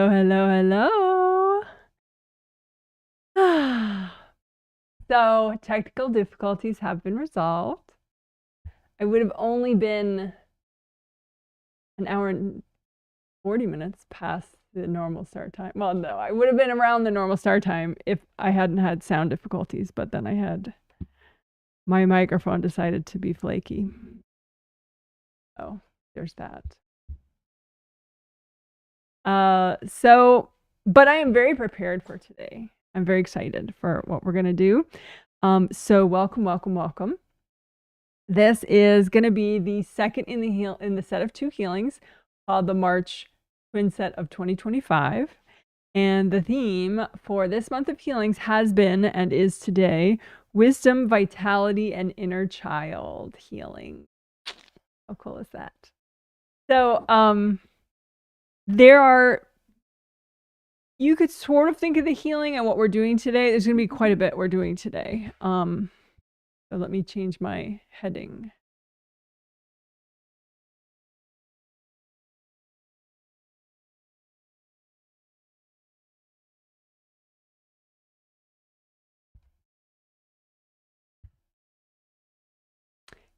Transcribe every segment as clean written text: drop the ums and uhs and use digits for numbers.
Oh, hello, hello. So, technical difficulties have been resolved. I would have only been an hour and 40 minutes past the normal start time. Well, no, I would have been around the normal start time if I hadn't had sound difficulties, but then I had my microphone decided to be flaky. So, there's that. But I am very prepared for today. I'm very excited for what we're going to do. So welcome, welcome, welcome. This is going to be the second in the set of 2 healings called the March Twin Set of 2025. And the theme for this month of healings has been and is today wisdom, vitality, and inner child healing. How cool is that? So you could sort of think of the healing and what we're doing today. There's going to be quite a bit we're doing today. So let me change my heading.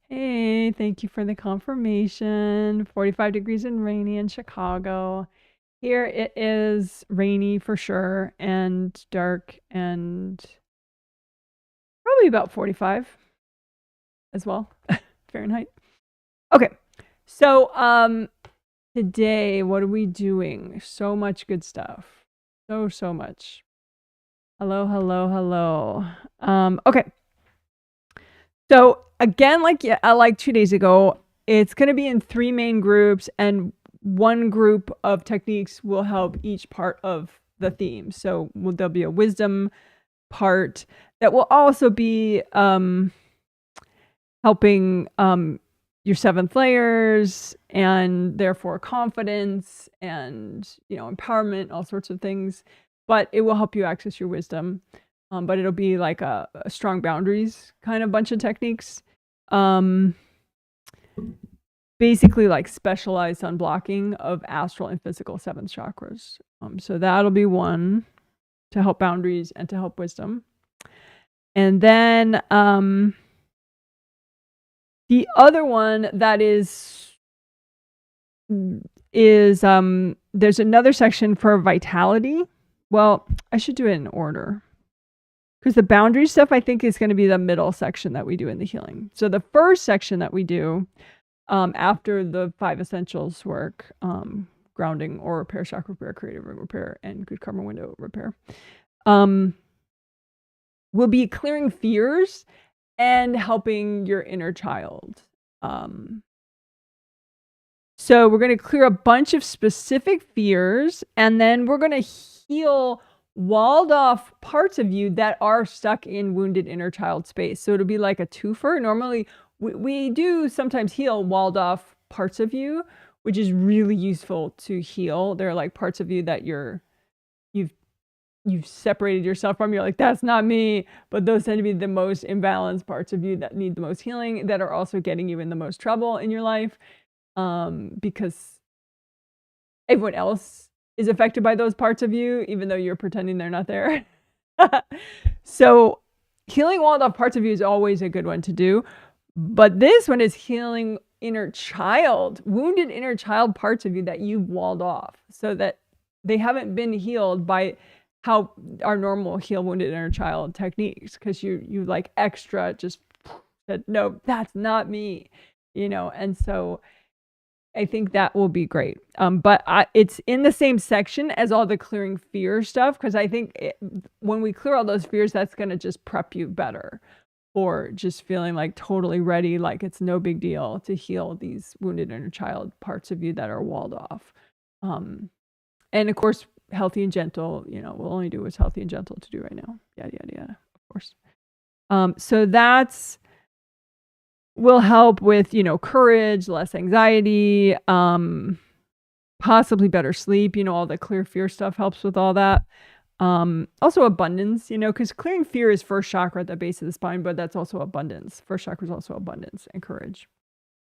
Hey, thank you for the confirmation. 45 degrees and rainy in Chicago. Here it is rainy for sure and dark and probably about 45 as well, Fahrenheit. Okay, so today, what are we doing? So much good stuff. So much. Hello, hello, hello. Okay. So again, like 2 days ago, it's going to be in 3 main groups, and one group of techniques will help each part of the theme. So there'll be a wisdom part that will also be helping your 7th layers and therefore confidence and empowerment, all sorts of things. But it will help you access your wisdom. But it'll be like a strong boundaries kind of bunch of techniques. Basically like specialized unblocking of astral and physical 7th chakras. So that'll be one to help boundaries and to help wisdom. And then the other one that is there's another section for vitality. Well, I should do it in order. Because the boundary stuff, I think, is going to be the middle section that we do in the healing. So the first section that we do after the 5 essentials work, grounding or repair, chakra repair, creative ring repair, and good karma window repair, will be clearing fears and helping your inner child. So we're going to clear a bunch of specific fears, and then we're going to heal walled off parts of you that are stuck in wounded inner child space. So it'll be like a twofer. Normally we do sometimes heal walled off parts of you, which is really useful to heal. There are like parts of you that you've separated yourself from. You're like, that's not me. But those tend to be the most imbalanced parts of you that need the most healing, that are also getting you in the most trouble in your life, because everyone else is affected by those parts of you, even though you're pretending they're not there. So healing walled off parts of you is always a good one to do. But this one is healing inner child, wounded inner child parts of you that you've walled off so that they haven't been healed by how our normal heal wounded inner child techniques. Because you like extra just said, no, that's not me, and so I think that will be great. But it's in the same section as all the clearing fear stuff, because I think when we clear all those fears, that's going to just prep you better for just feeling like totally ready, like it's no big deal to heal these wounded inner child parts of you that are walled off. And of course, healthy and gentle, we'll only do what's healthy and gentle to do right now. Yada, yada, yada, of course. So that's will help with, courage, less anxiety, possibly better sleep. All the clear fear stuff helps with all that. Also abundance, because clearing fear is first chakra at the base of the spine, but that's also abundance. First chakra is also abundance and courage.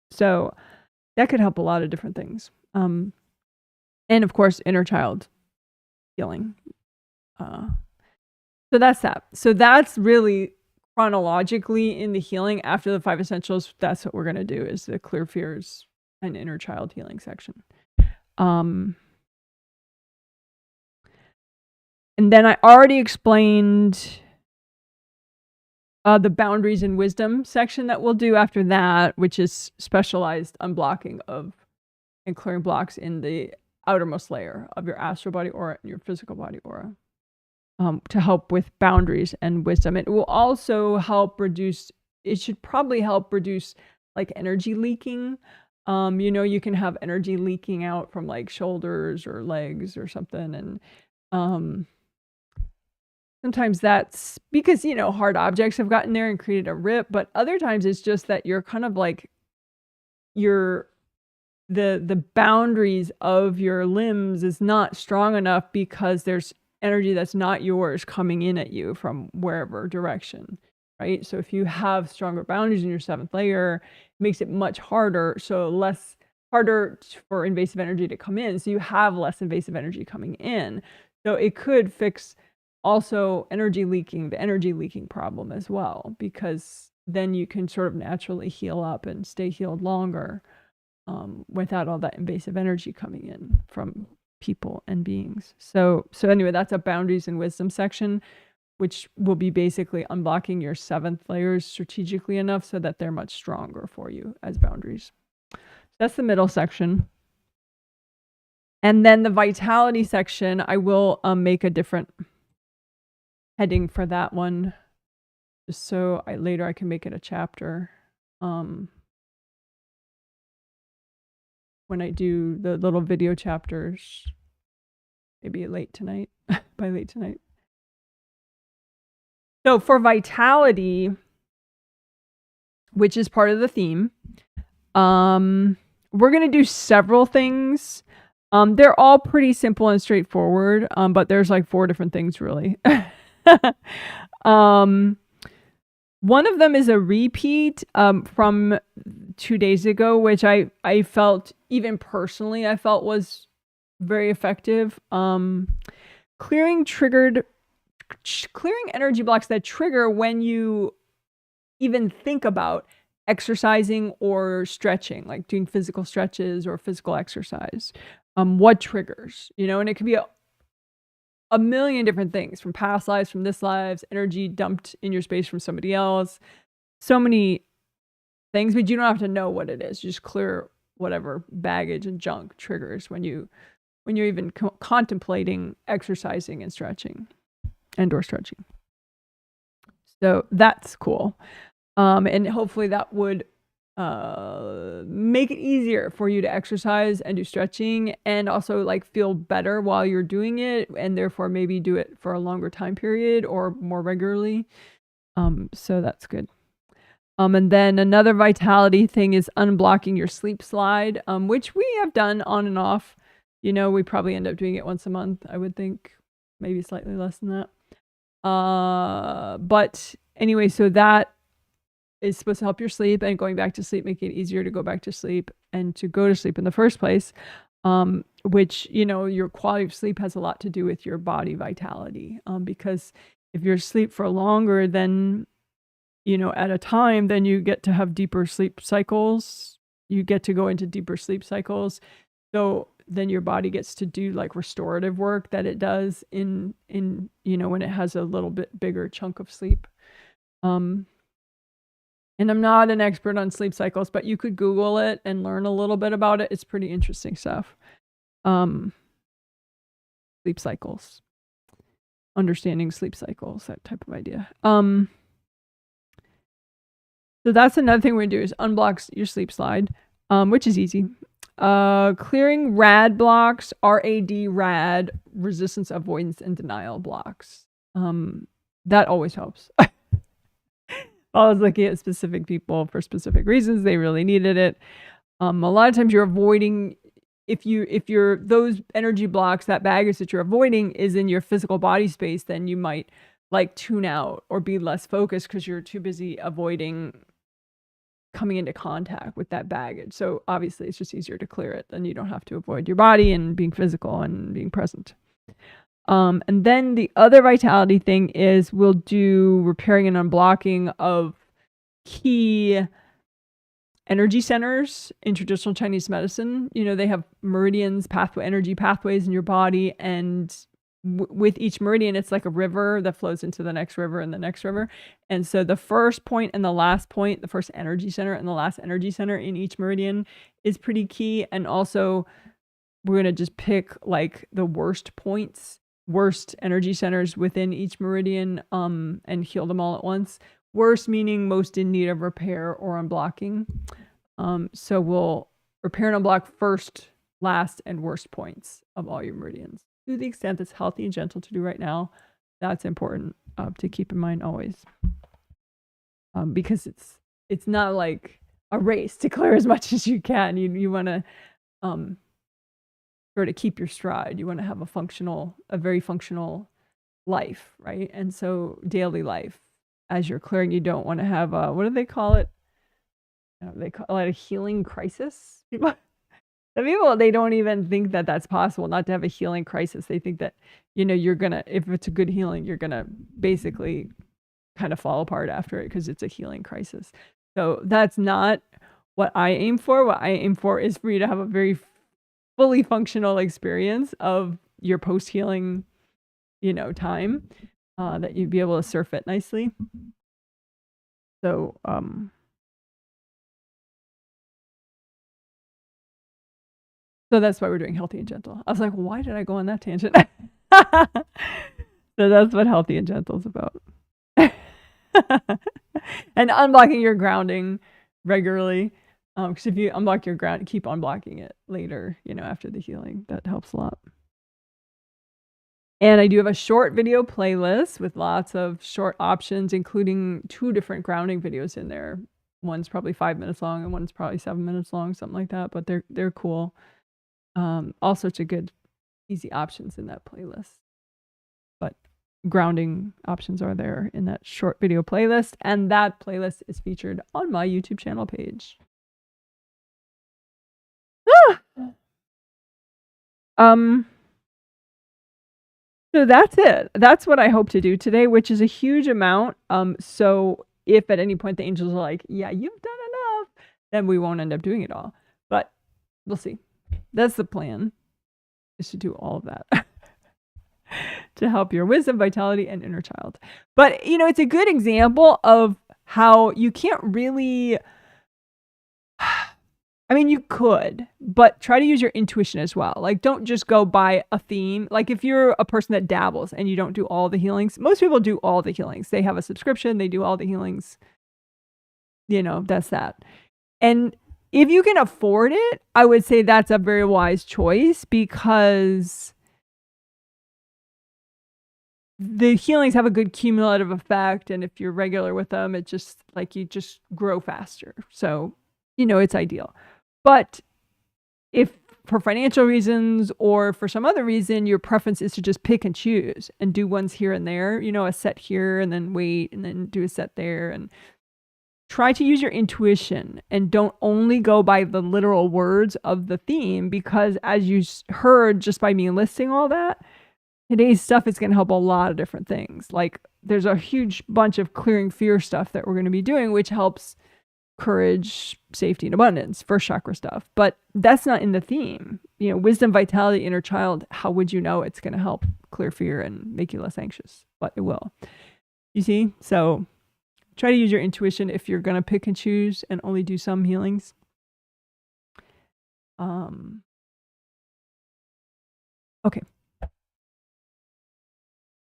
So that could help a lot of different things. And of course, inner child healing. So that's that. So that's really chronologically in the healing after the 5 essentials. That's what we're going to do, is the clear fears and inner child healing section. And then I already explained the boundaries and wisdom section that we'll do after that, which is specialized unblocking of and clearing blocks in the outermost layer of your astral body aura and your physical body aura, to help with boundaries and wisdom. It will also help reduce, it should probably help reduce like energy leaking. You know, you can have energy leaking out from like shoulders or legs or something. And sometimes that's because, you know, hard objects have gotten there and created a rip, but other times it's just that you're kind of like, the boundaries of your limbs is not strong enough because there's energy that's not yours coming in at you from wherever direction, right? So if you have stronger boundaries in your 7th layer, it makes it much harder. So harder for invasive energy to come in. So you have less invasive energy coming in. So it could fix also the energy leaking problem as well, because then you can sort of naturally heal up and stay healed longer, without all that invasive energy coming in from people and beings. So anyway, that's a boundaries and wisdom section, which will be basically unblocking your 7th layers strategically enough so that they're much stronger for you as boundaries. That's the middle section. And then the vitality section, I will make a different heading for that one, just so later I can make it a chapter. When I do the little video chapters, maybe late tonight, by late tonight. So for vitality, which is part of the theme, we're going to do several things. They're all pretty simple and straightforward, but there's like 4 different things really. One of them is a repeat from 2 days ago, which I felt, even personally, I felt was very effective. Clearing energy blocks that trigger when you even think about exercising or stretching, like doing physical stretches or physical exercise. What triggers, you know, and it could be a million different things, from past lives, from this lives, energy dumped in your space from somebody else, so many things, but you don't have to know what it is. You just clear whatever baggage and junk triggers when you're even contemplating exercising and stretching or stretching. So that's cool. And hopefully that would make it easier for you to exercise and do stretching, and also like feel better while you're doing it, and therefore maybe do it for a longer time period or more regularly. So that's good. And then another vitality thing is unblocking your sleep slide, which we have done on and off. You know, we probably end up doing it once a month, I would think, maybe slightly less than that. But anyway, so that is supposed to help your sleep, and going back to sleep, make it easier to go back to sleep and to go to sleep in the first place, which, you know, your quality of sleep has a lot to do with your body vitality, because if you're asleep for longer than, you know, at a time, then you get to have deeper sleep cycles. You get to go into deeper sleep cycles. So then your body gets to do like restorative work that it does in, you know, when it has a little bit bigger chunk of sleep. And I'm not an expert on sleep cycles, but you could Google it and learn a little bit about it. It's pretty interesting stuff. Sleep cycles, understanding sleep cycles, that type of idea. So that's another thing we're going to do, is unblock your sleep slide, which is easy. Clearing RAD blocks, RAD, RAD, resistance, avoidance, and denial blocks. That always helps. I was looking at specific people for specific reasons. They really needed it. A lot of times you're avoiding, if you're those energy blocks, that baggage that you're avoiding is in your physical body space, then you might like tune out or be less focused because you're too busy avoiding coming into contact with that baggage. So obviously it's just easier to clear it, then you don't have to avoid your body and being physical and being present. And then the other vitality thing is we'll do repairing and unblocking of key energy centers in traditional Chinese medicine. You know, they have meridians, energy pathways in your body, and with each meridian, it's like a river that flows into the next river and the next river. And so the first point and the last point, the first energy center and the last energy center in each meridian is pretty key. And also, we're going to just pick like the worst points, worst energy centers within each meridian, and heal them all at once. Worst meaning most in need of repair or unblocking. So we'll repair and unblock first, last, and worst points of all your meridians to the extent that's healthy and gentle to do right now. That's important to keep in mind always, because it's not like a race to clear as much as you can. You want to sort of keep your stride. You want to have a very functional life, right? And so daily life, as you're clearing, you don't want to have what do they call it? They call it a healing crisis. The people, they don't even think that that's possible, not to have a healing crisis. They think that, you're going to, if it's a good healing, you're going to basically kind of fall apart after it because it's a healing crisis. So that's not what I aim for. What I aim for is for you to have a very fully functional experience of your post-healing, time, that you'd be able to surf it nicely. So, so that's why we're doing healthy and gentle. I was like, why did I go on that tangent? So that's what healthy and gentle is about. And unblocking your grounding regularly. Because if you unblock your ground, keep unblocking it later, after the healing. That helps a lot. And I do have a short video playlist with lots of short options, including 2 different grounding videos in there. One's probably 5 minutes long and one's probably 7 minutes long, something like that. But they're cool. All sorts of good, easy options in that playlist. But grounding options are there in that short video playlist. And that playlist is featured on my YouTube channel page. So that's it. That's what I hope to do today, which is a huge amount. So if at any point the angels are like, yeah, you've done enough, then we won't end up doing it all. But we'll see. That's the plan, is to do all of that to help your wisdom, vitality, and inner child. But, it's a good example of how you can't really, I mean, you could, but try to use your intuition as well. Like, don't just go by a theme. Like, if you're a person that dabbles and you don't do all the healings, most people do all the healings. They have a subscription, they do all the healings. That's that. And if you can afford it, I would say that's a very wise choice, because the healings have a good cumulative effect. And if you're regular with them, it's just like you just grow faster. So, it's ideal. But if for financial reasons or for some other reason, your preference is to just pick and choose and do ones here and there, a set here and then wait and then do a set there, and try to use your intuition and don't only go by the literal words of the theme, because as you heard just by me listing all that, today's stuff is going to help a lot of different things. Like, there's a huge bunch of clearing fear stuff that we're going to be doing, which helps courage, safety, and abundance, first chakra stuff. But that's not in the theme. Wisdom, vitality, inner child, how would you know it's going to help clear fear and make you less anxious? But it will. You see? So try to use your intuition if you're going to pick and choose and only do some healings. Okay.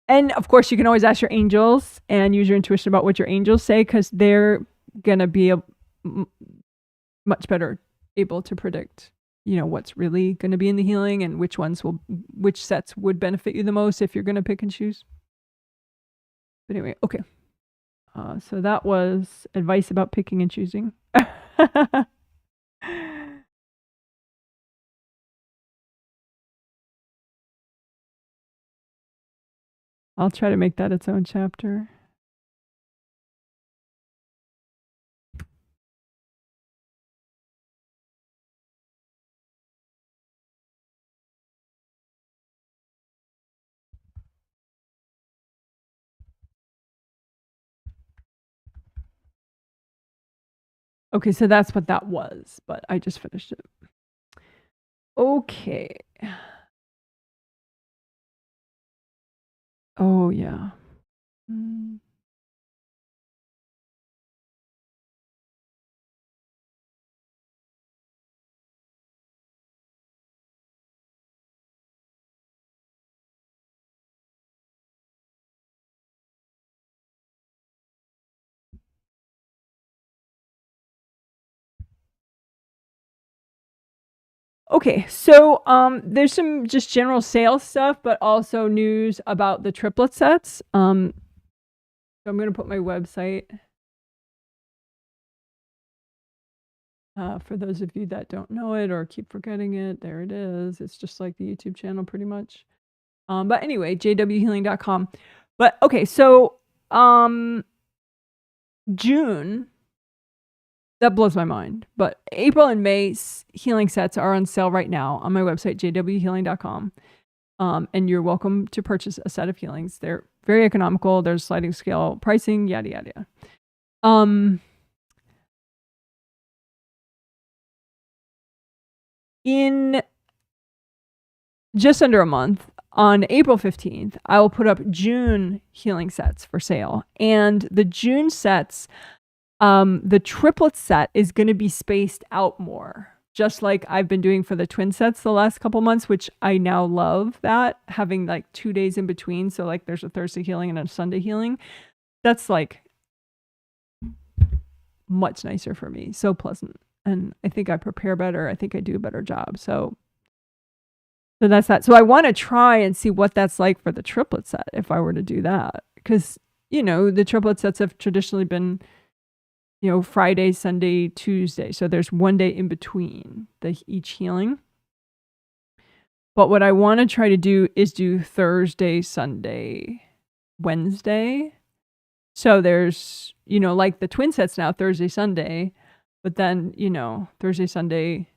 And of course, you can always ask your angels and use your intuition about what your angels say, because they're going to be much better able to predict, what's really going to be in the healing and which sets would benefit you the most if you're going to pick and choose. But anyway, okay. So that was advice about picking and choosing. I'll try to make that its own chapter. Okay, so that's what that was, but I just finished it. Okay. Oh, yeah. Okay, so there's some just general sales stuff, but also news about the triplet sets. So I'm going to put my website for those of you that don't know it or keep forgetting it. There it is. It's just like the YouTube channel pretty much. But anyway, jwhealing.com. But okay, so June, that blows my mind. But April and May healing sets are on sale right now on my website, jwhealing.com. And you're welcome to purchase a set of healings. They're very economical. There's sliding scale pricing, yada, yada, yada. In just under a month, on April 15th, I will put up June healing sets for sale. And the June sets, the triplet set is going to be spaced out more, just like I've been doing for the twin sets the last couple months, which I now love that, having like 2 days in between. So like there's a Thursday healing and a Sunday healing. That's like much nicer for me. So pleasant. And I think I prepare better. I think I do a better job. So that's that. So I want to try and see what that's like for the triplet set if I were to do that. Because, the triplet sets have traditionally been, Friday, Sunday, Tuesday. So there's 1 day in between each healing. But what I want to try to do is do Thursday, Sunday, Wednesday. So there's, like the twin sets now, Thursday, Sunday. But then, Thursday, Sunday,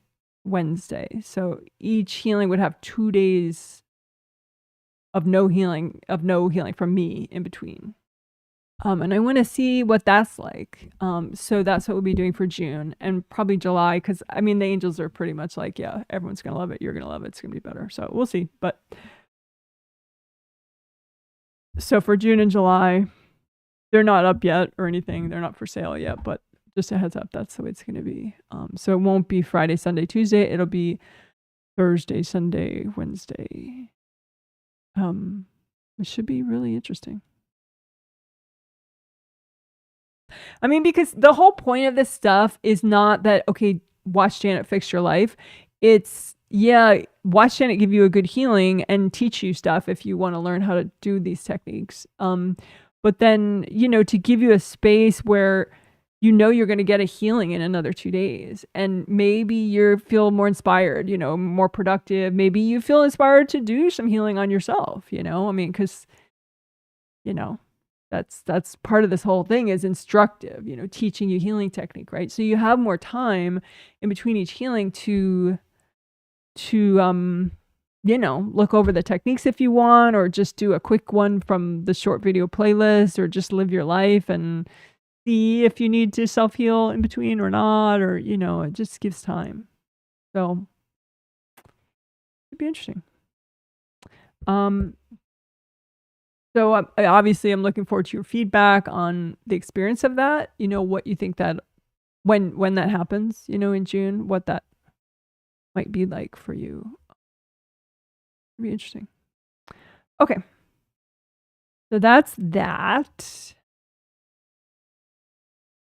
Wednesday. So each healing would have 2 days of no healing from me in between. And I want to see what that's like. So that's what we'll be doing for June and probably July. Cause the angels are pretty much like, yeah, everyone's going to love it. You're going to love it. It's going to be better. So we'll see. But so for June and July, they're not up yet or anything. They're not for sale yet, but just a heads up, that's the way it's going to be. So it won't be Friday, Sunday, Tuesday. It'll be Thursday, Sunday, Wednesday. It should be really interesting. Because the whole point of this stuff is not that, okay, watch Janet fix your life. It's, yeah, watch Janet give you a good healing and teach you stuff if you want to learn how to do these techniques. But then, to give you a space where you're going to get a healing in another 2 days. And maybe you feel more inspired, more productive. Maybe you feel inspired to do some healing on yourself, because, that's part of this whole thing is instructive, teaching you healing technique, right? So you have more time in between each healing to look over the techniques if you want, or just do a quick one from the short video playlist, or just live your life and see if you need to self-heal in between or not, or, it just gives time. So it'd be interesting. So obviously I'm looking forward to your feedback on the experience of that, what you think that when that happens, in June, what that might be like for you. It'd be interesting. Okay. So that's that.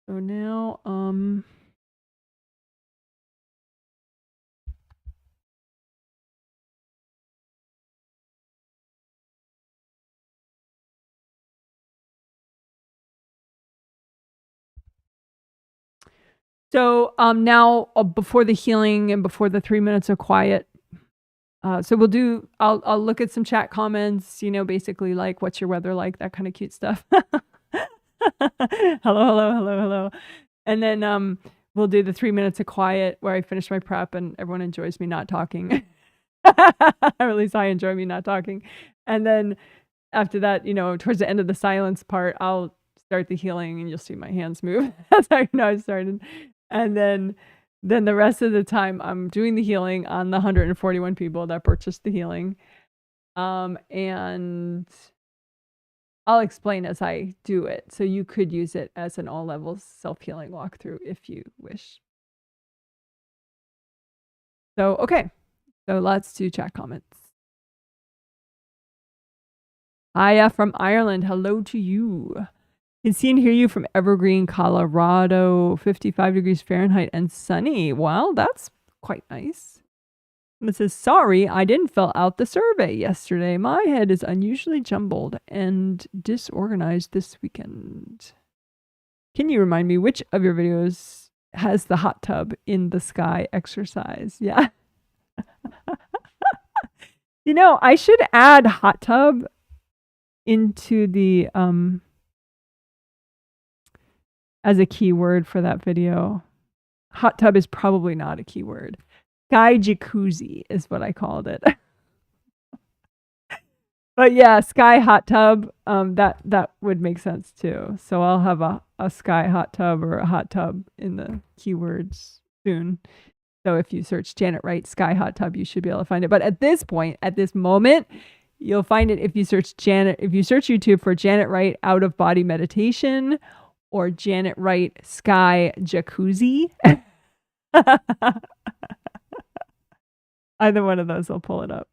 So now, now before the healing and before the 3 minutes of quiet, so I'll look at some chat comments, basically like, what's your weather like? That kind of cute stuff. Hello. And then we'll do the 3 minutes of quiet where I finish my prep and everyone enjoys me not talking. Or at least I enjoy me not talking. And then after that, towards the end of the silence part, I'll start the healing and you'll see my hands move. That's how you know I started. And then the rest of the time I'm doing the healing on the 141 people that purchased the healing. And I'll explain as I do it. So you could use it as an all levels self-healing walkthrough if you wish. So, okay. So let's do chat comments. Aya from Ireland. Hello to you. Can see and hear you from Evergreen, Colorado, 55 degrees Fahrenheit and sunny. Wow, that's quite nice. It says, sorry, I didn't fill out the survey yesterday. My head is unusually jumbled and disorganized this weekend. Can you remind me which of your videos has the hot tub in the sky exercise? Yeah. You know, I should add hot tub into the as a keyword for that video. Hot tub is probably not a keyword. Sky jacuzzi is what I called it. But yeah, sky hot tub, that would make sense too. So I'll have a sky hot tub or a hot tub in the keywords soon. So if you search Janet Wright sky hot tub, you should be able to find it. But at this point, at this moment, you'll find it if you search YouTube for Janet Wright out of body meditation or Janet Wright sky jacuzzi. Either one of those will pull it up.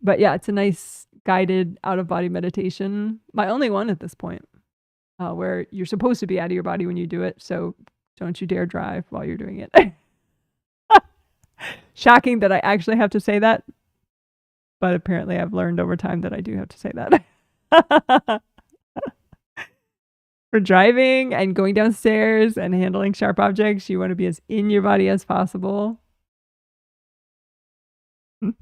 But yeah, it's a nice guided out of body meditation. My only one at this point, where you're supposed to be out of your body when you do it. So don't you dare drive while you're doing it. Shocking that I actually have to say that. But apparently I've learned over time that I do have to say that. For driving and going downstairs and handling sharp objects, you want to be as in your body as possible. All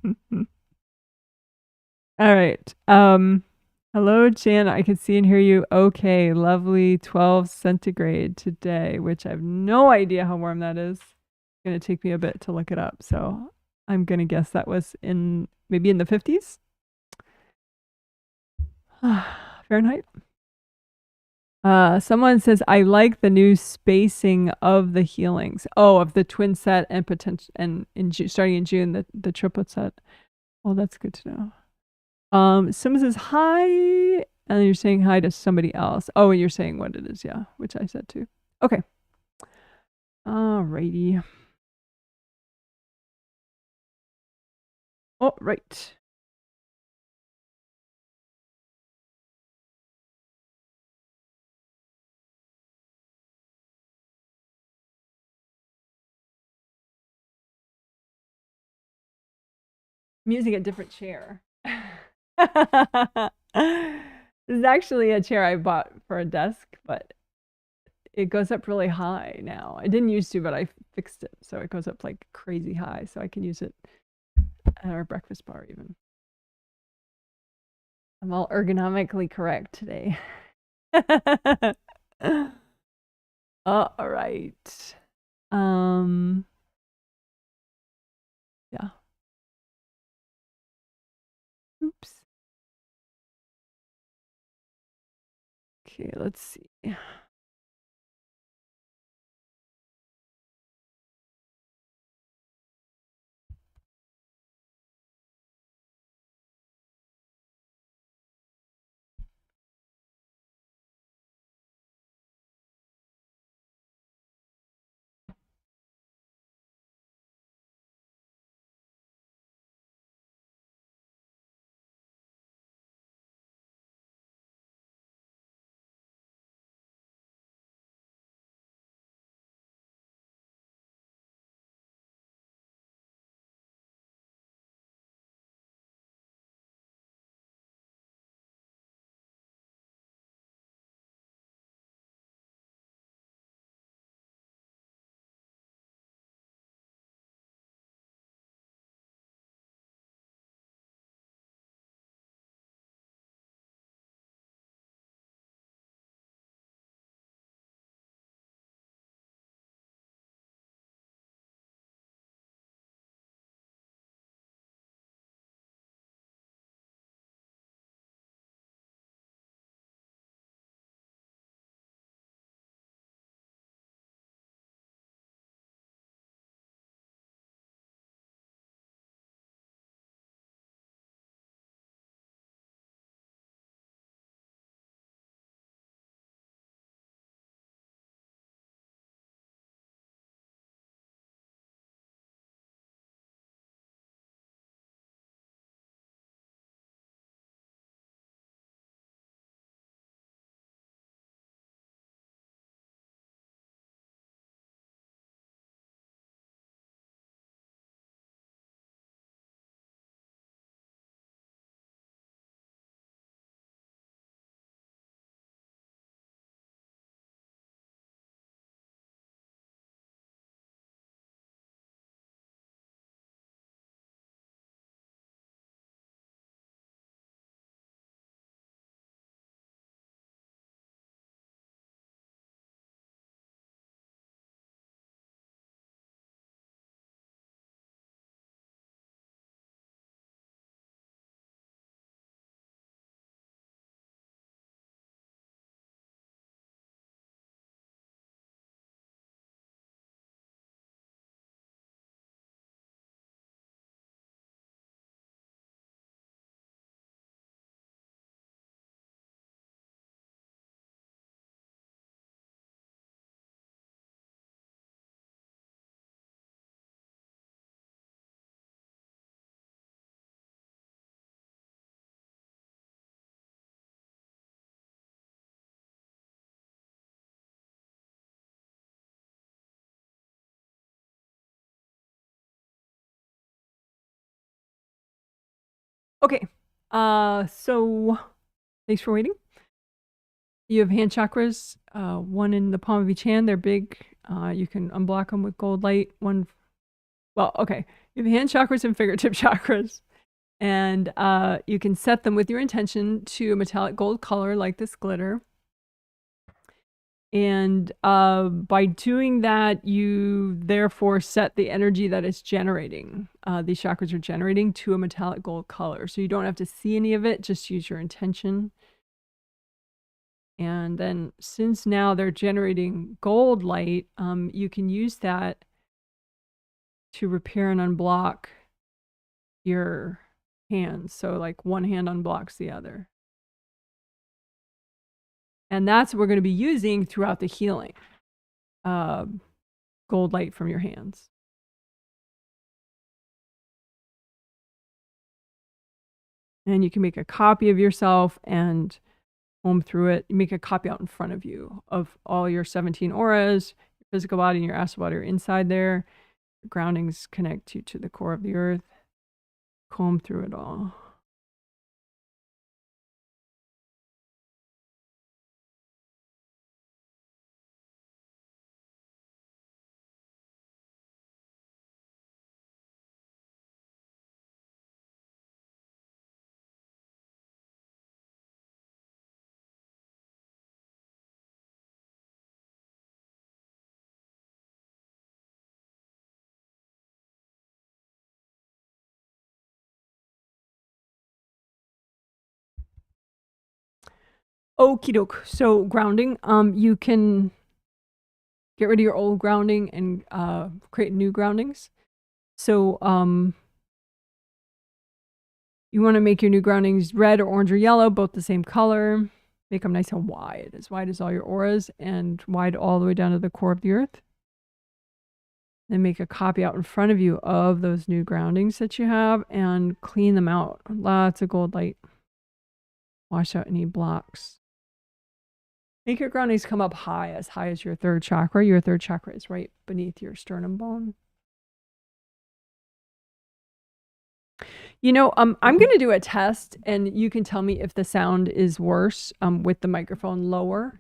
right. Hello, Jan. I can see and hear you. Okay, lovely 12 centigrade today, which I have no idea how warm that is. It's going to take me a bit to look it up. So I'm going to guess that was maybe in the 50s. Fahrenheit. Someone says, I like the new spacing of the healings. Oh, of the twin set and potential, and starting in June, the triplet set. Oh, that's good to know. Someone says hi, and you're saying hi to somebody else. Oh, and you're saying what it is, yeah, which I said too. Okay. Alrighty. Oh, right. I'm using a different chair. This is actually a chair I bought for a desk, but it goes up really high now. I didn't used to, but I fixed it. So it goes up like crazy high. So I can use it at our breakfast bar even. I'm all ergonomically correct today. All right. Yeah. Oops. Okay, let's see. Okay. So thanks for waiting. You have hand chakras, one in the palm of each hand. They're big. You can unblock them with gold light. Well, okay. You have hand chakras and fingertip chakras. And you can set them with your intention to a metallic gold color like this glitter. And by doing that, you therefore set the energy that it's generating. These chakras are generating to a metallic gold color. So you don't have to see any of it, just use your intention. And then since now they're generating gold light, you can use that to repair and unblock your hands. So like one hand unblocks the other. And that's what we're going to be using throughout the healing. Gold light from your hands. And you can make a copy of yourself and home through it. You make a copy out in front of you of all your 17 auras, your physical body and your astral body are inside there. Your groundings connect you to the core of the earth. Comb through it all. Okie doke. So grounding, you can get rid of your old grounding and create new groundings. So you want to make your new groundings red or orange or yellow, both the same color. Make them nice and wide as all your auras, and wide all the way down to the core of the earth. Then make a copy out in front of you of those new groundings that you have and clean them out. Lots of gold light. Wash out any blocks. Make your groundings come up high as your third chakra. Your third chakra is right beneath your sternum bone. You know, I'm going to do a test, and you can tell me if the sound is worse with the microphone lower.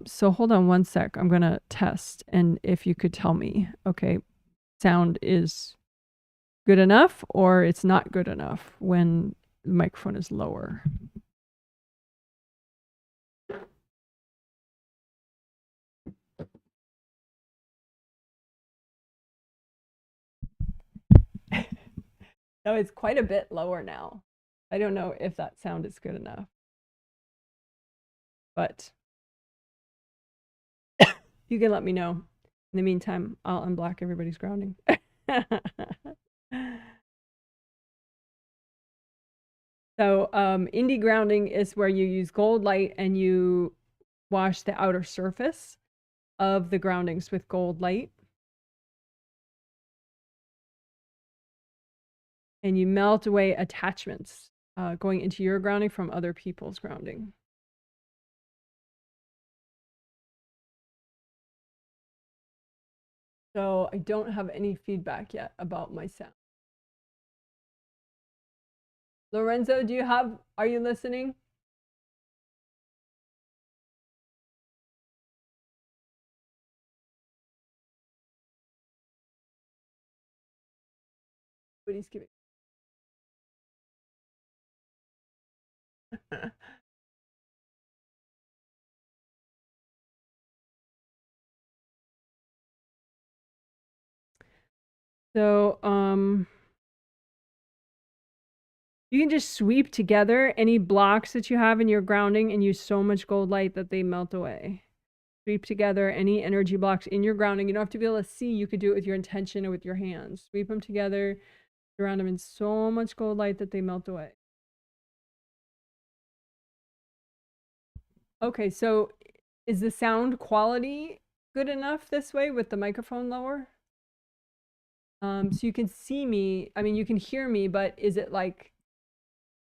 So hold on one sec. I'm going to test, and if you could tell me, okay, sound is good enough or it's not good enough when the microphone is lower. No, it's quite a bit lower now. I don't know if that sound is good enough. But you can let me know. In the meantime, I'll unblock everybody's grounding. So indie grounding is where you use gold light and you wash the outer surface of the groundings with gold light. And you melt away attachments going into your grounding from other people's grounding. So I don't have any feedback yet about my sound. Lorenzo, are you listening? Nobody's giving. So, you can just sweep together any blocks that you have in your grounding and use so much gold light that they melt away. Sweep together any energy blocks in your grounding. You don't have to be able to see. You could do it with your intention or with your hands. Sweep them together, surround them in so much gold light that they melt away. Okay, so is the sound quality good enough this way with the microphone lower? So you can see me. I mean, you can hear me, but is it like,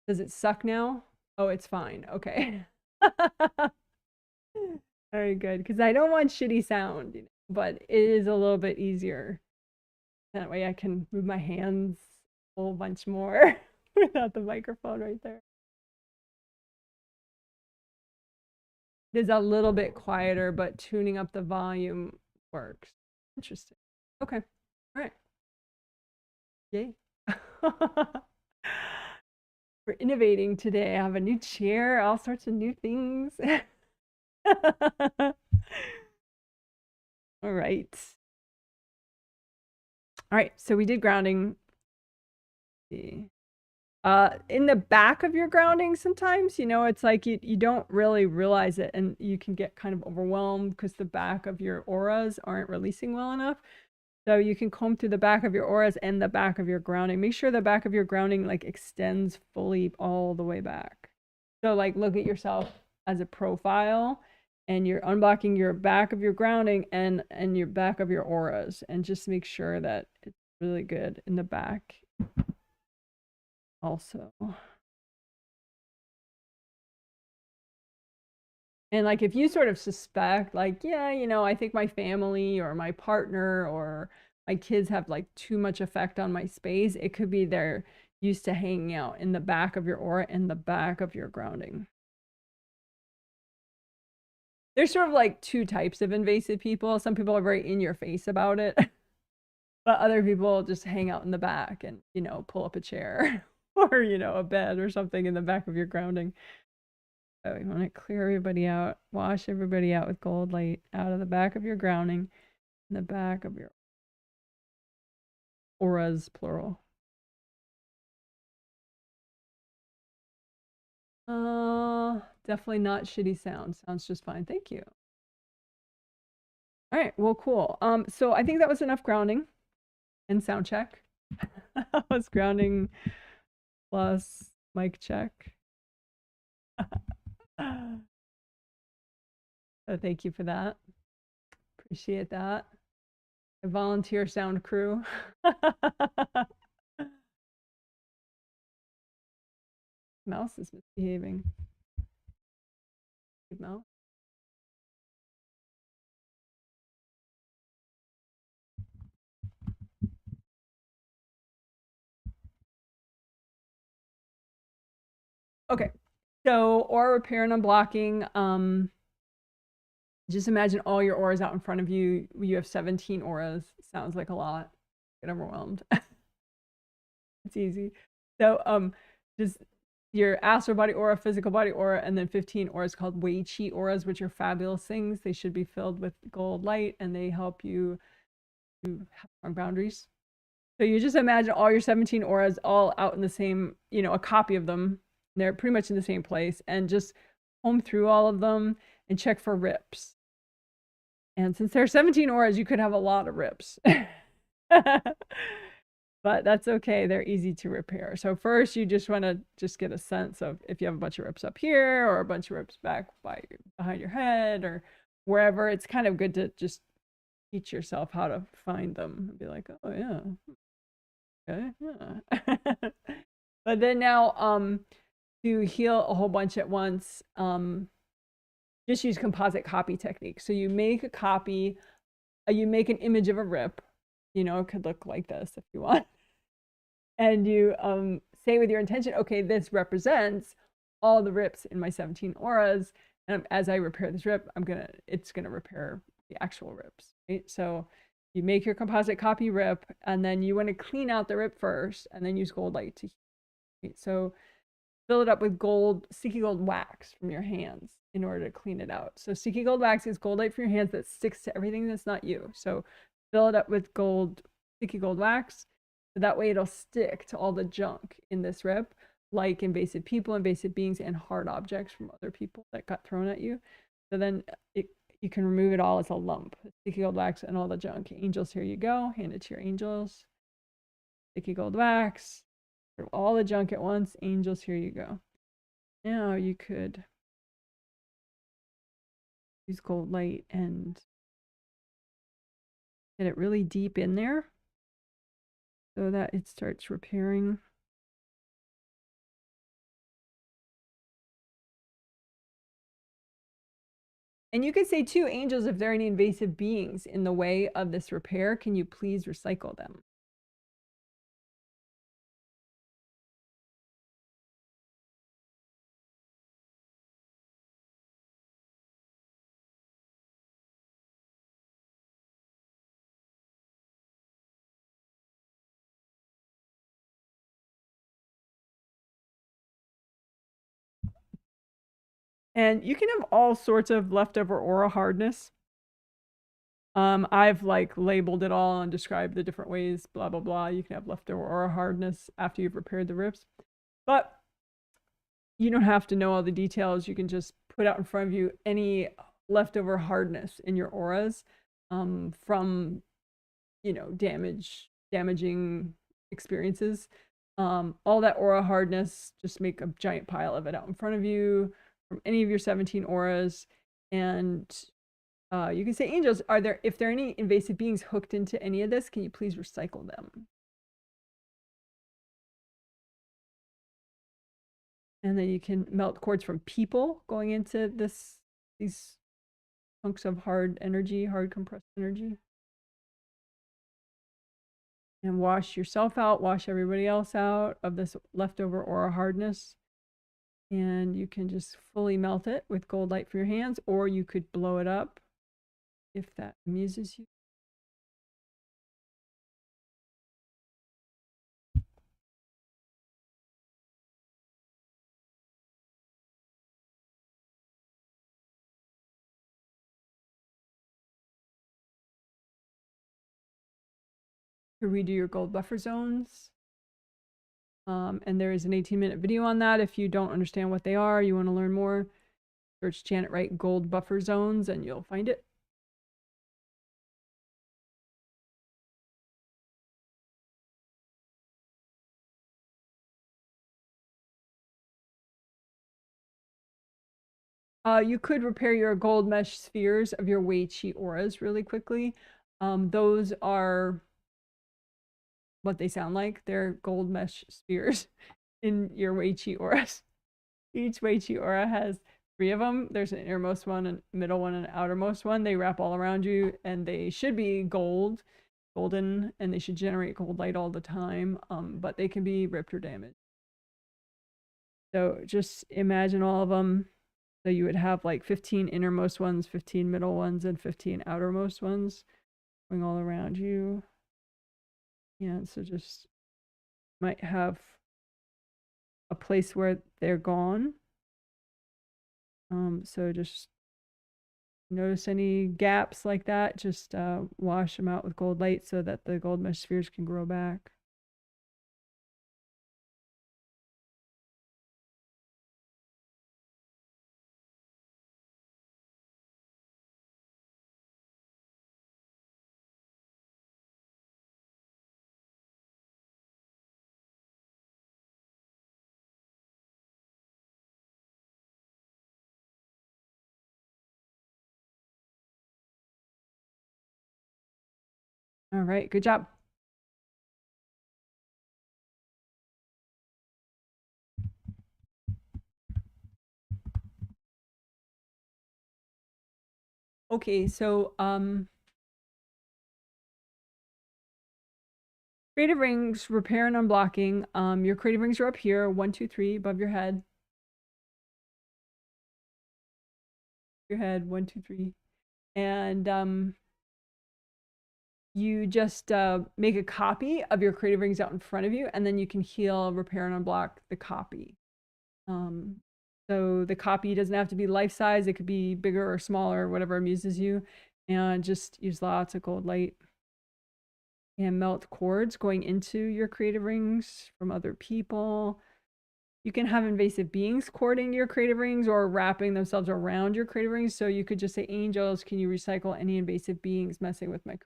does it suck now? Oh, it's fine. Okay. Very good. Because I don't want shitty sound, but it is a little bit easier. That way I can move my hands a whole bunch more. without the microphone right there. It is a little bit quieter, but tuning up the volume works. Interesting. Okay. All right. Yay. We're innovating today. I have a new chair, all sorts of new things. All right. All right, so we did grounding. In the back of your grounding, sometimes, you know, it's like you don't really realize it, and you can get kind of overwhelmed because the back of your auras aren't releasing well enough. So you can comb through the back of your auras and the back of your grounding. Make sure the back of your grounding like extends fully all the way back. So like look at yourself as a profile, and you're unblocking your back of your grounding and your back of your auras, and just make sure that it's really good in the back also. And like if you sort of suspect like, yeah, you know, I think my family or my partner or my kids have like too much effect on my space, it could be they're used to hanging out in the back of your aura and the back of your grounding. There's sort of like two types of invasive people. Some people are very in your face about it, but other people just hang out in the back and, you know, pull up a chair or, you know, a bed or something in the back of your grounding. So you want to clear everybody out, wash everybody out with gold light out of the back of your grounding, in the back of your auras, plural. Definitely not shitty sound. Sounds just fine. Thank you. All right, well, cool. So I think that was enough grounding and sound check. That was grounding plus mic check. So thank you for that. Appreciate that. A volunteer sound crew. Mouse is misbehaving. Good mouse. Okay, so aura repair and unblocking. Just imagine all your auras out in front of you. You have 17 auras. Sounds like a lot. Get overwhelmed. It's easy. So just your astral body aura, physical body aura, and then 15 auras called Wei Qi auras, which are fabulous things. They should be filled with gold light, and they help you to have strong boundaries. So you just imagine all your 17 auras all out in the same, you know, a copy of them. They're pretty much in the same place, and just comb through all of them and check for rips. And since there are 17 auras, you could have a lot of rips. But that's okay. They're easy to repair. So first, you just want to just get a sense of if you have a bunch of rips up here or a bunch of rips back behind your head or wherever. It's kind of good to just teach yourself how to find them and be like, oh yeah, okay, yeah. But then now, to heal a whole bunch at once, just use composite copy technique. So you make a copy, you make an image of a rip, you know, it could look like this if you want. And you say with your intention, okay, this represents all the rips in my 17 auras. And as I repair this rip, it's gonna repair the actual rips, right? So you make your composite copy rip, and then you want to clean out the rip first, and then use gold light to heal. Right? So fill it up with gold, sticky gold wax from your hands in order to clean it out. So sticky gold wax is gold light from your hands that sticks to everything that's not you. So fill it up with gold, sticky gold wax. So that way it'll stick to all the junk in this rip, like invasive people, invasive beings, and hard objects from other people that got thrown at you. So then you can remove it all as a lump. Sticky gold wax and all the junk. Angels, here you go. Hand it to your angels. Sticky gold wax. All the junk at once. Angels, here you go. Now you could use gold light and get it really deep in there so that it starts repairing. And you could say too, angels, if there are any invasive beings in the way of this repair, can you please recycle them? And you can have all sorts of leftover aura hardness. I've like labeled it all and described the different ways, blah, blah, blah. You can have leftover aura hardness after you've repaired the rips. But you don't have to know all the details. You can just put out in front of you any leftover hardness in your auras from, you know, damaging experiences. All that aura hardness, just make a giant pile of it out in front of you from any of your 17 auras. And you can say, angels, if there are any invasive beings hooked into any of this, can you please recycle them? And then you can melt cords from people going into these chunks of hard energy, hard compressed energy. And wash yourself out, wash everybody else out of this leftover aura hardness. And you can just fully melt it with gold light from your hands, or you could blow it up if that amuses you. To redo your gold buffer zones. And there is an 18-minute video on that. If you don't understand what they are, you want to learn more, search Janet Wright gold buffer zones and you'll find it. You could repair your gold mesh spheres of your Wei Qi auras really quickly. Those are what they sound like. They're gold mesh spheres in your Wei Qi auras. Each Wei Qi aura has 3 of them. There's an innermost one, a middle one, and an outermost one. They wrap all around you, and they should be golden, and they should generate gold light all the time, but they can be ripped or damaged. So just imagine all of them. So you would have like 15 innermost ones, 15 middle ones, and 15 outermost ones going all around you. Yeah, so just might have a place where they're gone. So just notice any gaps like that. Just wash them out with gold light so that the gold mesh spheres can grow back. All right, good job. Okay, so creative rings, repair and unblocking. Your creative rings are up here, 1, 2, 3 above your head. Your head, 1, 2, 3. And you just make a copy of your creative rings out in front of you, and then you can heal, repair, and unblock the copy. So the copy doesn't have to be life size. It could be bigger or smaller, whatever amuses you. And just use lots of gold light and melt cords going into your creative rings from other people. You can have invasive beings cording your creative rings or wrapping themselves around your creative rings. So you could just say, angels, can you recycle any invasive beings messing with my?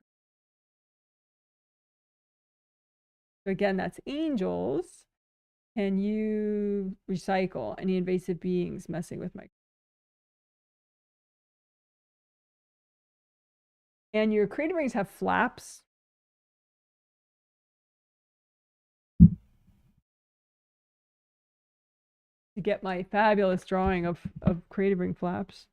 So again, that's angels. Can you recycle any invasive beings messing with my? And your creative rings have flaps. To get my fabulous drawing of creative ring flaps.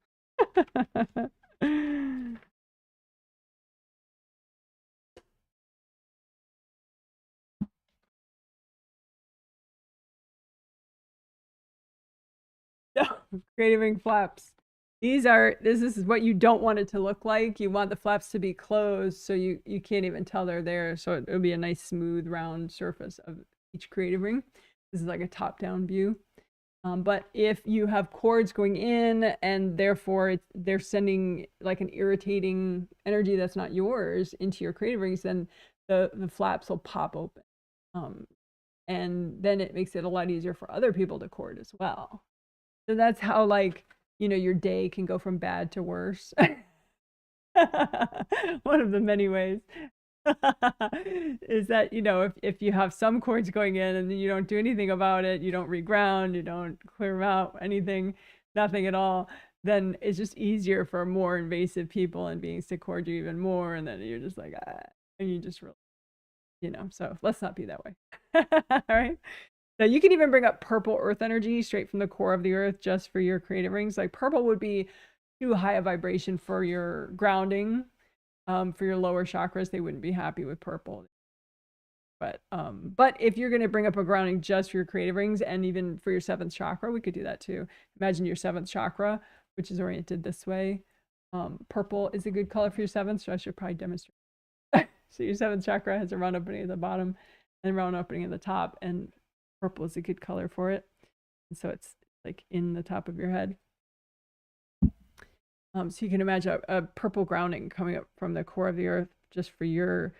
Creative ring flaps. This is what you don't want it to look like. You want the flaps to be closed so you can't even tell they're there. So it would be a nice smooth round surface of each creative ring. This is like a top-down view. But if you have cords going in and therefore they're sending like an irritating energy that's not yours into your creative rings, then the flaps will pop open. And then it makes it a lot easier for other people to cord as well. So that's how, like, you know, your day can go from bad to worse. One of the many ways is that, you know, if you have some cords going in and then you don't do anything about it, you don't reground, you don't clear them out, anything, nothing at all, then it's just easier for more invasive people and beings to cord you even more. And then you're just like, and you just really, you know, so let's not be that way. All right. So you can even bring up purple earth energy straight from the core of the earth just for your creative rings. Like purple would be too high a vibration for your grounding. For your lower chakras, they wouldn't be happy with purple. But if you're going to bring up a grounding just for your creative rings and even for your 7th chakra, we could do that too. Imagine your 7th chakra, which is oriented this way. Purple is a good color for your 7th, so I should probably demonstrate. So your 7th chakra has a round opening at the bottom and a round opening at the top, and purple is a good color for it. And so it's like in the top of your head. So you can imagine a purple grounding coming up from the core of the earth just for your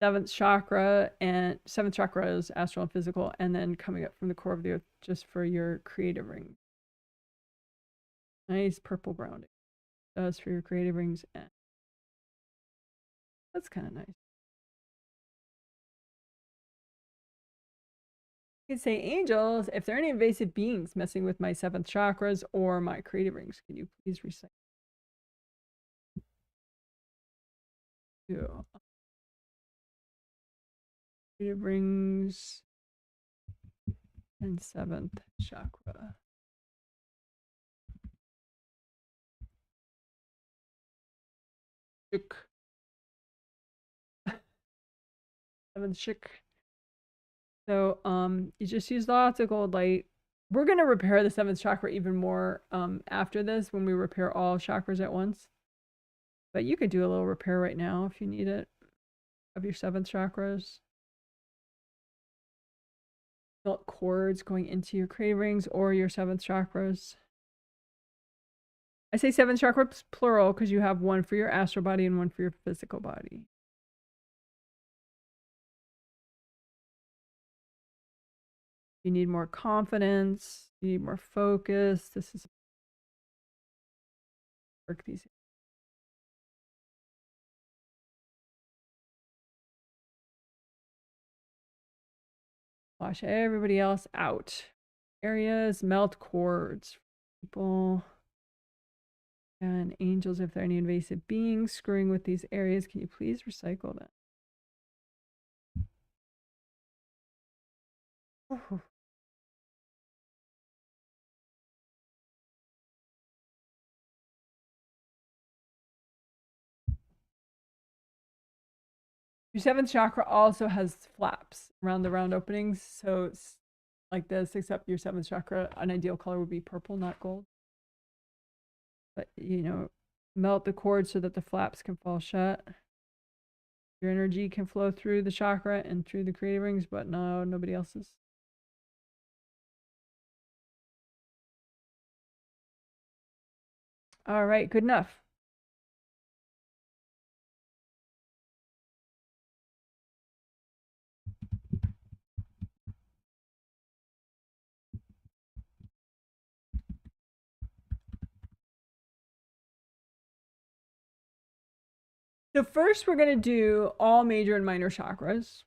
7th chakra, and 7th chakra is astral and physical, and then coming up from the core of the earth just for your creative ring. Nice purple grounding. Does for your creative rings. And that's kind of nice. You could say, angels, if there are any invasive beings messing with my 7th chakras or my creative rings, can you please recite? Creative rings and 7th chakra. Shik. 7th shik. So you just use lots of gold light. We're going to repair the 7th chakra even more after this, when we repair all chakras at once. But you could do a little repair right now if you need it, of your 7th chakras. Felt cords going into your creative rings or your 7th chakras. I say 7th chakras plural because you have one for your astral body and one for your physical body. You need more confidence, you need more focus. This is work these. Wash everybody else out. Areas, melt cords. People and angels, if there are any invasive beings screwing with these areas, can you please recycle that? Oh. Your 7th chakra also has flaps around the round openings, so it's like this, except your 7th chakra, an ideal color would be purple, not gold. But, you know, melt the cord so that the flaps can fall shut. Your energy can flow through the chakra and through the creative rings, but no, nobody else's. All right, good enough. So first we're going to do all major and minor chakras.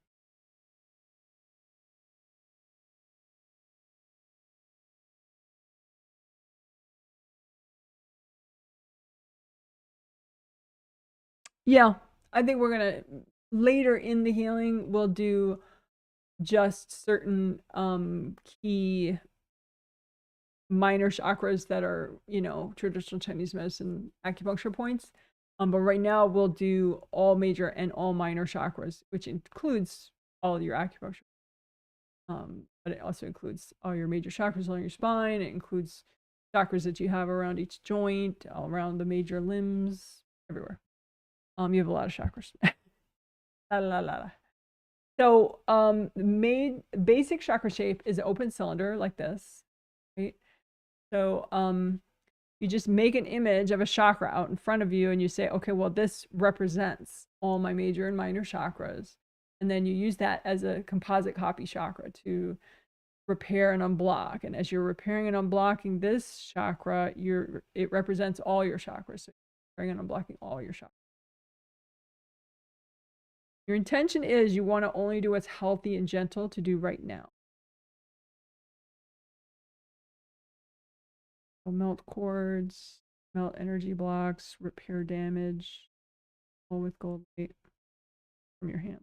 Yeah, I think we're going to, later in the healing, we'll do just certain key minor chakras that are, you know, traditional Chinese medicine acupuncture points. But right now we'll do all major and all minor chakras, which includes all of your acupuncture. But it also includes all your major chakras along your spine. It includes chakras that you have around each joint, all around the major limbs, everywhere. You have a lot of chakras. So basic chakra shape is an open cylinder like this, right? So you just make an image of a chakra out in front of you and you say, okay, well, this represents all my major and minor chakras. And then you use that as a composite copy chakra to repair and unblock. And as you're repairing and unblocking this chakra, it represents all your chakras. So you're repairing and unblocking all your chakras. Your intention is you want to only do what's healthy and gentle to do right now. So melt cords, melt energy blocks, repair damage, all with gold light from your hand.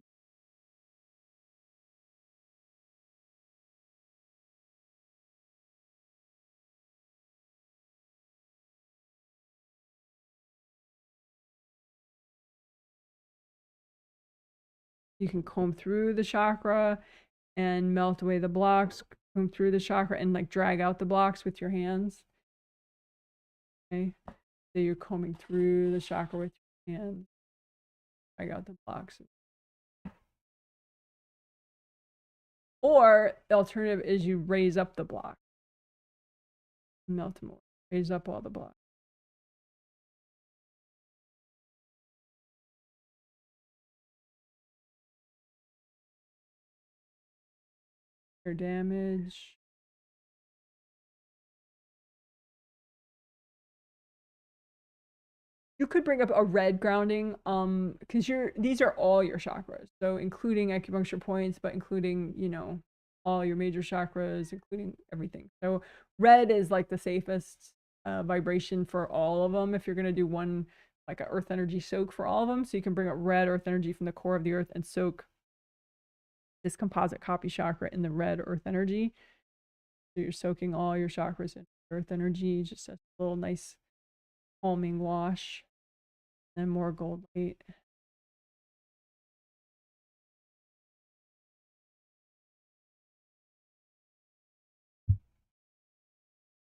You can comb through the chakra and melt away the blocks, comb through the chakra and like drag out the blocks with your hands. Okay. So you're combing through the chakra with your hands, drag out the blocks. Or the alternative is you raise up the block, melt them away, raise up all the blocks. Your damage. You could bring up a red grounding, because these are all your chakras, so including acupuncture points, but including, you know, all your major chakras, including everything. So red is like the safest vibration for all of them if you're going to do one, like an earth energy soak for all of them. So you can bring up red earth energy from the core of the earth and soak this composite copy chakra in the red earth energy. So you're soaking all your chakras in earth energy, just a little nice calming wash. And more gold light.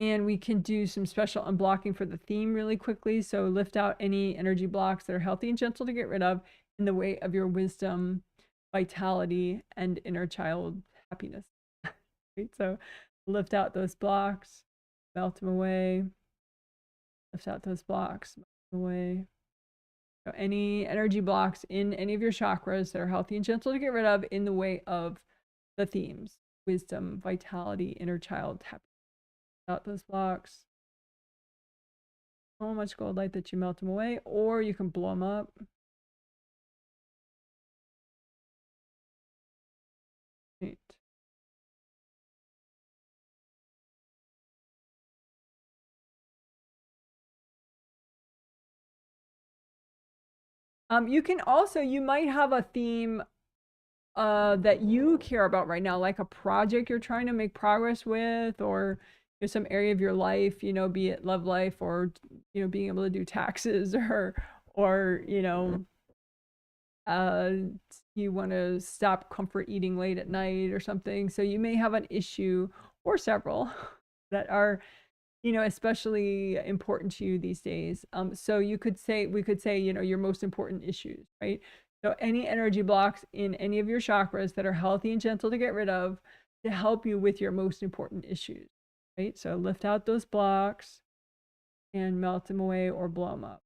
And we can do some special unblocking for the theme really quickly. So lift out any energy blocks that are healthy and gentle to get rid of in the way of your wisdom, vitality, and inner child happiness. Right? So lift out those blocks, melt them away. Lift out those blocks, melt them away. So any energy blocks in any of your chakras that are healthy and gentle to get rid of in the way of the themes, wisdom, vitality, inner child happiness. Out those blocks. So much gold light that you melt them away, or you can blow them up. Right. You can also, you might have a theme that you care about right now, like a project you're trying to make progress with, or some area of your life, you know, be it love life, or, you know, being able to do taxes, or, you know, you want to stop comfort eating late at night or something. So you may have an issue or several that are, you know, especially important to you these days. So we could say, you know, your most important issues, right? So any energy blocks in any of your chakras that are healthy and gentle to get rid of to help you with your most important issues, right? So lift out those blocks and melt them away or blow them up.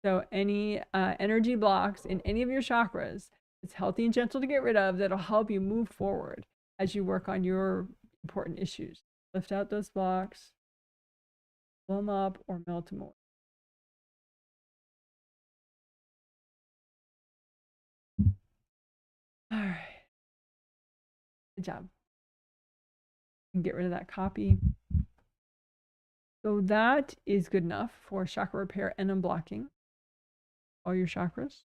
So any energy blocks in any of your chakras, it's healthy and gentle to get rid of, that'll help you move forward as you work on your important issues. Lift out those blocks, blow them up, or melt them away. All right. Good job. You can get rid of that copy. So that is good enough for chakra repair and unblocking all your chakras.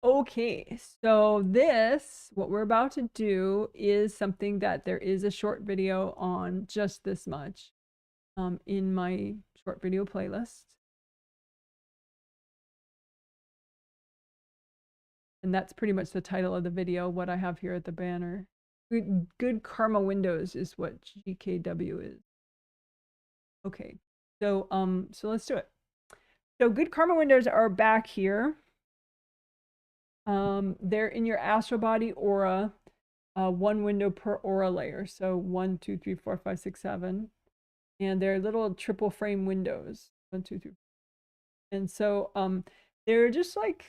Okay, so what we're about to do is something that there is a short video on, just this much, in my short video playlist. And that's pretty much the title of the video, what I have here at the banner. Good karma windows is what GKW is. Okay, So let's do it. So good karma windows are back here. They're in your astral body aura, one window per aura layer. So 1, 2, 3, 4, 5, 6, 7. And they're little triple frame windows. 1, 2, 3. And so they're just like,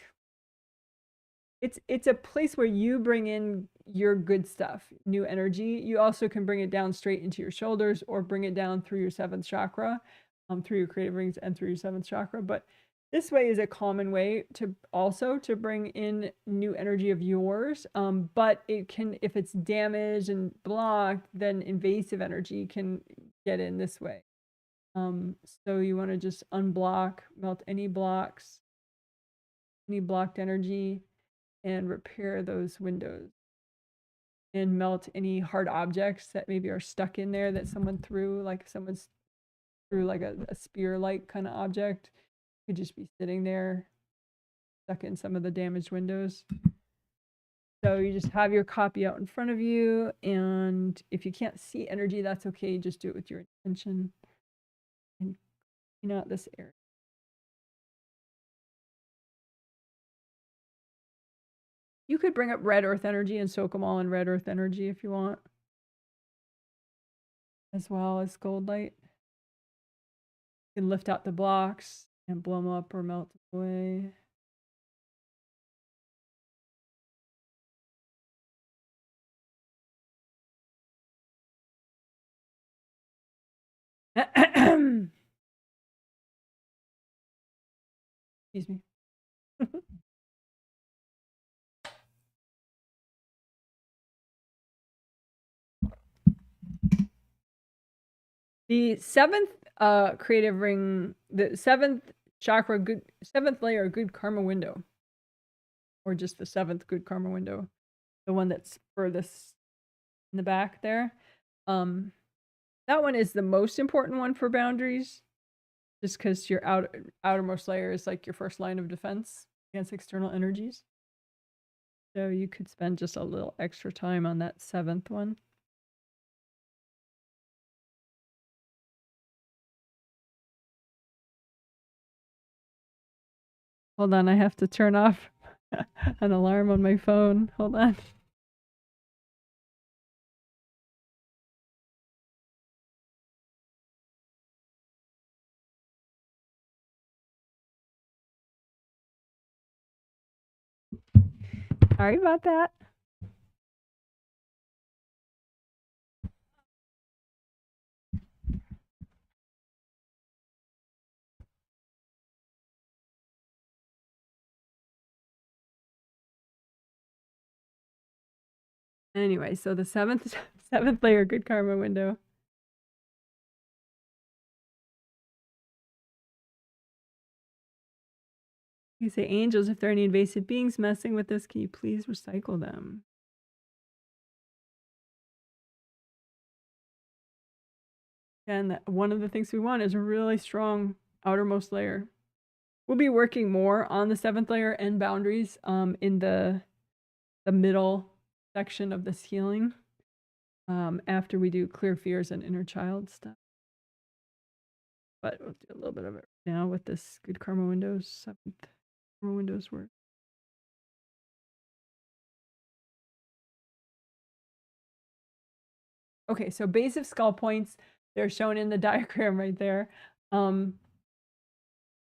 it's a place where you bring in your good stuff, new energy. You also can bring it down straight into your shoulders or bring it down through your 7th chakra, through your creative rings and through your 7th chakra. But this way is a common way to also to bring in new energy of yours. But it can, if it's damaged and blocked, then invasive energy can get in this way. So you want to just unblock, melt any blocks, any blocked energy, and repair those windows. And melt any hard objects that maybe are stuck in there that someone threw, like if someone's threw like a spear-like kind of object, could just be sitting there, stuck in some of the damaged windows. So you just have your copy out in front of you, and if you can't see energy, that's okay. Just do it with your intention and clean out this area. You could bring up red earth energy and soak them all in red earth energy if you want, as well as gold light. You can lift out the blocks and blow them up or melt them away. Excuse me. The 7th creative ring, the 7th chakra, good 7th layer, good karma window, or just the 7th good karma window, the one that's furthest in the back there. That one is the most important one for boundaries, just because your outermost layer is like your first line of defense against external energies. So you could spend just a little extra time on that 7th one. Hold on, I have to turn off an alarm on my phone. Hold on. Sorry about that. Anyway, so the 7th layer good karma window. You say, angels, if there are any invasive beings messing with this, can you please recycle them? And one of the things we want is a really strong outermost layer. We'll be working more on the 7th layer and boundaries in the middle section of this healing after we do clear fears and inner child stuff. But we'll do a little bit of it now with this good karma windows, 7th karma windows work. Okay, so base of skull points, they're shown in the diagram right there. So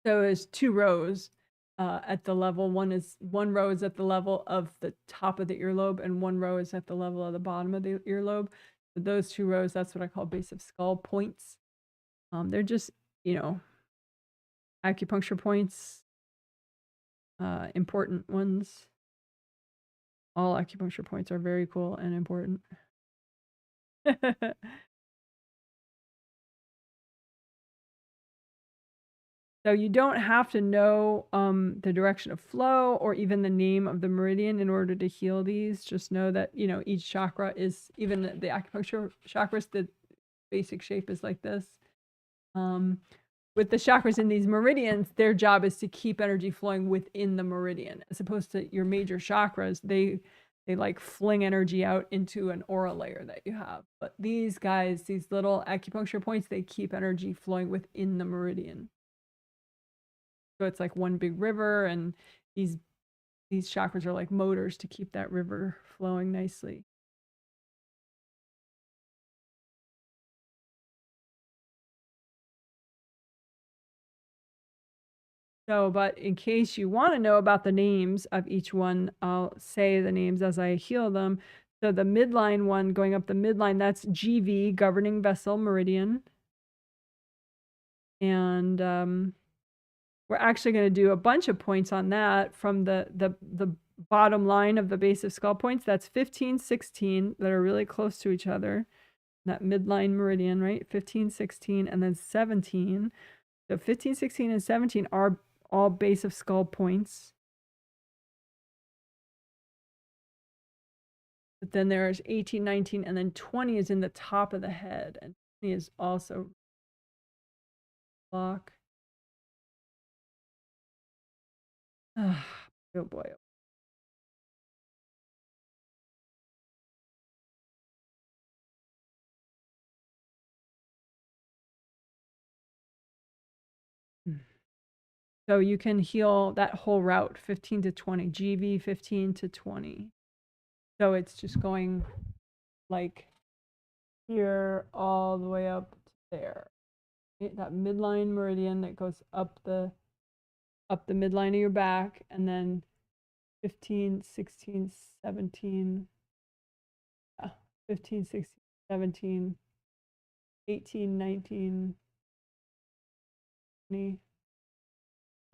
it's 2 rows at the level. One row is at the level of the top of the earlobe, and 1 row is at the level of the bottom of the earlobe. So those 2 rows, that's what I call base of skull points. They're just, you know, acupuncture points, important ones. All acupuncture points are very cool and important. So you don't have to know the direction of flow or even the name of the meridian in order to heal these. Just know that, you know, each chakra is, even the acupuncture chakras, the basic shape is like this. With the chakras in these meridians, their job is to keep energy flowing within the meridian, as opposed to your major chakras. They like fling energy out into an aura layer that you have. But these guys, these little acupuncture points, they keep energy flowing within the meridian. So it's like one big river, and these chakras are like motors to keep that river flowing nicely. So, but in case you want to know about the names of each one, I'll say the names as I heal them. So the midline one, going up the midline, that's GV, governing vessel meridian. And we're actually going to do a bunch of points on that from the bottom line of the base of skull points. That's 15, 16 that are really close to each other. That midline meridian, right? 15, 16, and then 17. So 15, 16, and 17 are all base of skull points. But then there's 18, 19, and then 20 is in the top of the head. And 20 is also block. Oh boy. So you can heal that whole route, 15 to 20, GV 15 to 20. So it's just going like here all the way up to there. That midline meridian that goes up the midline of your back, and then 15, 16, 17, 15, 16, 17, 18, 19, 20.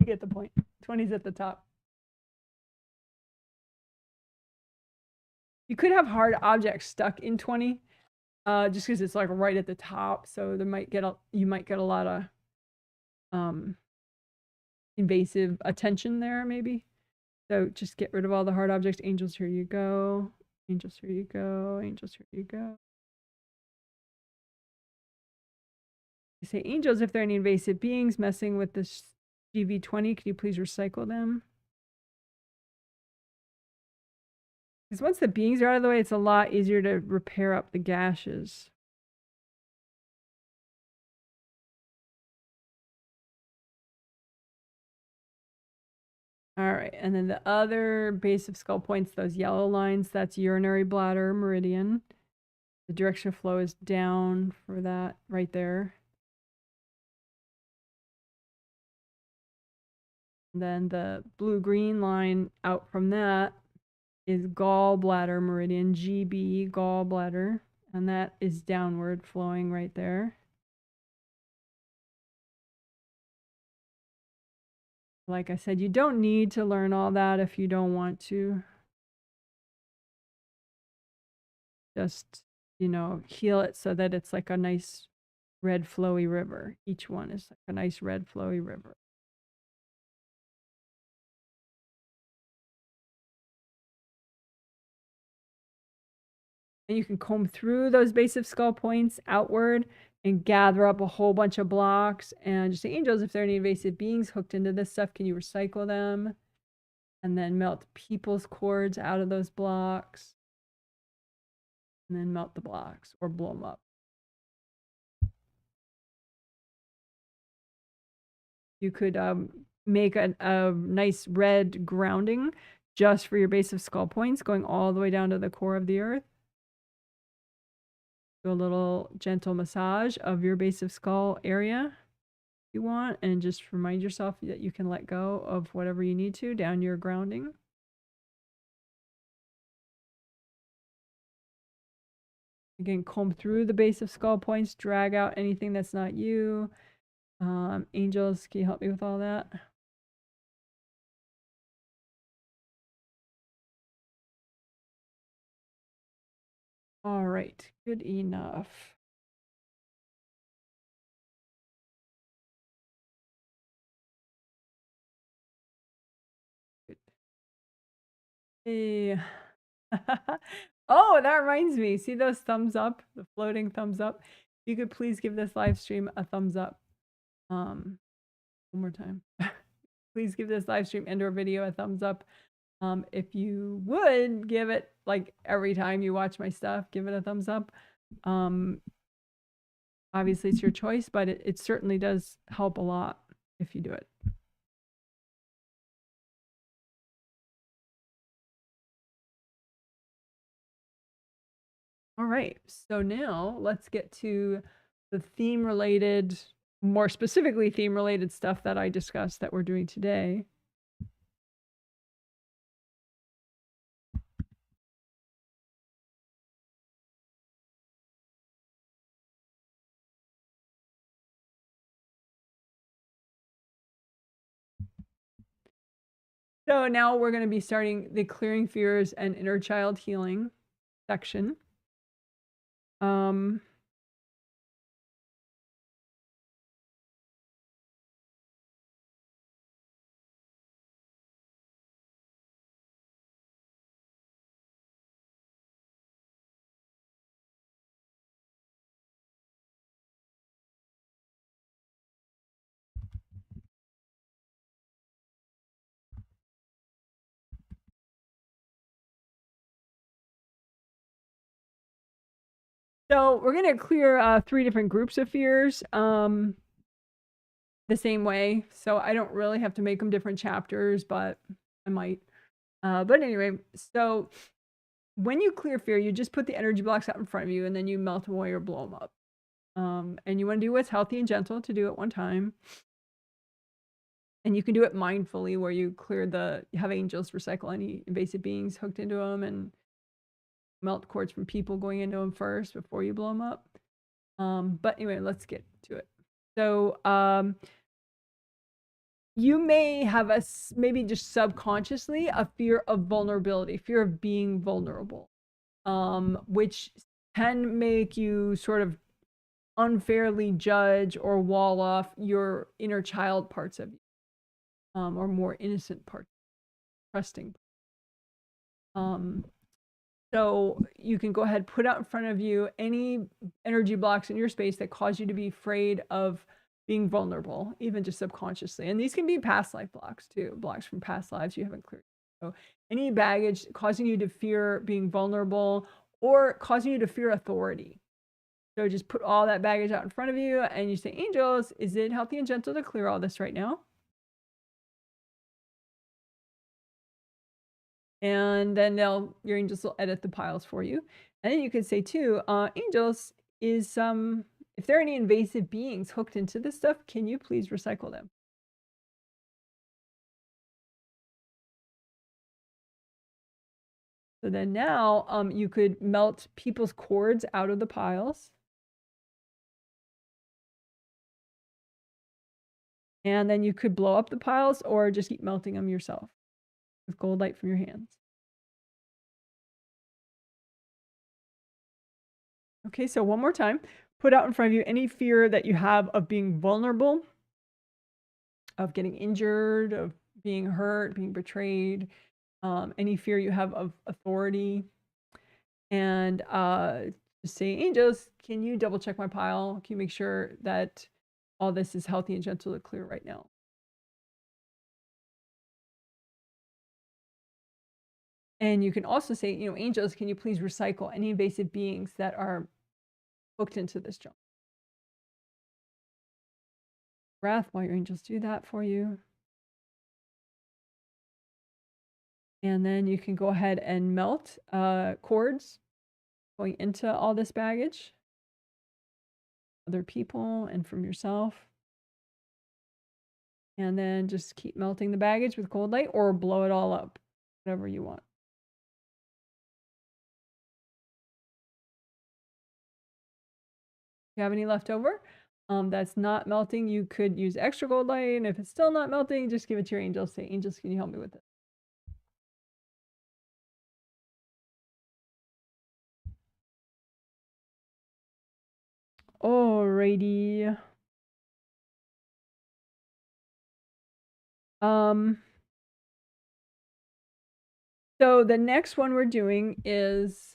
You get the point. 20's at the top. You could have hard objects stuck in 20, just because it's like right at the top. So you might get a lot of invasive attention there, maybe. So just get rid of all the hard objects. Angels, here you go. Angels, here you go. Angels, here you go. You say, angels, if there are any invasive beings messing with this GV20, could you please recycle them? Because once the beings are out of the way, it's a lot easier to repair up the gashes. All right, and then the other base of skull points, those yellow lines, that's urinary bladder meridian. The direction of flow is down for that right there. And then the blue-green line out from that is gallbladder meridian, GB, gallbladder, and that is downward flowing right there. Like I said, you don't need to learn all that if you don't want to. Just, heal it so that it's like a nice red flowy river. Each one is like a nice red flowy river. And you can comb through those base of skull points outward and gather up a whole bunch of blocks and just say, angels, if there are any invasive beings hooked into this stuff, can you recycle them? And then melt people's cords out of those blocks. And then melt the blocks or blow them up. You could make a nice red grounding just for your base of skull points, going all the way down to the core of the earth. Do a little gentle massage of your base of skull area if you want, and just remind yourself that you can let go of whatever you need to down your grounding. Again, comb through the base of skull points, drag out anything that's not you. Angels, can you help me with all that? All right, good enough. Good. Hey. Oh, that reminds me. See those thumbs up, the floating thumbs up? You could please give this live stream a thumbs up. One more time. Please give this live stream and or video a thumbs up. If you would give it, like every time you watch my stuff, give it a thumbs up. Obviously it's your choice, but it certainly does help a lot if you do it. All right, so now let's get to the theme related, more specifically theme related stuff that I discussed that we're doing today. So now we're going to be starting the clearing fears and inner child healing section. So we're going to clear 3 different groups of fears the same way. So I don't really have to make them different chapters, but I might. But anyway, so when you clear fear, you just put the energy blocks out in front of you and then you melt them away or blow them up. And you want to do what's healthy and gentle to do it one time. And you can do it mindfully where you have angels recycle any invasive beings hooked into them and melt cords from people going into them first before you blow them up. But anyway, let's get to it. So you may have maybe just subconsciously a fear of vulnerability, fear of being vulnerable, which can make you sort of unfairly judge or wall off your inner child parts of you, or more innocent parts, trusting. So you can go ahead, put out in front of you any energy blocks in your space that cause you to be afraid of being vulnerable, even just subconsciously. And these can be past life blocks too, blocks from past lives you haven't cleared. So any baggage causing you to fear being vulnerable or causing you to fear authority. So just put all that baggage out in front of you and you say, angels, is it healthy and gentle to clear all this right now? And then your angels will edit the piles for you. And then you could say too, angels, if there are any invasive beings hooked into this stuff, can you please recycle them? So then now you could melt people's cords out of the piles. And then you could blow up the piles or just keep melting them yourself with gold light from your hands. Okay, so one more time. Put out in front of you any fear that you have of being vulnerable, of getting injured, of being hurt, being betrayed, any fear you have of authority. And just say, angels, can you double check my pile? Can you make sure that all this is healthy and gentle to clear right now? And you can also say, angels, can you please recycle any invasive beings that are hooked into this junk? Breath while your angels do that for you. And then you can go ahead and melt cords going into all this baggage, other people and from yourself. And then just keep melting the baggage with cold light or blow it all up, whatever you want. If you have any left over that's not melting, you could use extra gold light. And if it's still not melting, just give it to your angels. Say, angels, can you help me with it? Alrighty. So the next one we're doing is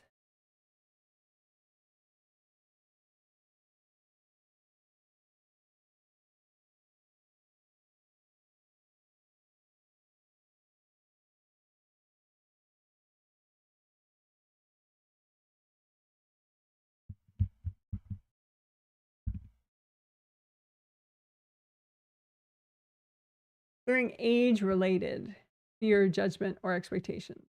Clearing age-related fear, judgment, or expectations.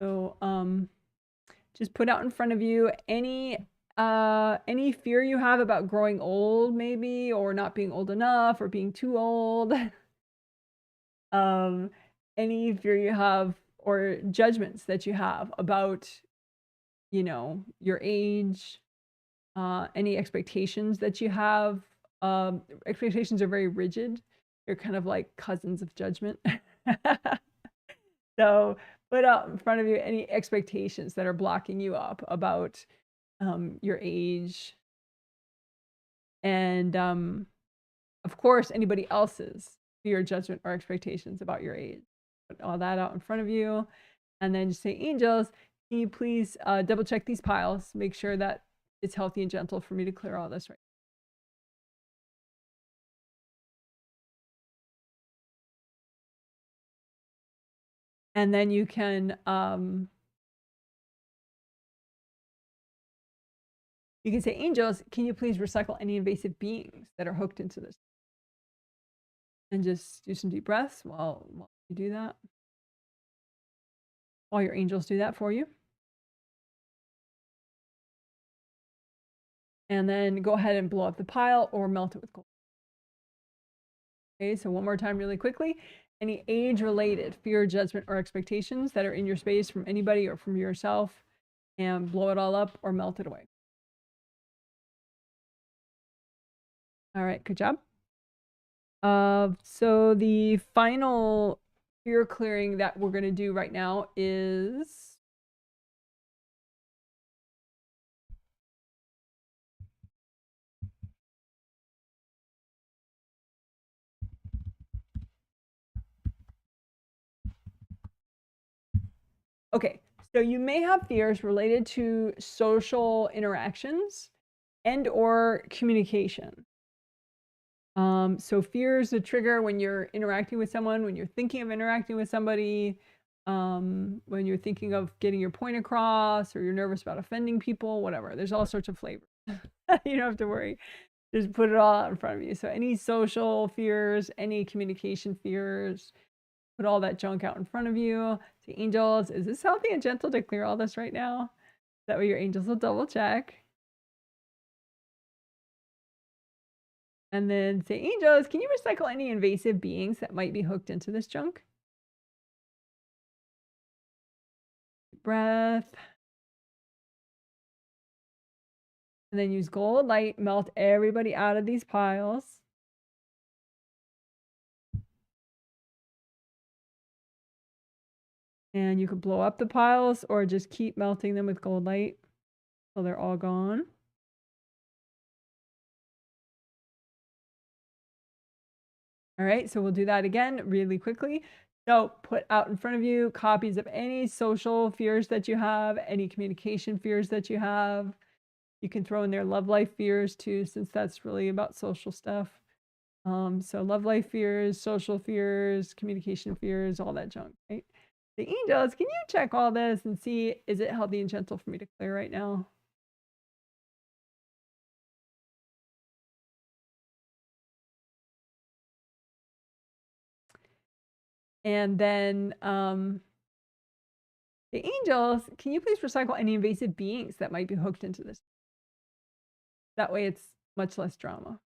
So just put out in front of you any fear you have about growing old, maybe, or not being old enough, or being too old. Any fear you have, or judgments that you have about, you know, your age, any expectations that you have. Expectations are very rigid. They're kind of like cousins of judgment. So put out in front of you any expectations that are blocking you up about your age. And of course, anybody else's fear, judgment, or expectations about your age. Put all that out in front of you. And then just say, angels, can you please double check these piles? Make sure that it's healthy and gentle for me to clear all this right. And then you can say, angels, can you please recycle any invasive beings that are hooked into this? And just do some deep breaths while you do that. While your angels do that for you. And then go ahead and blow up the pile or melt it with cold. Okay, so one more time really quickly. Any age-related fear, judgment, or expectations that are in your space from anybody or from yourself, and blow it all up or melt it away. All right, good job. So the final fear clearing that we're going to do right now is okay. So you may have fears related to social interactions and or communication. So fear is a trigger when you're interacting with someone, when you're thinking of interacting with somebody, when you're thinking of getting your point across, or you're nervous about offending people, whatever. There's all sorts of flavors. You don't have to worry. Just put it all out in front of you. So any social fears, any communication fears, put all that junk out in front of you. Say, angels, is this healthy and gentle to clear all this right now? That way your angels will double check. And then say, angels, can you recycle any invasive beings that might be hooked into this junk? Breath. And then use gold light, melt everybody out of these piles. And you could blow up the piles or just keep melting them with gold light till they're all gone. All right, so we'll do that again really quickly. So put out in front of you copies of any social fears that you have, any communication fears that you have. You can throw in there love life fears too, since that's really about social stuff. So love life fears, social fears, communication fears, all that junk, right? The angels, can you check all this and see, is it healthy and gentle for me to clear right now? And then the angels, can you please recycle any invasive beings that might be hooked into this? That way it's much less drama.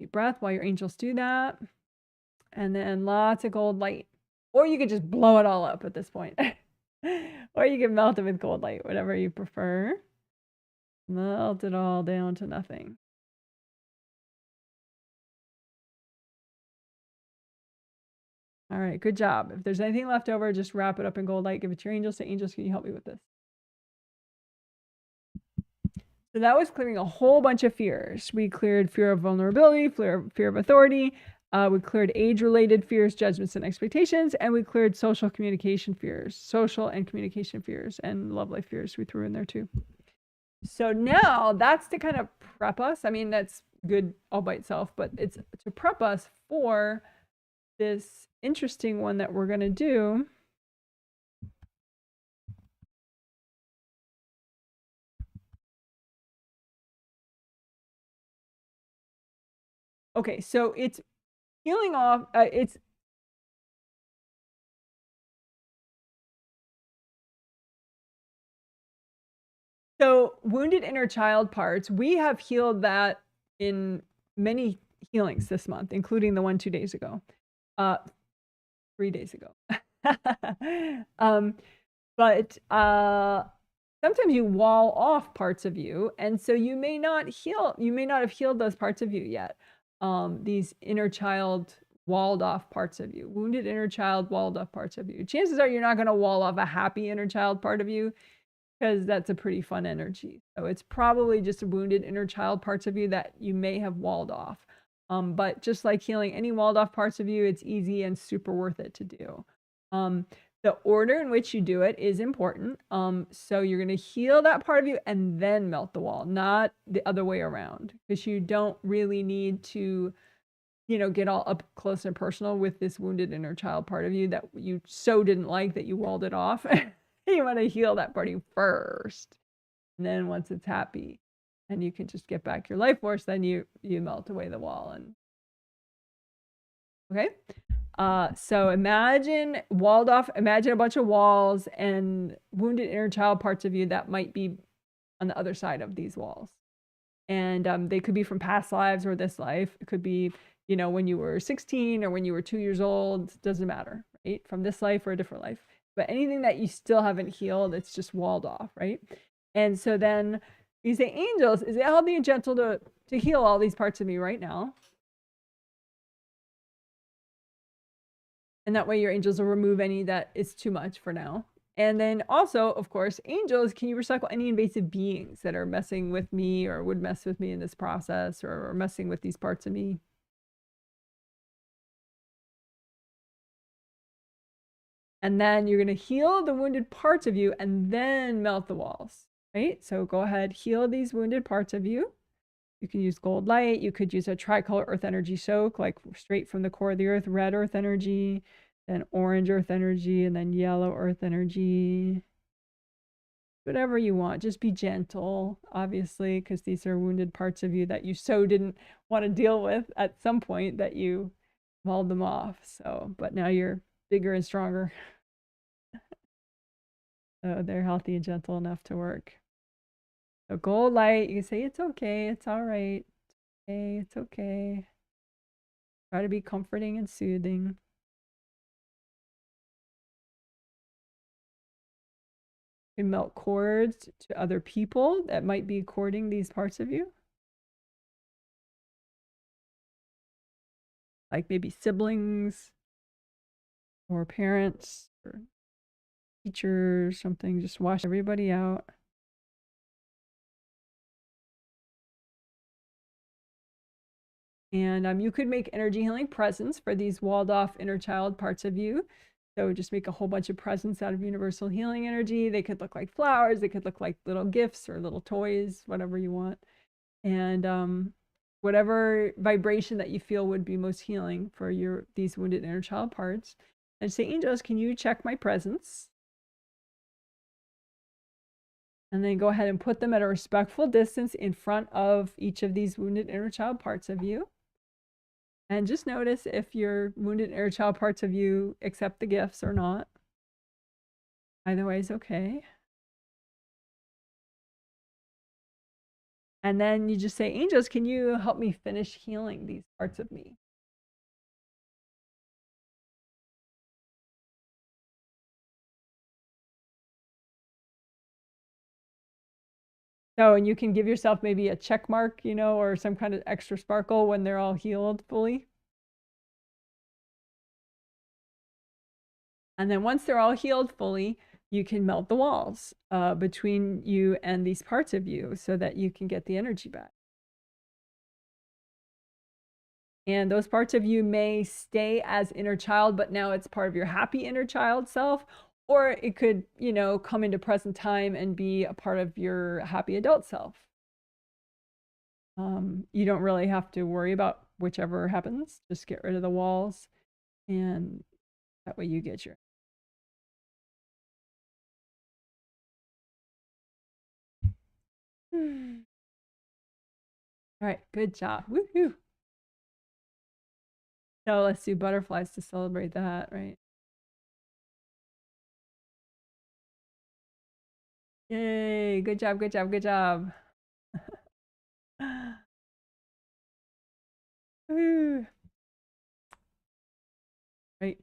Deep breath while your angels do that. And then lots of gold light. Or you could just blow it all up at this point. Or you can melt it with gold light, whatever you prefer. Melt it all down to nothing. All right, good job. If there's anything left over, just wrap it up in gold light. Give it to your angels. Say, angels, can you help me with this? So that was clearing a whole bunch of fears. We cleared fear of vulnerability, fear of authority. We cleared age-related fears, judgments, and expectations. And we cleared social communication fears, social and communication fears, and love life fears we threw in there too. So now that's to kind of prep us. I mean, that's good all by itself, but it's to prep us for this interesting one that we're going to do. Okay, so it's healing off, so wounded inner child parts, we have healed that in many healings this month, including the one 2 days ago. 3 days ago. But sometimes you wall off parts of you, and so you may not have healed those parts of you yet. These inner child walled off parts of you, wounded inner child walled off parts of you. Chances are you're not going to wall off a happy inner child part of you, because that's a pretty fun energy. So it's probably just wounded inner child parts of you that you may have walled off. But just like healing any walled off parts of you, it's easy and super worth it to do. The order in which you do it is important. So you're going to heal that part of you and then melt the wall, not the other way around, because you don't really need to, get all up close and personal with this wounded inner child part of you that you so didn't like that you walled it off. You want to heal that part of you first. And then once it's happy and you can just get back your life force, then you melt away the wall. And okay. So imagine a bunch of walls and wounded inner child parts of you that might be on the other side of these walls. And they could be from past lives or this life. It could be, when you were 16 or when you were 2 years old, doesn't matter, right? From this life or a different life. But anything that you still haven't healed, it's just walled off, right? And so then you say, angels, is it healthy and gentle to heal all these parts of me right now? And that way your angels will remove any that is too much for now. And then also, of course, angels, can you recycle any invasive beings that are messing with me or would mess with me in this process or messing with these parts of me? And then you're going to heal the wounded parts of you and then melt the walls, right? So go ahead, heal these wounded parts of you. You can use gold light. You could use a tricolor earth energy soak, like straight from the core of the earth, red earth energy, then orange earth energy, and then yellow earth energy. Whatever you want. Just be gentle, obviously, because these are wounded parts of you that you so didn't want to deal with at some point that you walled them off. So, but now you're bigger and stronger. So they're healthy and gentle enough to work. So gold light, you can say, it's okay, it's all right. Okay, it's okay. Try to be comforting and soothing. You can melt cords to other people that might be cording these parts of you. Like maybe siblings or parents or teachers, something. Just wash everybody out. And you could make energy healing presents for these walled off inner child parts of you. So just make a whole bunch of presents out of universal healing energy. They could look like flowers. They could look like little gifts or little toys, whatever you want. And whatever vibration that you feel would be most healing for these wounded inner child parts. And say, angels, can you check my presents? And then go ahead and put them at a respectful distance in front of each of these wounded inner child parts of you. And just notice if your wounded inner child parts of you accept the gifts or not. Either way is okay. And then you just say, angels, can you help me finish healing these parts of me? So, and you can give yourself maybe a check mark, or some kind of extra sparkle when they're all healed fully. And then once they're all healed fully, you can melt the walls between you and these parts of you so that you can get the energy back. And those parts of you may stay as inner child, but now it's part of your happy inner child self. Or it could, come into present time and be a part of your happy adult self. You don't really have to worry about whichever happens. Just get rid of the walls, and that way you get your. All right, good job. Woohoo. So let's do butterflies to celebrate that, right? Yay, good job, good job, good job. Right.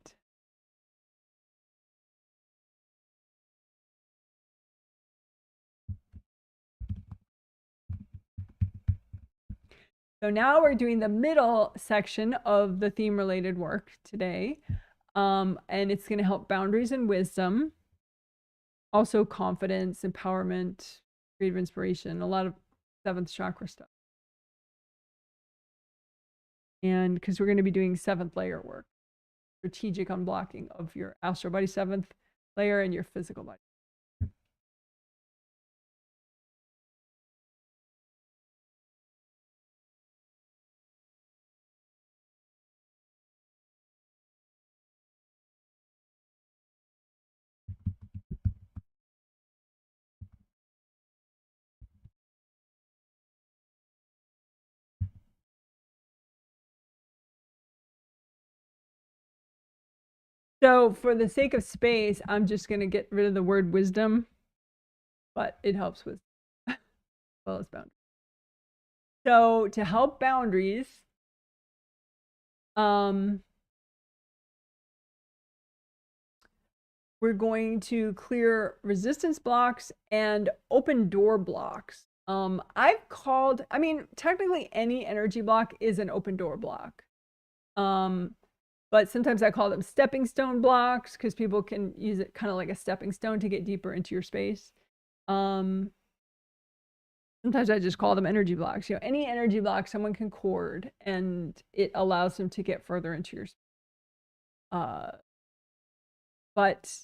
So now we're doing the middle section of the theme related work today. And it's going to help boundaries and wisdom, also confidence, empowerment, creative inspiration, a lot of 7th chakra stuff. And because we're going to be doing 7th layer work, strategic unblocking of your astral body 7th layer and your physical body. So for the sake of space, I'm just going to get rid of the word wisdom, but it helps with well as boundaries. So to help boundaries, we're going to clear resistance blocks and open door blocks. I mean, technically any energy block is an open door block. But sometimes I call them stepping stone blocks because people can use it kind of like a stepping stone to get deeper into your space. Sometimes I just call them energy blocks. You know, any energy block someone can cord and it allows them to get further into your space. But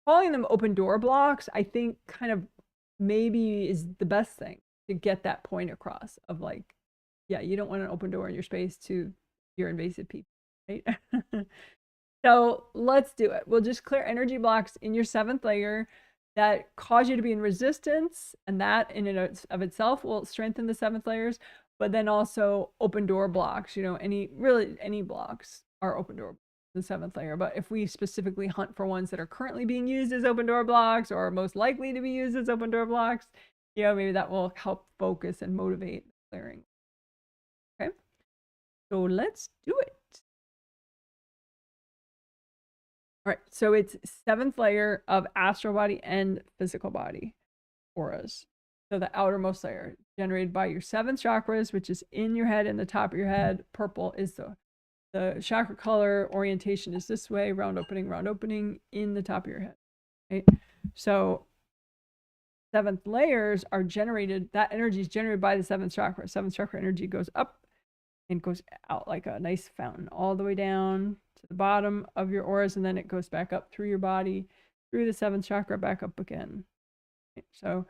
calling them open door blocks, I think kind of maybe is the best thing to get that point across of like, yeah, you don't want an open door in your space to your invasive people, right? So let's do it. We'll just clear energy blocks in your 7th layer that cause you to be in resistance, and that in and of itself will strengthen the 7th layers, but then also open door blocks, you know, any blocks are open door, the 7th layer. But if we specifically hunt for ones that are currently being used as open door blocks or are most likely to be used as open door blocks, you know, maybe that will help focus and motivate clearing. Okay, so let's do it. All right, so it's 7th layer of astral body and physical body auras. So the outermost layer generated by your 7 chakras, which is in your head and the top of your head. Purple is the chakra color. Orientation is this way, round opening in the top of your head. Right? So 7th layers are generated, that energy is generated by the 7th chakra. 7th chakra energy goes up and goes out like a nice fountain all the way down to the bottom of your auras, and then it goes back up through your body, through the 7th chakra, back up again. So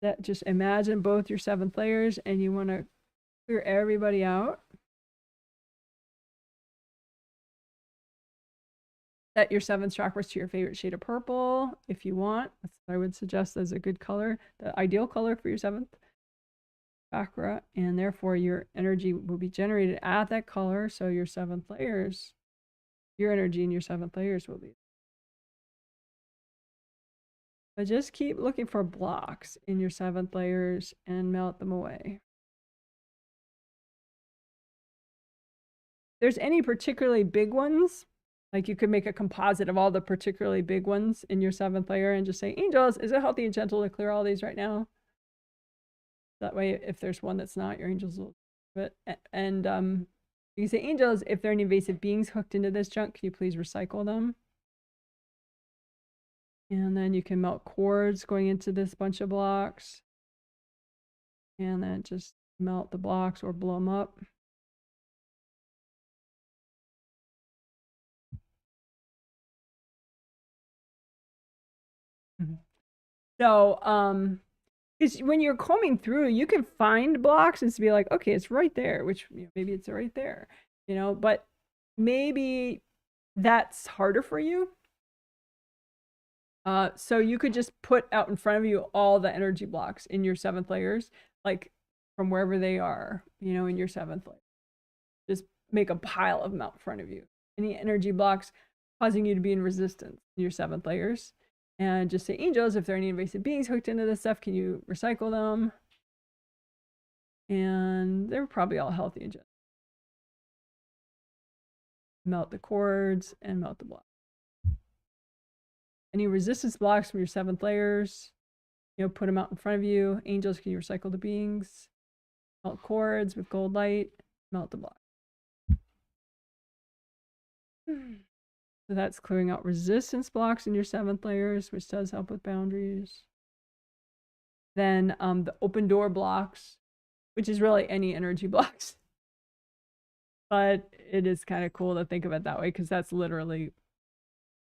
that, just imagine both your 7th layers, and you want to clear everybody out. Set your 7th chakras to your favorite shade of purple if you want. That's what I would suggest as a good color, the ideal color for your 7th chakra, and therefore your energy will be generated at that color. So your 7th layers, your energy in your 7th layers will be. But just keep looking for blocks in your 7th layers and melt them away. If there's any particularly big ones, like you could make a composite of all the particularly big ones in your 7th layer and just say, angels, is it healthy and gentle to clear all these right now? That way, if there's one that's not, your angels will do it. And you can say, angels, if there are any invasive beings hooked into this junk, can you please recycle them? And then you can melt cords going into this bunch of blocks. And then just melt the blocks or blow them up. So, because when you're combing through, you can find blocks and be like, okay, it's right there, which, you know, maybe it's right there, you know, but maybe that's harder for you. So you could just put out in front of you all the energy blocks in your 7th layers, like from wherever they are, you know, in your 7th layer. Just make a pile of them out in front of you. Any energy blocks causing you to be in resistance in your 7th layers. And just say, angels, if there are any invasive beings hooked into this stuff, can you recycle them? And they're probably all healthy and gentle. Melt the cords and melt the blocks. Any resistance blocks from your 7th layers, put them out in front of you. Angels, can you recycle the beings? Melt cords with gold light, melt the block. So that's clearing out resistance blocks in your 7th layers, which does help with boundaries. Then the open door blocks, which is really any energy blocks. But it is kind of cool to think of it that way, because that's literally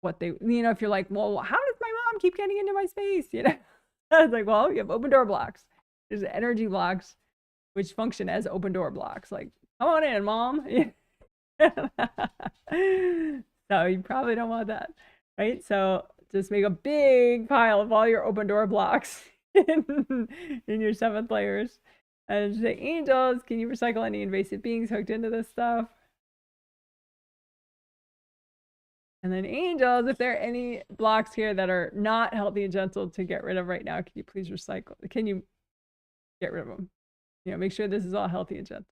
what they, if you're like, well, how does my mom keep getting into my space? It's like, well, you have open door blocks. There's energy blocks, which function as open door blocks. Like, come on in, mom. So you probably don't want that, right? So just make a big pile of all your open door blocks in your 7th layers. And say, angels, can you recycle any invasive beings hooked into this stuff? And then angels, if there are any blocks here that are not healthy and gentle to get rid of right now, can you please recycle? Can you get rid of them? Make sure this is all healthy and gentle.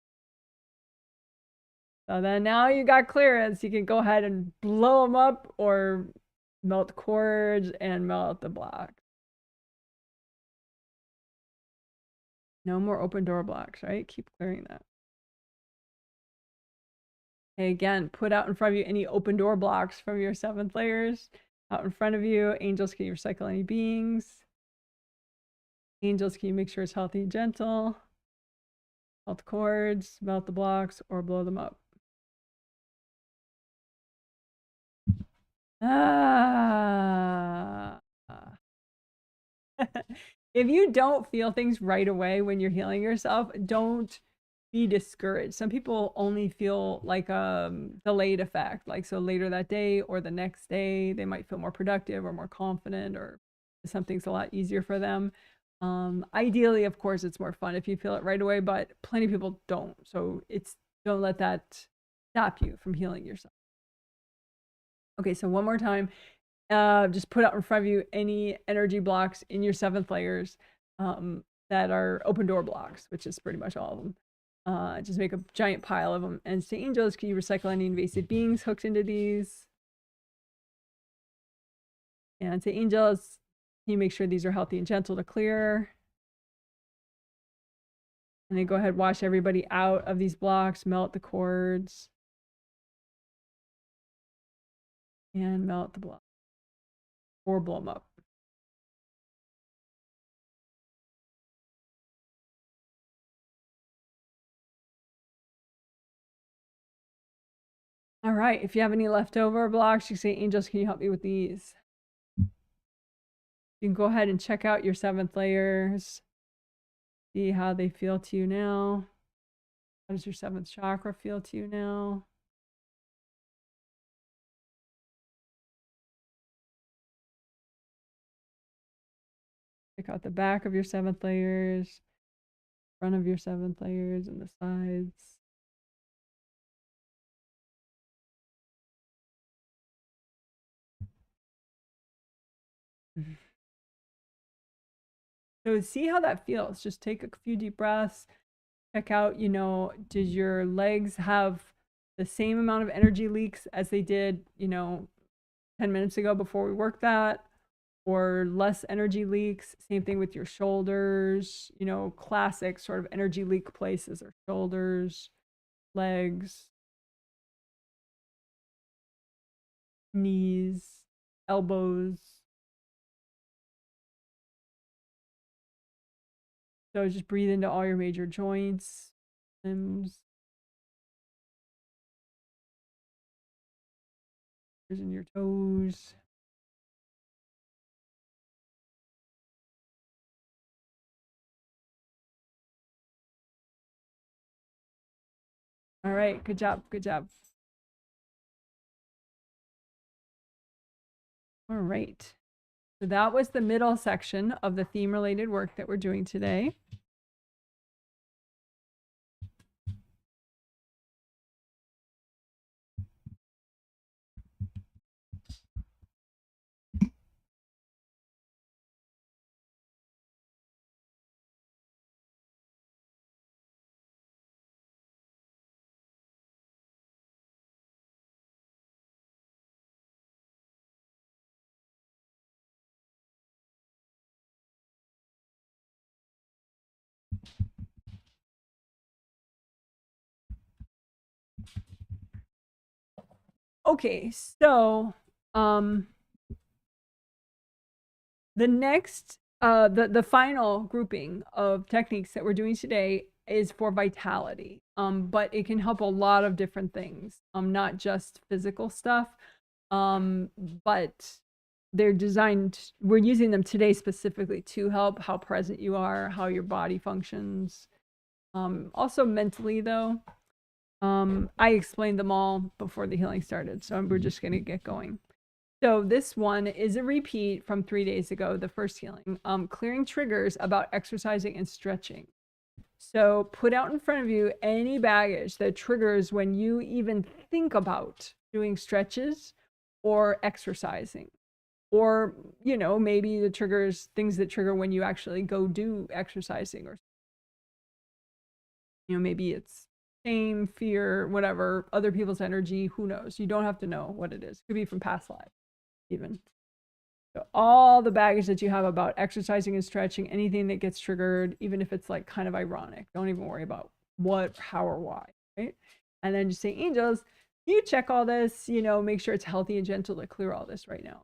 So then now you got clearance. You can go ahead and blow them up or melt cords and melt the block. No more open door blocks, right? Keep clearing that. Okay, again, put out in front of you any open door blocks from your 7th layers. Out in front of you, angels, can you recycle any beings? Angels, can you make sure it's healthy and gentle? Melt the cords, melt the blocks, or blow them up. If you don't feel things right away when you're healing yourself, don't be discouraged. Some people only feel like a delayed effect, like so later that day or the next day they might feel more productive or more confident, or something's a lot easier for them. Ideally, of course, it's more fun if you feel it right away, but plenty of people don't. So don't let that stop you from healing yourself. Okay, so one more time, just put out in front of you any energy blocks in your 7th layers that are open door blocks, which is pretty much all of them. Just make a giant pile of them and say, angels, can you recycle any invasive beings hooked into these? And say, angels, can you make sure these are healthy and gentle to clear? And then go ahead, wash everybody out of these blocks, melt the cords, and melt the block, or blow them up. All right, if you have any leftover blocks, you say, angels, can you help me with these? You can go ahead and check out your 7th layers. See how they feel to you now. How does your 7th chakra feel to you now? Check out the back of your 7th layers, front of your 7th layers, and the sides. So see how that feels. Just take a few deep breaths. Check out, did your legs have the same amount of energy leaks as they did, 10 minutes ago before we worked that, or less energy leaks? Same thing with your shoulders, classic sort of energy leak places are shoulders, legs, knees, elbows. So just breathe into all your major joints, limbs, in your toes. All right, good job, good job. All right. So that was the middle section of the theme-related work that we're doing today. Okay, so the next the final grouping of techniques that we're doing today is for vitality. But it can help a lot of different things, not just physical stuff. But they're designed, we're using them today specifically to help how present you are, how your body functions. Also mentally though. I explained them all before the healing started, so we're just going to get going. So this one is a repeat from 3 days ago, the first healing, clearing triggers about exercising and stretching. So put out in front of you any baggage that triggers when you even think about doing stretches or exercising. Or, you know, maybe the triggers, things that trigger when you actually go do exercising, or, you know, maybe it's shame, fear, whatever, other people's energy, who knows? You don't have to know what it is. It could be from past life, even. So all the baggage that you have about exercising and stretching, anything that gets triggered, even if it's like kind of ironic, don't even worry about what, how, or why, right? And then just say, angels, you check all this, you know, make sure it's healthy and gentle to clear all this right now.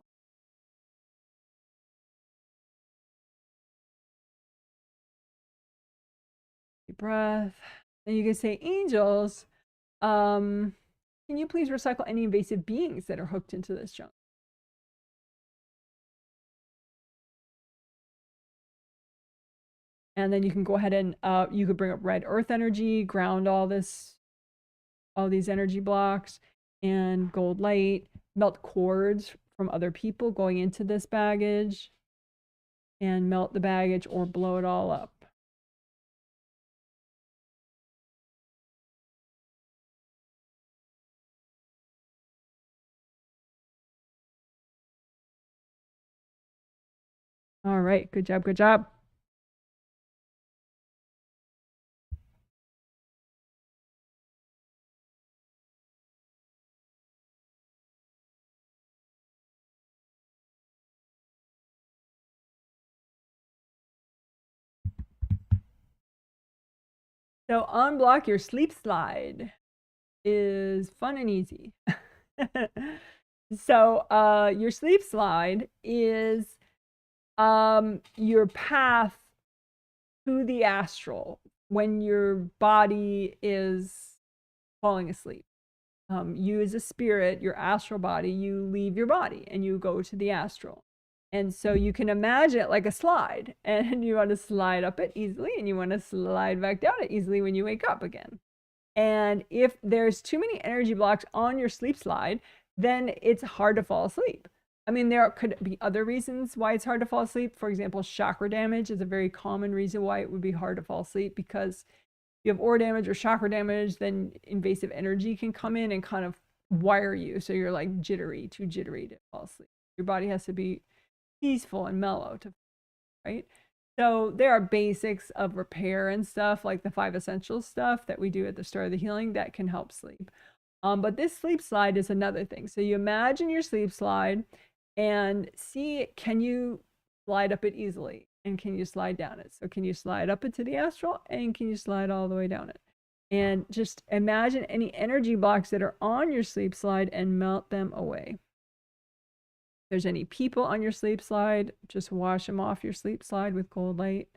Deep breath. Then you can say, angels, can you please recycle any invasive beings that are hooked into this junk? And then you can go ahead and you could bring up red earth energy, ground all these energy blocks, and gold light, melt cords from other people going into this baggage, and melt the baggage or blow it all up. All right, good job, good job. So unblock your sleep slide is fun and easy. So your sleep slide is your path to the astral when your body is falling asleep. You as a spirit, your astral body, you leave your body and you go to the astral. And so you can imagine it like a slide, and you want to slide up it easily, and you want to slide back down it easily when you wake up again. And if there's too many energy blocks on your sleep slide, then it's hard to fall asleep. I mean, there could be other reasons why it's hard to fall asleep. For example, chakra damage is a very common reason why it would be hard to fall asleep, because you have aura damage or chakra damage, then invasive energy can come in and kind of wire you. So you're like jittery, too jittery to fall asleep. Your body has to be peaceful and mellow to, right? So there are basics of repair and stuff, like the 5 essential stuff that we do at the start of the healing that can help sleep. But this sleep slide is another thing. So you imagine your sleep slide and see, can you slide up it easily? And can you slide down it? So can you slide up it to the astral, and can you slide all the way down it? And just imagine any energy blocks that are on your sleep slide and melt them away. If there's any people on your sleep slide, just wash them off your sleep slide with cold light.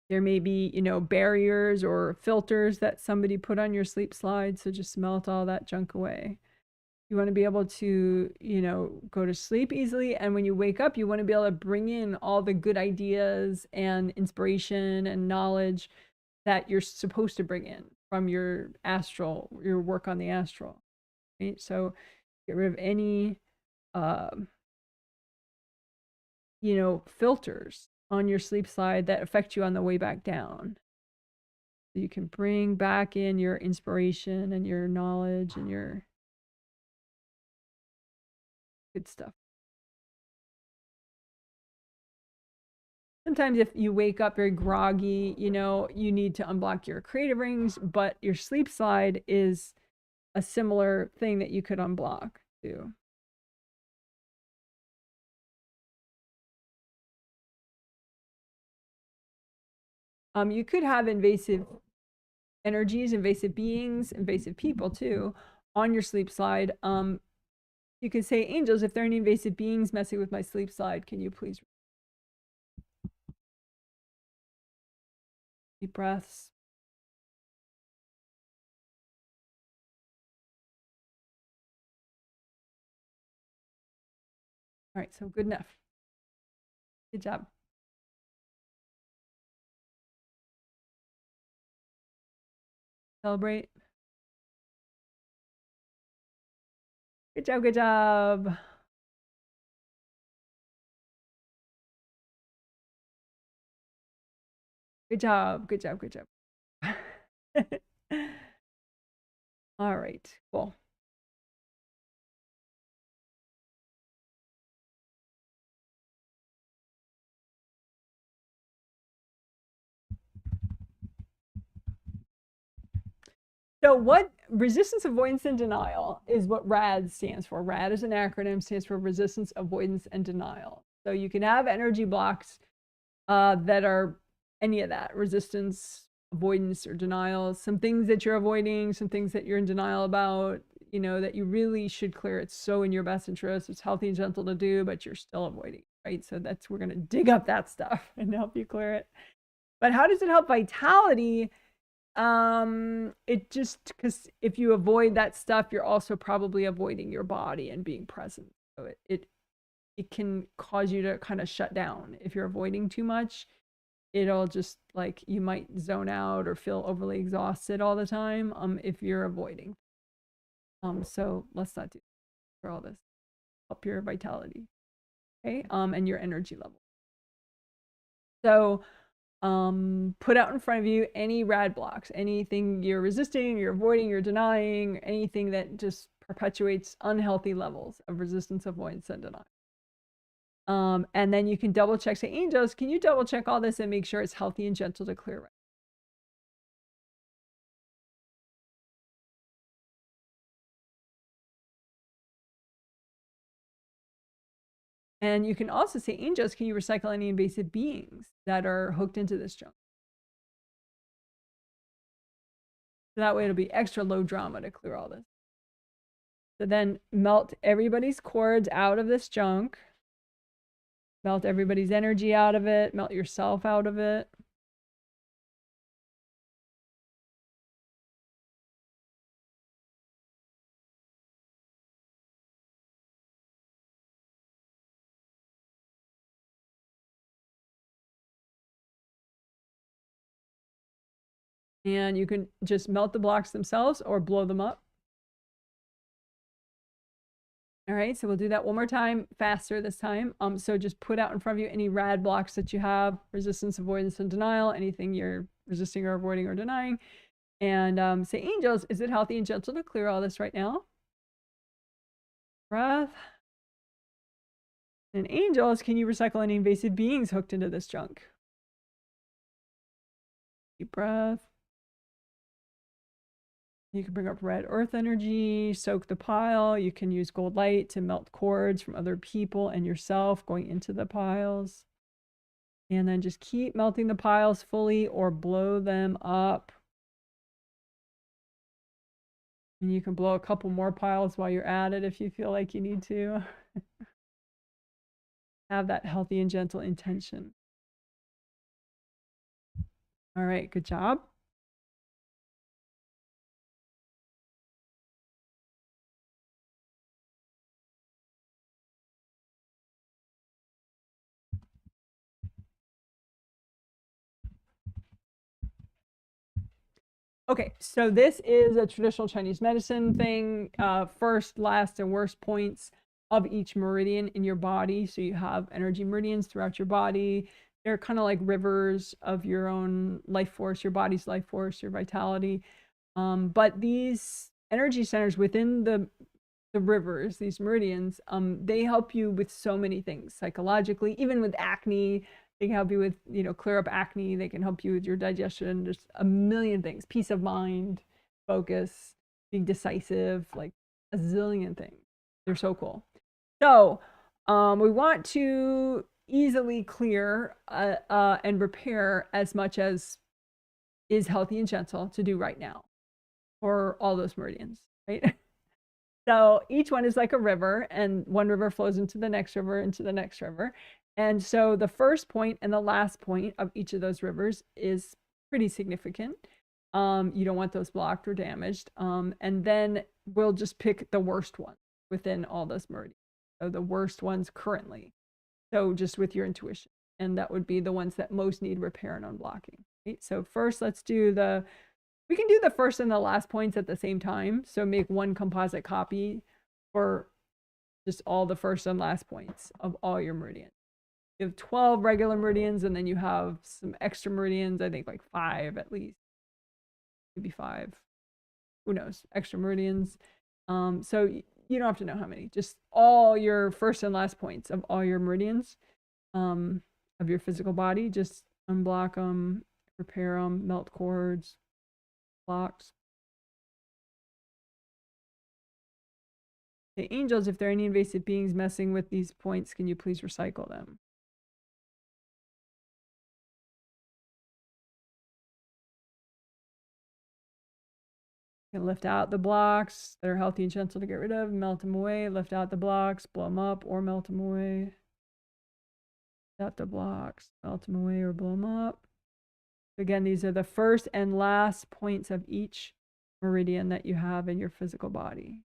There may be, you know, barriers or filters that somebody put on your sleep slide, so just melt all that junk away. You want to be able to, you know, go to sleep easily, and when you wake up, you want to be able to bring in all the good ideas and inspiration and knowledge that you're supposed to bring in from your astral, your work on the astral, right? So get rid of any, you know, filters on your sleep slide that affect you on the way back down. So you can bring back in your inspiration and your knowledge and your good stuff. Sometimes if you wake up very groggy, you know, you need to unblock your creative rings, but your sleep slide is a similar thing that you could unblock too. You could have invasive energies, invasive beings, invasive people too on your sleep slide. You can say, angels, if there are any invasive beings messing with my sleep slide, can you please deep breaths? All right, so good enough. Good job. Celebrate. Good job, good job. Good job, good job, good job. All right, cool. So what resistance, avoidance, and denial is what RAD stands for. RAD is an acronym, stands for resistance, avoidance, and denial. So you can have energy blocks that are any of that, resistance, avoidance, or denial. Some things that you're avoiding, some things that you're in denial about, you know, that you really should clear. It's so in your best interest. It's healthy and gentle to do, but you're still avoiding, right? So that's, we're going to dig up that stuff and help you clear it. But how does it help vitality? It just, because if you avoid that stuff, you're also probably avoiding your body and being present. So it can cause you to kind of shut down. If you're avoiding too much, it'll just, like, you might zone out or feel overly exhausted all the time if you're avoiding. So let's not do for all this. Help your vitality, okay, and your energy level. So put out in front of you any rad blocks, anything you're resisting, you're avoiding, you're denying, anything that just perpetuates unhealthy levels of resistance, avoidance, and denial. And then you can double check, say, angels, can you double check all this and make sure it's healthy and gentle to clear right? And you can also say, angels, can you recycle any invasive beings that are hooked into this junk? So that way it'll be extra low drama to clear all this. So then melt everybody's cords out of this junk. Melt everybody's energy out of it. Melt yourself out of it. And you can just melt the blocks themselves or blow them up. All right, so we'll do that one more time, faster this time. So just put out in front of you any rad blocks that you have, resistance, avoidance, and denial, anything you're resisting or avoiding or denying. And say, angels, is it healthy and gentle to clear all this right now? Breath. And angels, can you recycle any invasive beings hooked into this junk? Deep breath. You can bring up red earth energy, soak the pile. You can use gold light to melt cords from other people and yourself going into the piles. And then just keep melting the piles fully or blow them up. And you can blow a couple more piles while you're at it if you feel like you need to. Have that healthy and gentle intention. All right, good job. Okay, so this is a traditional Chinese medicine thing. First, last, and worst points of each meridian in your body. So you have energy meridians throughout your body. They're kind of like rivers of your own life force, your body's life force, your vitality. But these energy centers within the rivers, these meridians, they help you with so many things psychologically, even with acne. They can help you with, you know, clear up acne. They can help you with your digestion. There's a million things, peace of mind, focus, being decisive, like a zillion things. They're so cool. So we want to easily clear and repair as much as is healthy and gentle to do right now for all those meridians, right? So each one is like a river, and one river flows into the next river, into the next river. And so the first point and the last point of each of those rivers is pretty significant. You don't want those blocked or damaged. And then we'll just pick the worst one within all those meridians. So the worst ones currently. So just with your intuition. And that would be the ones that most need repair and unblocking. Right? So first, let's do we can do the first and the last points at the same time. So make one composite copy for just all the first and last points of all your meridians. You have 12 regular meridians, and then you have some extra meridians, I think like 5 at least. Maybe 5. Who knows? Extra meridians. So you don't have to know how many. Just all your first and last points of all your meridians of your physical body. Just unblock them, repair them, melt cords, blocks. The angels, if there are any invasive beings messing with these points, can you please recycle them? You can lift out the blocks that are healthy and gentle to get rid of, melt them away, lift out the blocks, blow them up or melt them away. Lift out the blocks, melt them away or blow them up. Again, these are the first and last points of each meridian that you have in your physical body.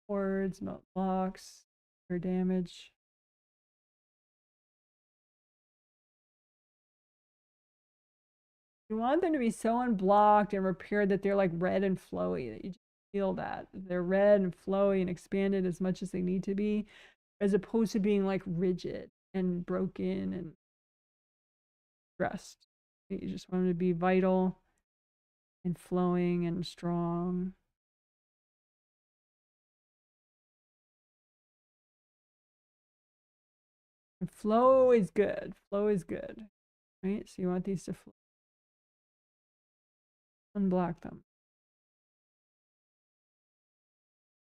Cords, melt blocks, or damage. You want them to be so unblocked and repaired that they're like red and flowy, that you just feel that. They're red and flowy and expanded as much as they need to be, as opposed to being like rigid and broken and stressed. You just want them to be vital and flowing and strong. And flow is good. Flow is good. Right? So you want these to flow. Unblock them.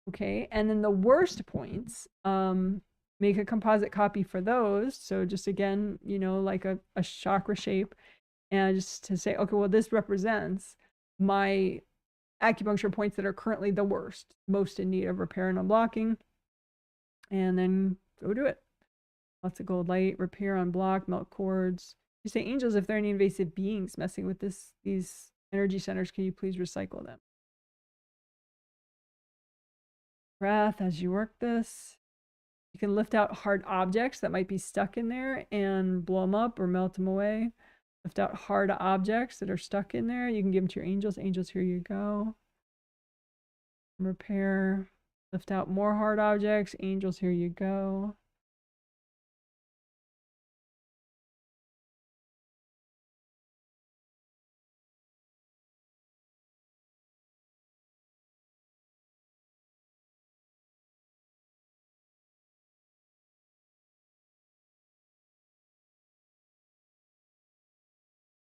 Okay, and then the worst points, make a composite copy for those. So just again, you know, like a chakra shape, and just to say, okay, well, this represents my acupuncture points that are currently the worst, most in need of repair and unblocking. And then go do it. Lots of gold light, repair, unblock, melt cords. You say, angels, if there are any invasive beings messing with these energy centers, can you please recycle them? Breath as you work this. You can lift out hard objects that might be stuck in there and blow them up or melt them away. Lift out hard objects that are stuck in there. You can give them to your angels. Angels, here you go. Repair. Lift out more hard objects. Angels, here you go.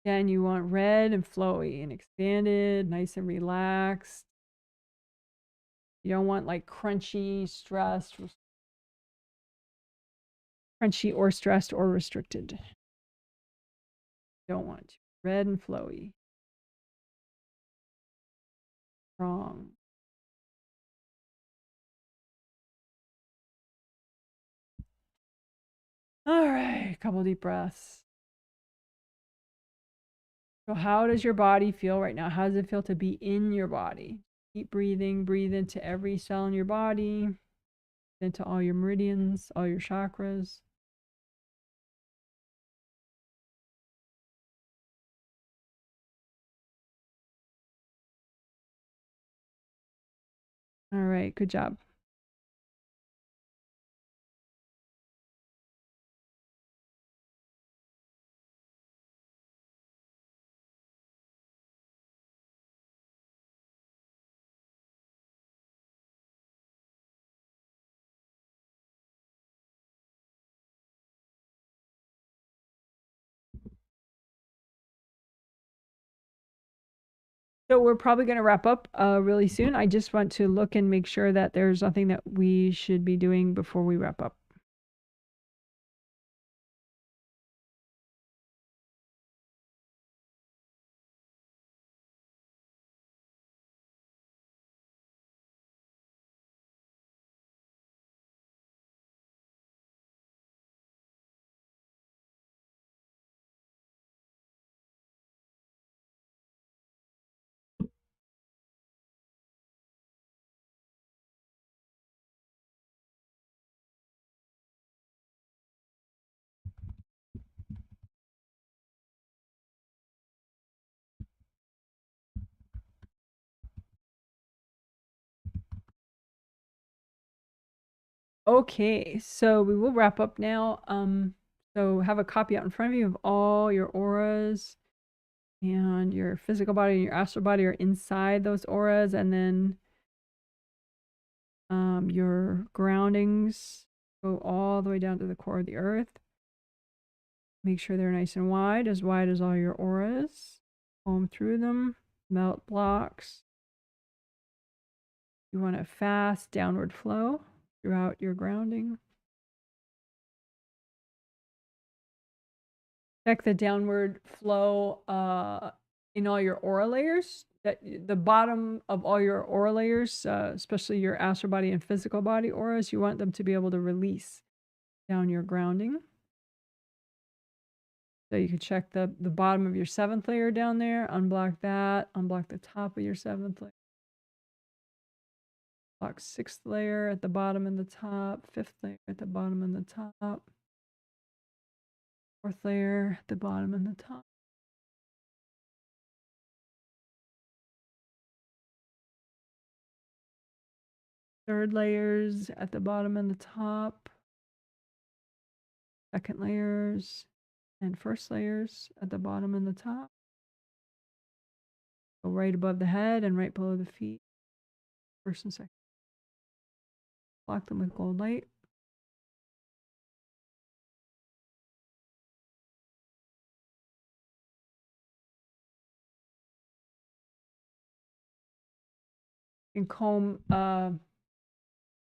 Again, you want red and flowy and expanded, nice and relaxed. You don't want like crunchy, stressed, crunchy or stressed or restricted. You don't want to. Red and flowy. Strong. All right, a couple deep breaths. So how does your body feel right now? How does it feel to be in your body? Keep breathing. Breathe into every cell in your body, into all your meridians, all your chakras. All right, good job. So we're probably going to wrap up really soon. I just want to look and make sure that there's nothing that we should be doing before we wrap up. Okay, so we will wrap up now. So have a copy out in front of you of all your auras, and your physical body and your astral body are inside those auras, and then your groundings go all the way down to the core of the earth. Make sure they're nice and wide as all your auras. Comb through them, melt blocks. You want a fast downward flow throughout your grounding. Check the downward flow in all your aura layers. That the bottom of all your aura layers, especially your astral body and physical body auras, you want them to be able to release down your grounding. So you can check the bottom of your 7th layer down there, unblock that, unblock the top of your 7th layer. Block 6th layer at the bottom and the top, 5th layer at the bottom and the top, 4th layer at the bottom and the top. Third layers at the bottom and the top, 2nd layers and 1st layers at the bottom and the top. Go right above the head and right below the feet, 1st and 2nd. Block them with gold light. And comb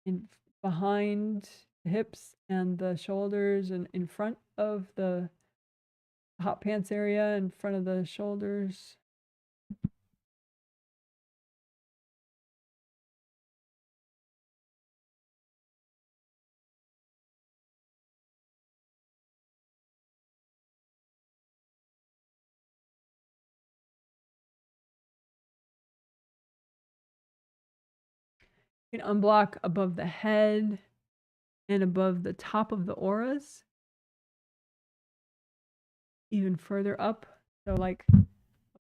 in behind the hips and the shoulders and in front of the hot pants area, in front of the shoulders. You can unblock above the head and above the top of the auras, even further up. So like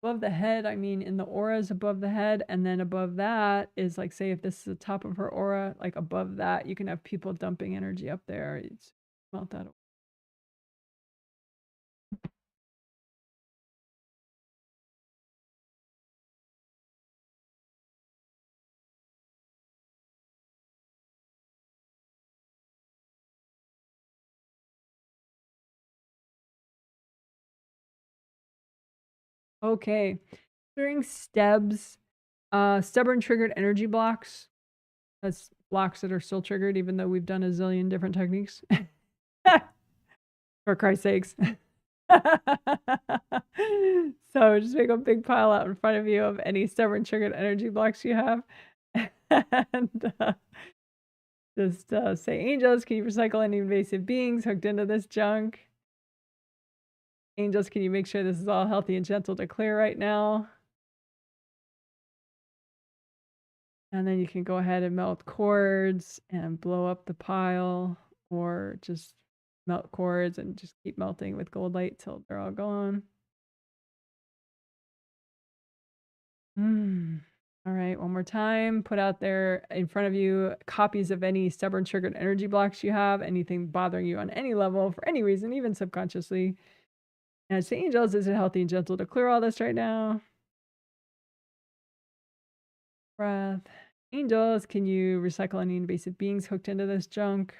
above the head, I mean in the auras above the head, and then above that is like, say if this is the top of her aura, like above that, you can have people dumping energy up there. It's melt that away. Okay, during STEBs, stubborn triggered energy blocks. That's blocks that are still triggered, even though we've done a zillion different techniques. For Christ's sakes. So just make a big pile out in front of you of any stubborn triggered energy blocks you have. And just say, angels, can you recycle any invasive beings hooked into this junk? Angels, can you make sure this is all healthy and gentle to clear right now? And then you can go ahead and melt cords and blow up the pile, or just melt cords and just keep melting with gold light till they're all gone. All right, one more time. Put out there in front of you copies of any stubborn triggered energy blocks you have, anything bothering you on any level for any reason, even subconsciously. And say, angels, is it healthy and gentle to clear all this right now? Breath. Angels, can you recycle any invasive beings hooked into this junk?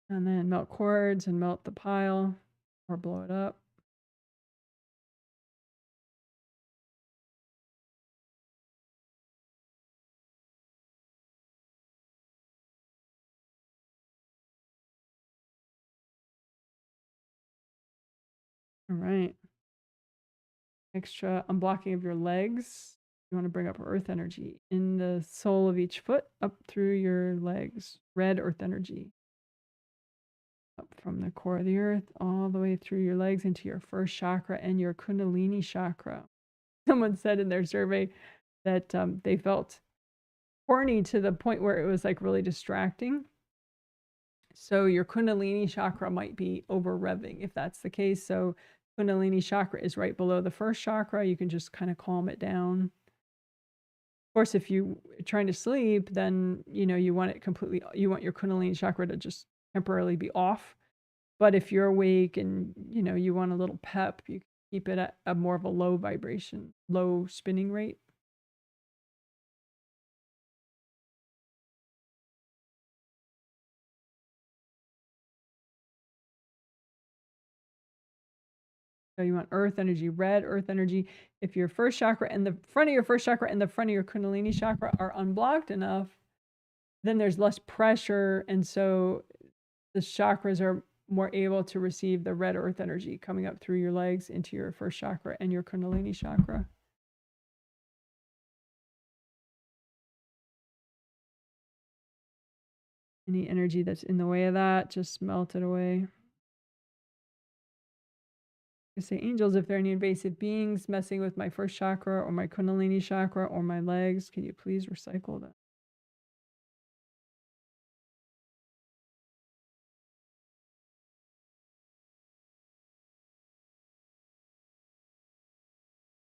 And then melt cords and melt the pile or blow it up. All right. Extra unblocking of your legs. You want to bring up earth energy in the sole of each foot up through your legs. Red earth energy. Up from the core of the earth all the way through your legs into your first chakra and your Kundalini chakra. Someone said in their survey that they felt horny to the point where it was like really distracting. So your Kundalini chakra might be over revving if that's the case. So Kundalini chakra is right below the first chakra. You can just kind of calm it down. Of course, if you're trying to sleep, then, you want you want your Kundalini chakra to just temporarily be off. But if you're awake and, you want a little pep, you can keep it at a more of a low vibration, low spinning rate. So you want earth energy, red earth energy. If your first chakra and the front of your first chakra and the front of your Kundalini chakra are unblocked enough, then there's less pressure. And so the chakras are more able to receive the red earth energy coming up through your legs into your first chakra and your Kundalini chakra. Any energy that's in the way of that, just melt it away. I say, angels, if there are any invasive beings messing with my first chakra or my Kundalini chakra or my legs, can you please recycle them?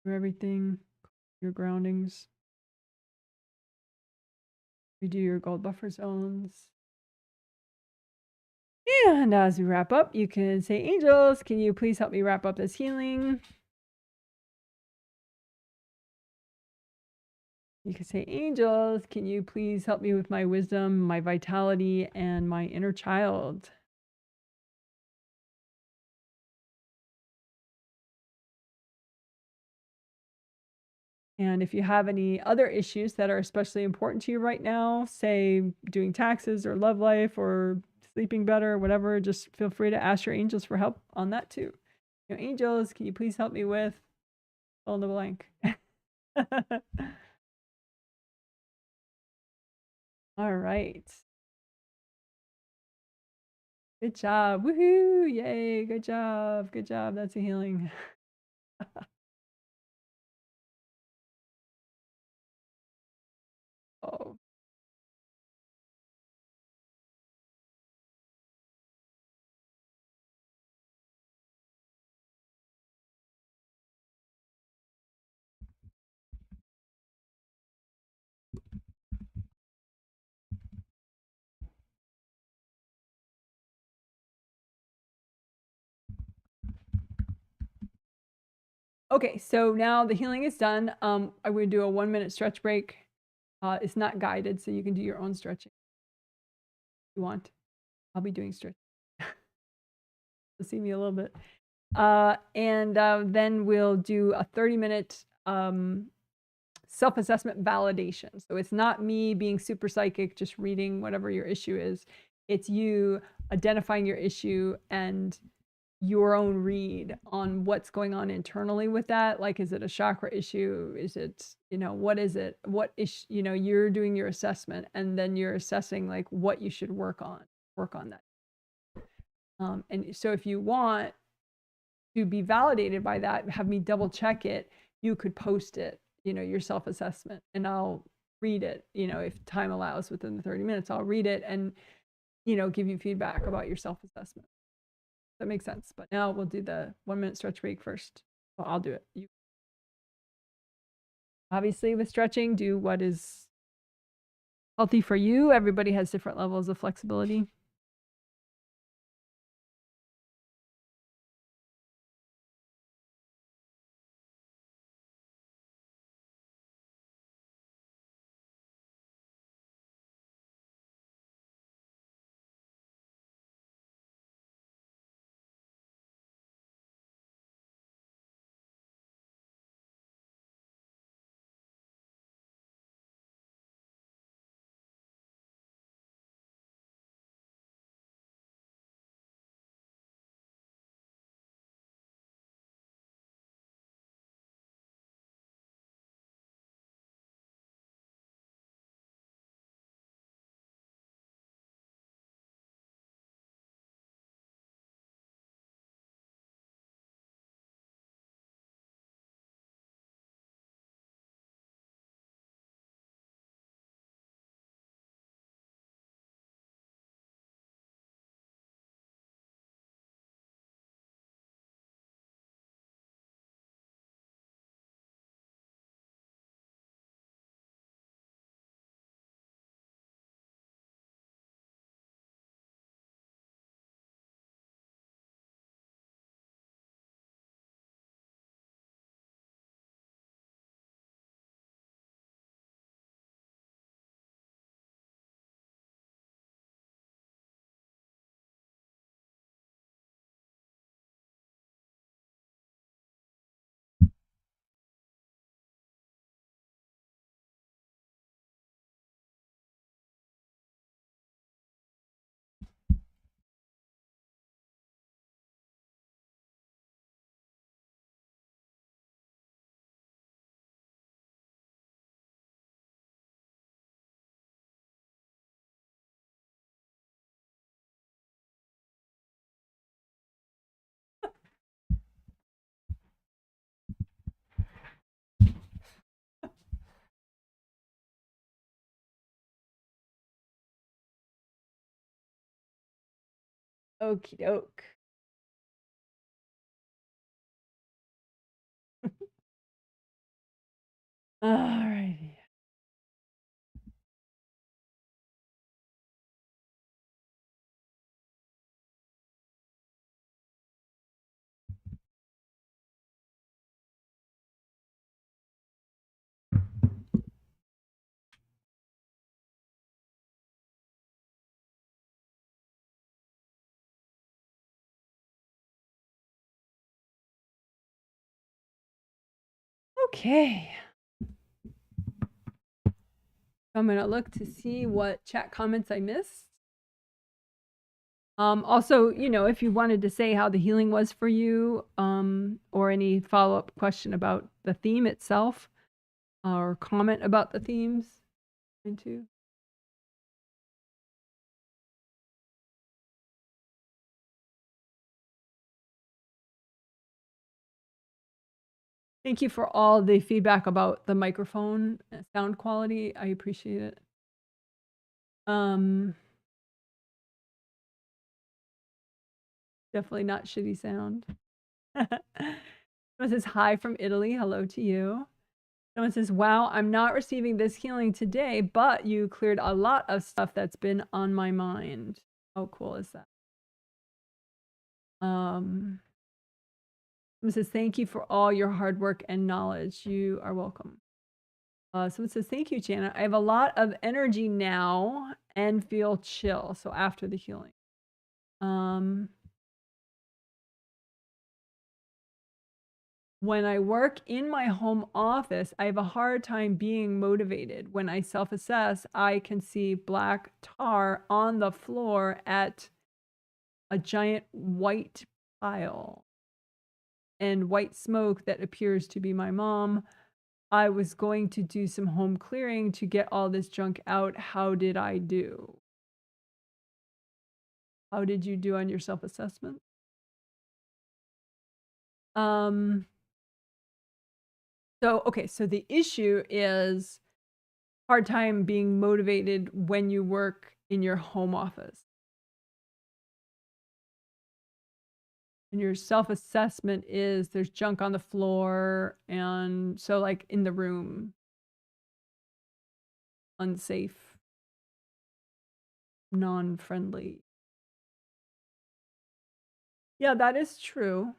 For everything, your groundings. Redo your gold buffer zones. And as we wrap up, you can say, angels, can you please help me wrap up this healing? You can say, angels, can you please help me with my wisdom, my vitality, and my inner child? And if you have any other issues that are especially important to you right now, say doing taxes or love life or sleeping better, whatever, just feel free to ask your angels for help on that too. Angels, can you please help me with fill in the blank? All right. Good job. Woohoo. Yay. Good job. Good job. That's a healing. Oh. Okay, so now the healing is done. I'm going to do a 1-minute stretch break. It's not guided, so you can do your own stretching if you want. I'll be doing stretch. You'll see me a little bit. And then we'll do a 30-minute self-assessment validation. So it's not me being super psychic, just reading whatever your issue is. It's you identifying your issue and your own read on what's going on internally with that. Like, is it a chakra issue? Is it, what is it? What is, you're doing your assessment and then you're assessing like what you should work on that. And so if you want to be validated by that, have me double check it, you could post it, your self-assessment, and I'll read it, if time allows within the 30 minutes, I'll read it and, give you feedback about your self-assessment. That makes sense. But now we'll do the 1-minute stretch break first. Well, I'll do it. You obviously with stretching, do what is healthy for you. Everybody has different levels of flexibility. Okie doke. Alrighty. Okay. I'm going to look to see what chat comments I missed. Also, you know, if you wanted to say how the healing was for you, or any follow-up question about the theme itself, or comment about the themes, into. Thank you for all the feedback about the microphone sound quality. I appreciate it. Definitely not shitty sound. Someone says, hi from Italy. Hello to you. Someone says, wow, I'm not receiving this healing today, but you cleared a lot of stuff that's been on my mind. How cool is that? Someone says, thank you for all your hard work and knowledge. You are welcome. Someone says, thank you, Jana. I have a lot of energy now and feel chill. So after the healing. When I work in my home office, I have a hard time being motivated. When I self-assess, I can see black tar on the floor at a giant white pile and white smoke that appears to be my mom. I was going to do some home clearing to get all this junk out. How did I do? How did you do on your self-assessment? So the issue is hard time being motivated when you work in your home office. And your self-assessment is there's junk on the floor, and so like in the room, unsafe, non-friendly. Yeah, that is true.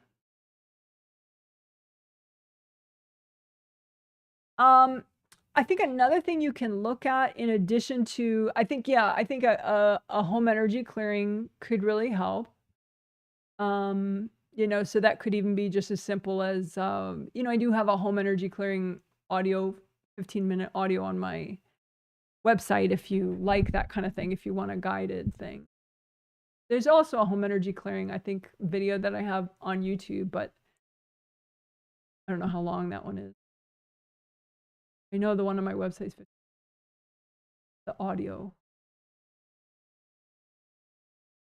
I think another thing you can look at in addition to, I think a home energy clearing could really help. You know, so that could even be just as simple as, you know, I do have a home energy clearing audio, 15-minute audio on my website if you like that kind of thing, if you want a guided thing. There's also a home energy clearing, I think, video that I have on YouTube, but I don't know how long that one is. I know the one on my website is the audio.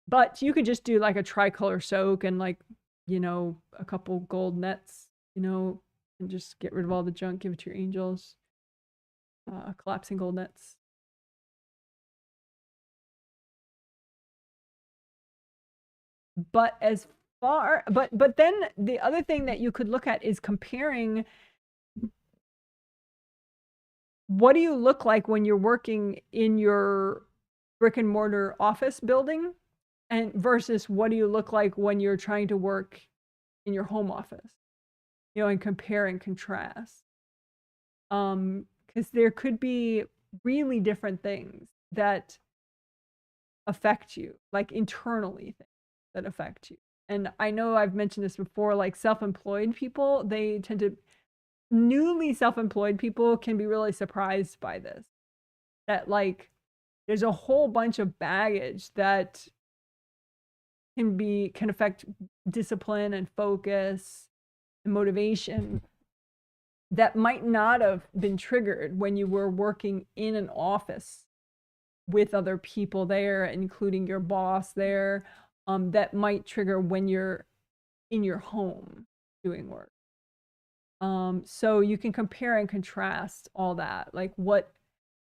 But you could just do like a tricolor soak and like, you know, a couple gold nets, you know, and just get rid of all the junk, give it to your angels. Collapsing gold nets. But then the other thing that you could look at is comparing what do you look like when you're working in your brick and mortar office building and versus what do you look like when you're trying to work in your home office, you know, and compare and contrast. Because there could be really different things that affect you, like internally things that affect you. And I know I've mentioned this before, like self-employed people, they tend to, newly self-employed people can be really surprised by this. That like, there's a whole bunch of baggage that can affect discipline and focus and motivation that might not have been triggered when you were working in an office with other people there, including your boss there, that might trigger when you're in your home doing work. So you can compare and contrast all that, like what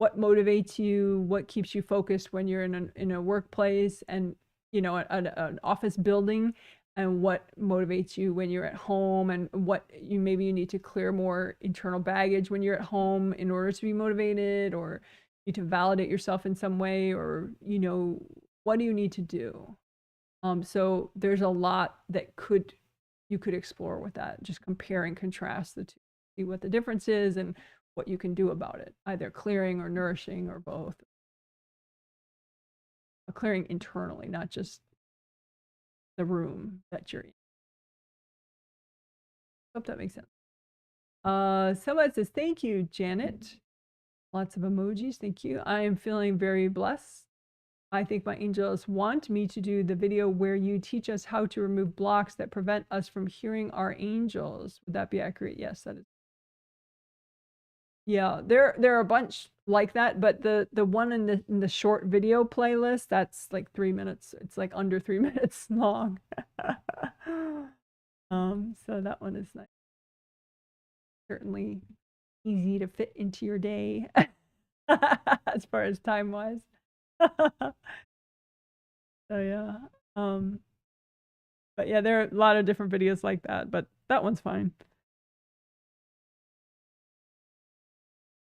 motivates you, what keeps you focused when you're in a workplace, and you know, an office building, and what motivates you when you're at home, and what maybe you need to clear more internal baggage when you're at home in order to be motivated, or you need to validate yourself in some way, or, you know, what do you need to do? So there's a lot that you could explore with that, just compare and contrast the two, see what the difference is and what you can do about it, either clearing or nourishing or both. Clearing internally, not just the room that you're in. Hope that makes sense. Someone says, thank you, Janet. Lots of emojis. Thank you. I am feeling very blessed. I think my angels want me to do the video where you teach us how to remove blocks that prevent us from hearing our angels. Would that be accurate? Yes, that is. Yeah, there are a bunch like that, but the one in the short video playlist, that's like 3 minutes. It's like under 3 minutes long. So that one is nice. Certainly easy to fit into your day as far as time wise. So yeah. But yeah, there are a lot of different videos like that, but that one's fine.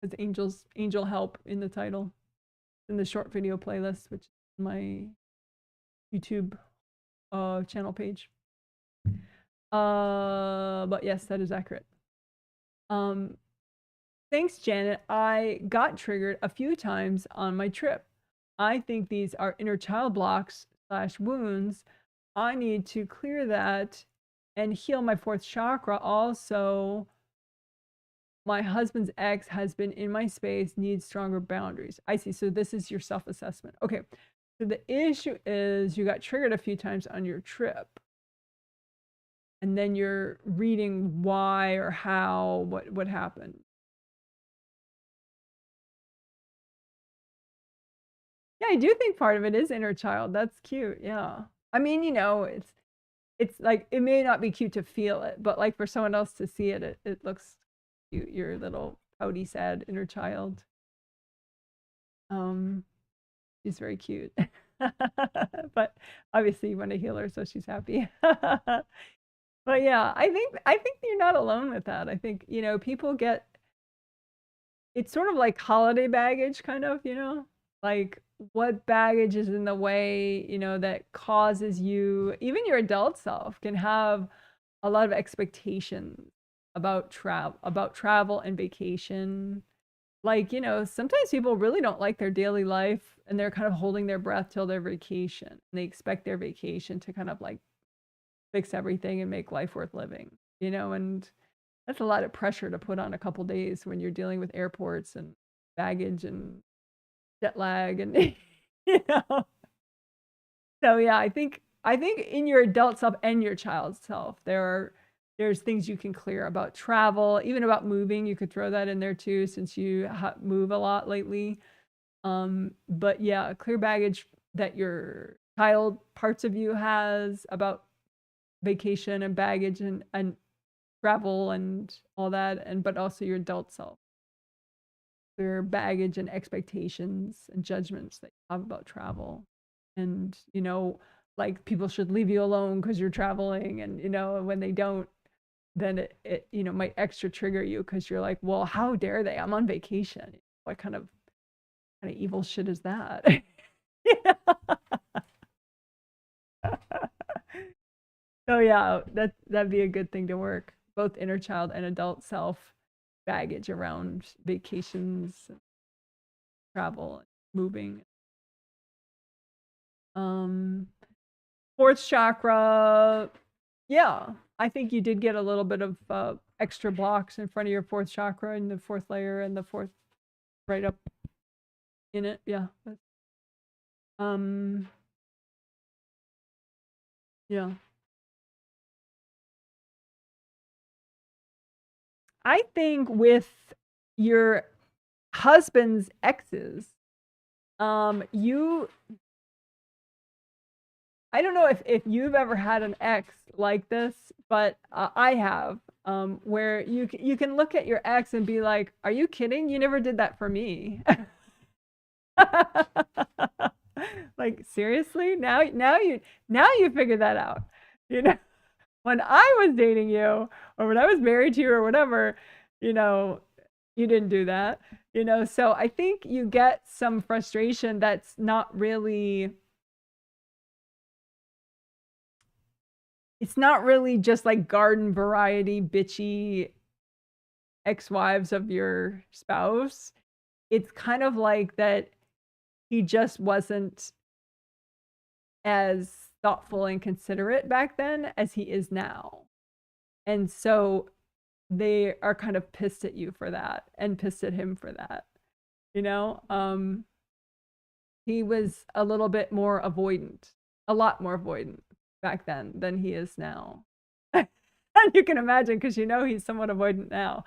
It's angel help in the title, in the short video playlist, which is my YouTube channel page. But yes, that is accurate. Thanks, Janet. I got triggered a few times on my trip. I think these are inner child blocks / wounds. I need to clear that and heal my 4th chakra. Also, my husband's ex has been in my space, needs stronger boundaries. I see. So this is your self-assessment. Okay. So the issue is you got triggered a few times on your trip. And then you're reading why or how, what happened. Yeah, I do think part of it is inner child. That's cute. Yeah. I mean, you know, it's like, it may not be cute to feel it, but like for someone else to see it, it looks cute. Your little pouty, sad inner child. She's very cute. But obviously you want to heal her so she's happy. But yeah, I think you're not alone with that. I think, you know, people get, it's sort of like holiday baggage, kind of, you know, like what baggage is in the way, you know, that causes you, even your adult self can have a lot of expectations about travel and vacation. Like, you know, sometimes people really don't like their daily life and they're kind of holding their breath till their vacation. And they expect their vacation to kind of like fix everything and make life worth living, you know, and that's a lot of pressure to put on a couple days when you're dealing with airports and baggage and jet lag and you know. So yeah, I think in your adult self and your child self, there's things you can clear about travel, even about moving. You could throw that in there too, since you move a lot lately. But yeah, clear baggage that your child parts of you has about vacation and baggage and travel and all that, and but also your adult self, your baggage and expectations and judgments that you have about travel. And, you know, like people should leave you alone because you're traveling, and, you know, when they don't, then it you know, might extra trigger you because you're like, well, how dare they? I'm on vacation. What kind of evil shit is that? So yeah, that'd be a good thing to work, both inner child and adult self baggage around vacations, travel, moving. 4th chakra, yeah, I think you did get a little bit of extra blocks in front of your 4th chakra and the 4th layer and the 4th right up in it. Yeah. Yeah. I think with your husband's exes, I don't know if you've ever had an ex like this, but I have, where you can look at your ex and be like, are you kidding? You never did that for me. Like, seriously? Now you figured that out. You know, when I was dating you or when I was married to you or whatever, you know, you didn't do that. So I think you get some frustration that's not really, it's not really just like garden variety bitchy ex-wives of your spouse. It's kind of like that he just wasn't as thoughtful and considerate back then as he is now. And so they are kind of pissed at you for that and pissed at him for that. He was a little bit more avoidant, a lot more avoidant back then than he is now. And you can imagine, because he's somewhat avoidant now.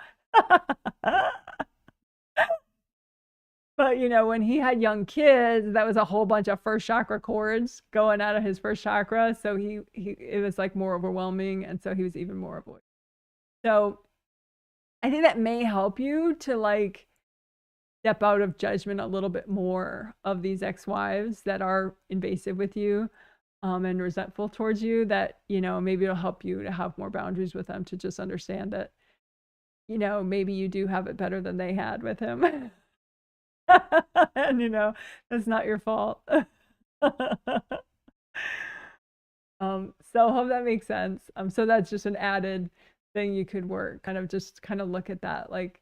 But when he had young kids, that was a whole bunch of first chakra cords going out of his first chakra. So it was like more overwhelming, and so he was even more avoidant. So I think that may help you to like step out of judgment a little bit more of these ex-wives that are invasive with you and resentful towards you. That maybe it'll help you to have more boundaries with them, to just understand that maybe you do have it better than they had with him. And that's not your fault. So hope that makes sense. So that's just an added thing you could work, kind of look at that, like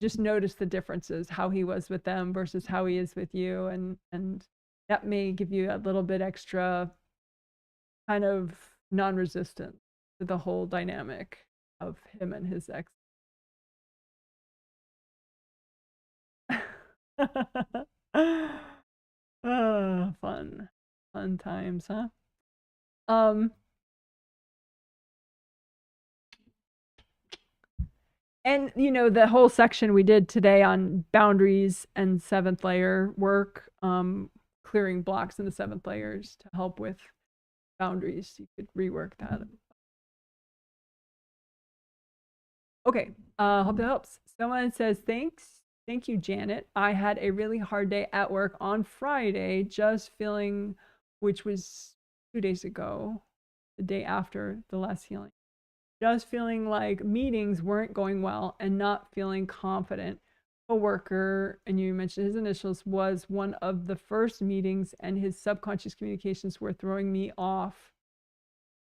just notice the differences, how he was with them versus how he is with you, and that may give you a little bit extra kind of non-resistance to the whole dynamic of him and his ex. Oh, fun times, huh? And the whole section we did today on boundaries and 7th layer work, clearing blocks in the 7th layers to help with boundaries. You could rework that. Okay, hope that helps. Someone says, thank you, Janet. I had a really hard day at work on Friday, just feeling, which was 2 days ago, the day after the last healing, just feeling like meetings weren't going well and not feeling confident. A worker, and you mentioned his initials, was one of the first meetings, and his subconscious communications were throwing me off.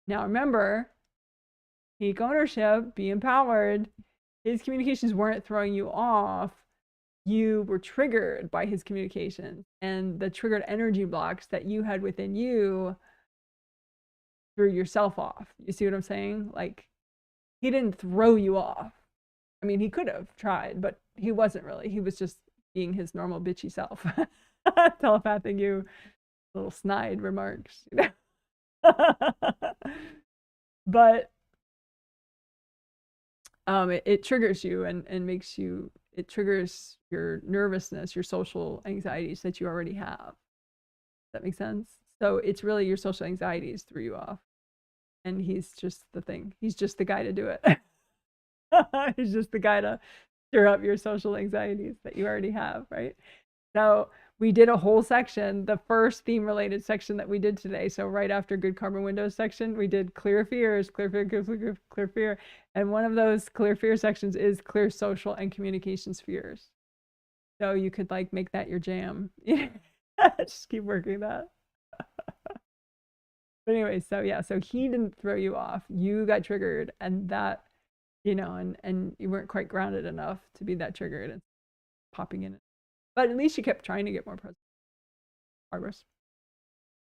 Now remember, take ownership, be empowered. His communications weren't throwing you off. You were triggered by his communications, and the triggered energy blocks that you had within you threw yourself off. You see what I'm saying? Like, he didn't throw you off. I mean, he could have tried, but he wasn't really. He was just being his normal bitchy self, telepathing you little snide remarks. But it triggers you and makes you, it triggers your nervousness, your social anxieties that you already have. Does that make sense? So it's really your social anxieties threw you off, and he's just the thing. He's just the guy to do it. He's just the guy to stir up your social anxieties that you already have, right? So we did a whole section, the first theme related section that we did today. So right after Good Karma Windows section, we did clear fears, clear fear, clear fear. And one of those clear fear sections is clear social and communications fears. So you could like make that your jam. Just keep working that. But anyway, so yeah, so he didn't throw you off. You got triggered, and that, and you weren't quite grounded enough to be that triggered and popping in. But at least you kept trying to get more progress.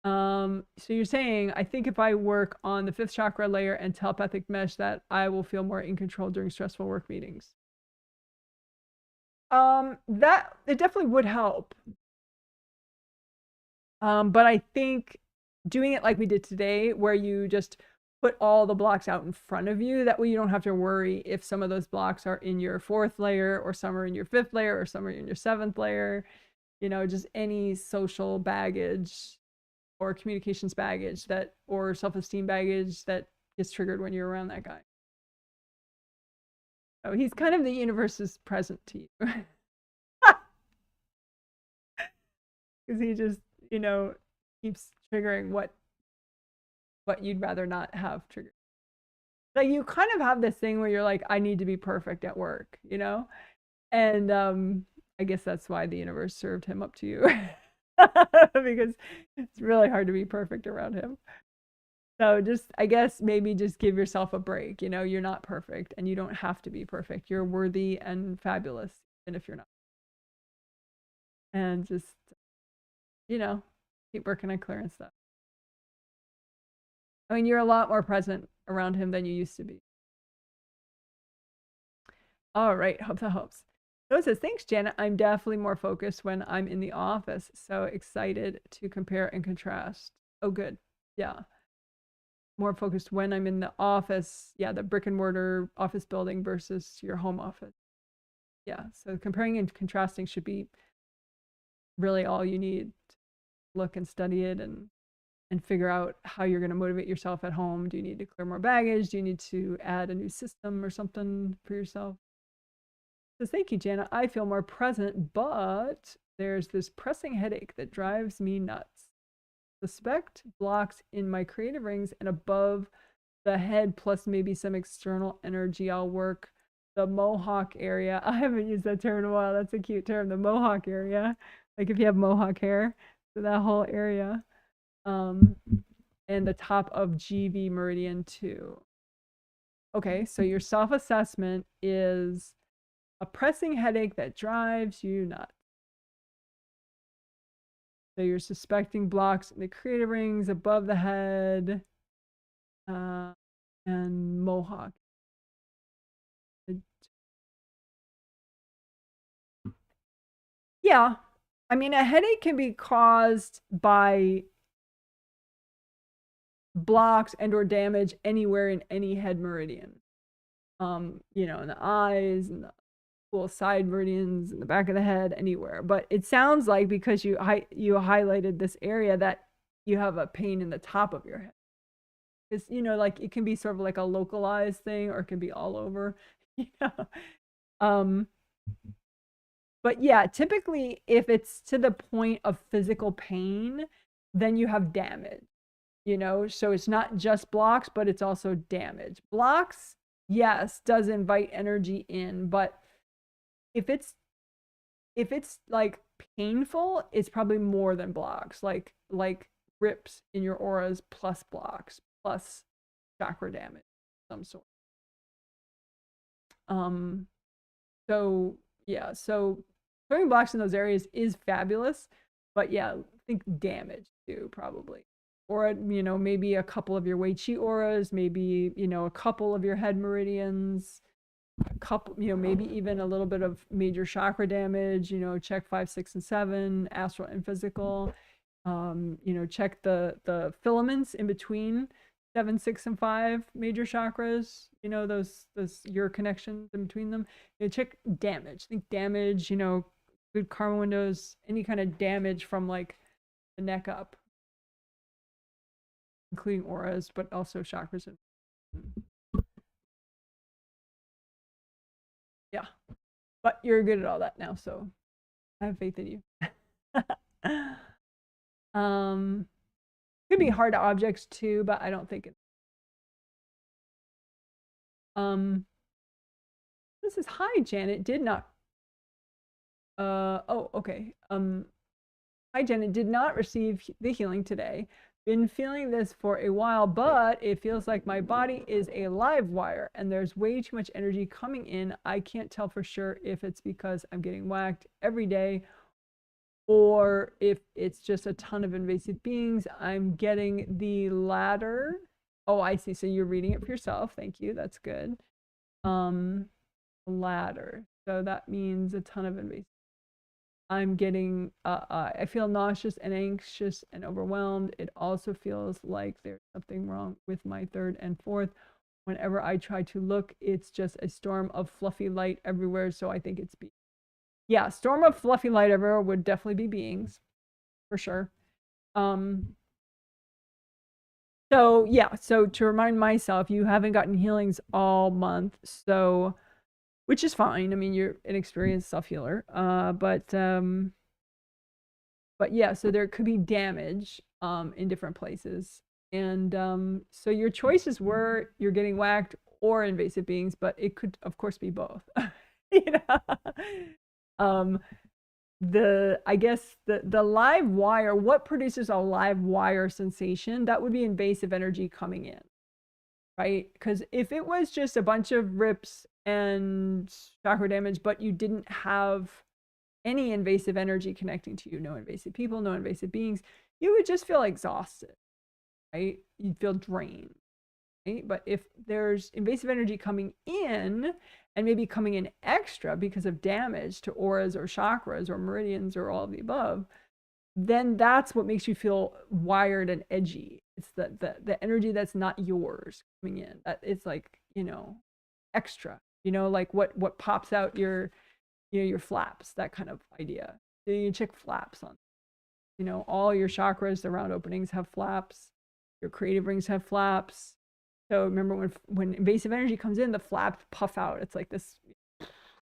So you're saying, I think if I work on the 5th chakra layer and telepathic mesh, that I will feel more in control during stressful work meetings. That it definitely would help. But I think doing it like we did today, where you just put all the blocks out in front of you, that way you don't have to worry if some of those blocks are in your 4th layer, or some are in your 5th layer, or some are in your 7th layer. Just any social baggage or communications baggage that, or self-esteem baggage that gets triggered when you're around that guy. So he's kind of the universe's present to you. because he just, you know, keeps triggering what you'd rather not have triggered. Like you kind of have this thing where you're like, I need to be perfect at work, you know? And I guess that's why the universe served him up to you. Because it's really hard to be perfect around him. So just, I guess maybe just give yourself a break. You know, you're not perfect and you don't have to be perfect. You're worthy and fabulous, even if you're not. And just, you know, keep working on clearing stuff. I mean, you're a lot more present around him than you used to be. All right, hope that helps. So it says, thanks, Janet. I'm definitely more focused when I'm in the office. So excited to compare and contrast. Oh, good. Yeah. More focused when I'm in the office. Yeah, the brick and mortar office building versus your home office. Yeah. So comparing and contrasting should be really all you need to look and study it and figure out how you're going to motivate yourself at home. Do you need to clear more baggage? Do you need to add a new system or something for yourself? So thank you, Jana. I feel more present, but there's this pressing headache that drives me nuts. Suspect blocks in my creative rings and above the head, plus maybe some external energy. I'll work the mohawk area. I haven't used that term in a while. That's a cute term, the mohawk area. Like if you have mohawk hair, so that whole area. And the top of GV meridian too. Okay, so your self-assessment is a pressing headache that drives you nuts. So you're suspecting blocks in the creative rings, above the head, and mohawk. Yeah, I mean, a headache can be caused by blocks and or damage anywhere in any head meridian. You know, in the eyes and the cool side meridians in the back of the head, anywhere. But it sounds like because you highlighted this area that you have a pain in the top of your head. Because, you know, like it can be sort of like a localized thing or it can be all over. Yeah. But yeah, typically if it's to the point of physical pain, then you have damage, you know? So it's not just blocks, but it's also damage. Blocks, yes, does invite energy in, but if it's like painful, it's probably more than blocks, like rips in your auras plus blocks plus chakra damage of some sort. So yeah, so throwing blocks in those areas is fabulous, but yeah, I think damage too, probably. Or, you know, maybe a couple of your Wei Chi auras, maybe, you know, a couple of your head meridians, a couple, you know, maybe even a little bit of major chakra damage, you know, check 5, 6, and 7, astral and physical. You know, check the filaments in between 7, 6, and 5 major chakras, you know, those your connections in between them. You know, check damage. Think damage, you know, good karma windows, any kind of damage from like the neck up, including auras, but also chakras. Yeah. But you're good at all that now, so I have faith in you. Could be hard objects too, but I don't think it. This is hi, Janet. Did not. Oh, okay. Hi, Janet. Did not receive the healing today. Been feeling this for a while, but it feels like my body is a live wire and there's way too much energy coming in. I can't tell for sure if it's because I'm getting whacked every day or if it's just a ton of invasive beings. I'm getting the latter. Oh, I see. So you're reading it for yourself. Thank you. That's good. Latter. So that means a ton of invasive. I'm getting, I feel nauseous and anxious and overwhelmed. It also feels like there's something wrong with my third and fourth. Whenever I try to look, it's just a storm of fluffy light everywhere. So I think it's beings. Yeah, storm of fluffy light everywhere would definitely be beings, for sure. So yeah, so to remind myself, you haven't gotten healings all month, so which is fine. I mean, you're an experienced self-healer, but But yeah, so there could be damage in different places. And so your choices were you're getting whacked or invasive beings, but it could, of course, be both. You know? um, I guess the live wire, what produces a live wire sensation? That would be invasive energy coming in, right? Because if it was just a bunch of rips and chakra damage, but you didn't have any invasive energy connecting to you, no invasive people, no invasive beings, you would just feel exhausted, right? You'd feel drained, right? But if there's invasive energy coming in and maybe coming in extra because of damage to auras or chakras or meridians or all of the above, then that's what makes you feel wired and edgy. It's the energy that's not yours coming in. That it's like, extra, like what pops out your flaps, that kind of idea. So you check flaps on, all your chakras, the round openings have flaps. Your creative rings have flaps. So remember when invasive energy comes in, the flaps puff out. It's like this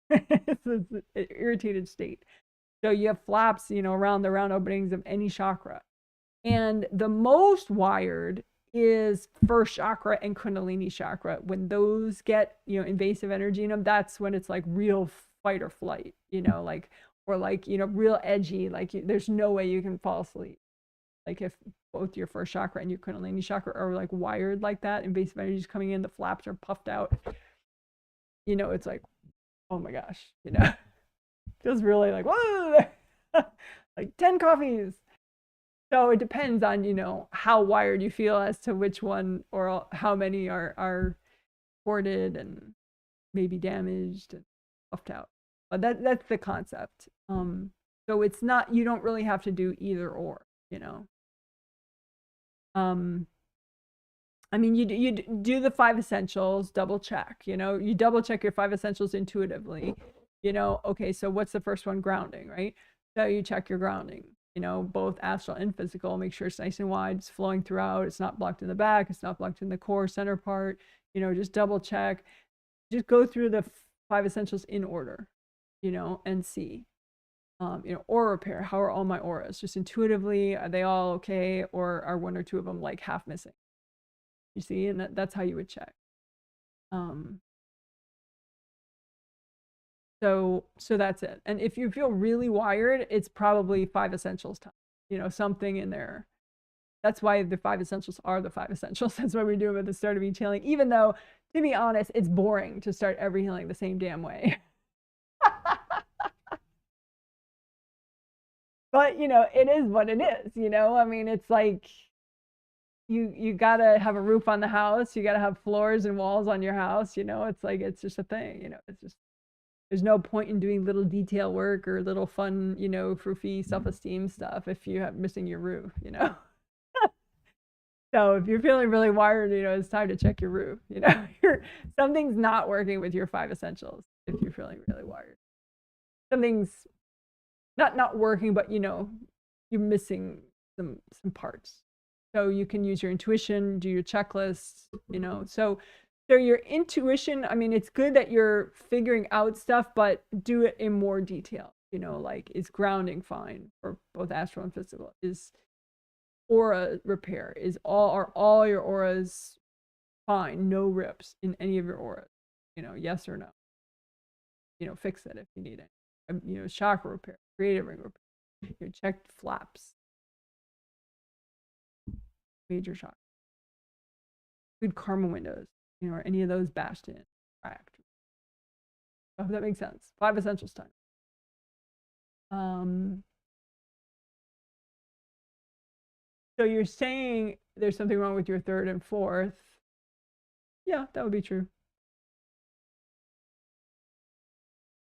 it's an irritated state. So you have flaps, around the round openings of any chakra. And the most wired is first chakra and Kundalini chakra. When those get, invasive energy in them, that's when it's like real fight or flight, or real edgy, like there's no way you can fall asleep. Like if both your first chakra and your Kundalini chakra are like wired like that, invasive energy is coming in, the flaps are puffed out, it's like, oh my gosh, feels really like, whoa, like 10 coffees. So it depends on, how wired you feel as to which one or how many are corded and maybe damaged and puffed out. But that's the concept. So it's not, you don't really have to do either or, I mean, you do the 5 essentials, double check, you double check your 5 essentials intuitively, okay, so what's the first one? Grounding, right? So you check your grounding, both astral and physical, make sure it's nice and wide, it's flowing throughout, it's not blocked in the back, it's not blocked in the core center part, just double check, just go through the 5 essentials in order, and see. Aura repair, how are all my auras? Just intuitively, are they all okay? Or are one or two of them like half missing? You see, and that's how you would check. So that's it. And if you feel really wired, it's probably 5 essentials time, something in there. That's why the 5 essentials are the 5 essentials. That's why we do them at the start of each healing, even though, to be honest, it's boring to start every healing the same damn way. But, it is what it is, I mean, it's like, you gotta have a roof on the house, you gotta have floors and walls on your house, it's like, it's just a thing, it's just, there's no point in doing little detail work or little fun, froofy self-esteem stuff if you have missing your roof, So if you're feeling really wired, it's time to check your roof, something's not working with your 5 essentials if you're feeling really wired. Something's not working, but you're missing some parts. So you can use your intuition, do your checklists, so your intuition, I mean, it's good that you're figuring out stuff, but do it in more detail, like, is grounding fine for both astral and physical? Is aura repair, are all your auras fine? No rips in any of your auras, yes or no? Fix it if you need it. Chakra repair, creative ring repair, checked flaps, major shock, good karma windows, are any of those bashed in, cracked? I hope that makes sense. 5 essentials time. So you're saying there's something wrong with your 3rd and 4th. Yeah, that would be true.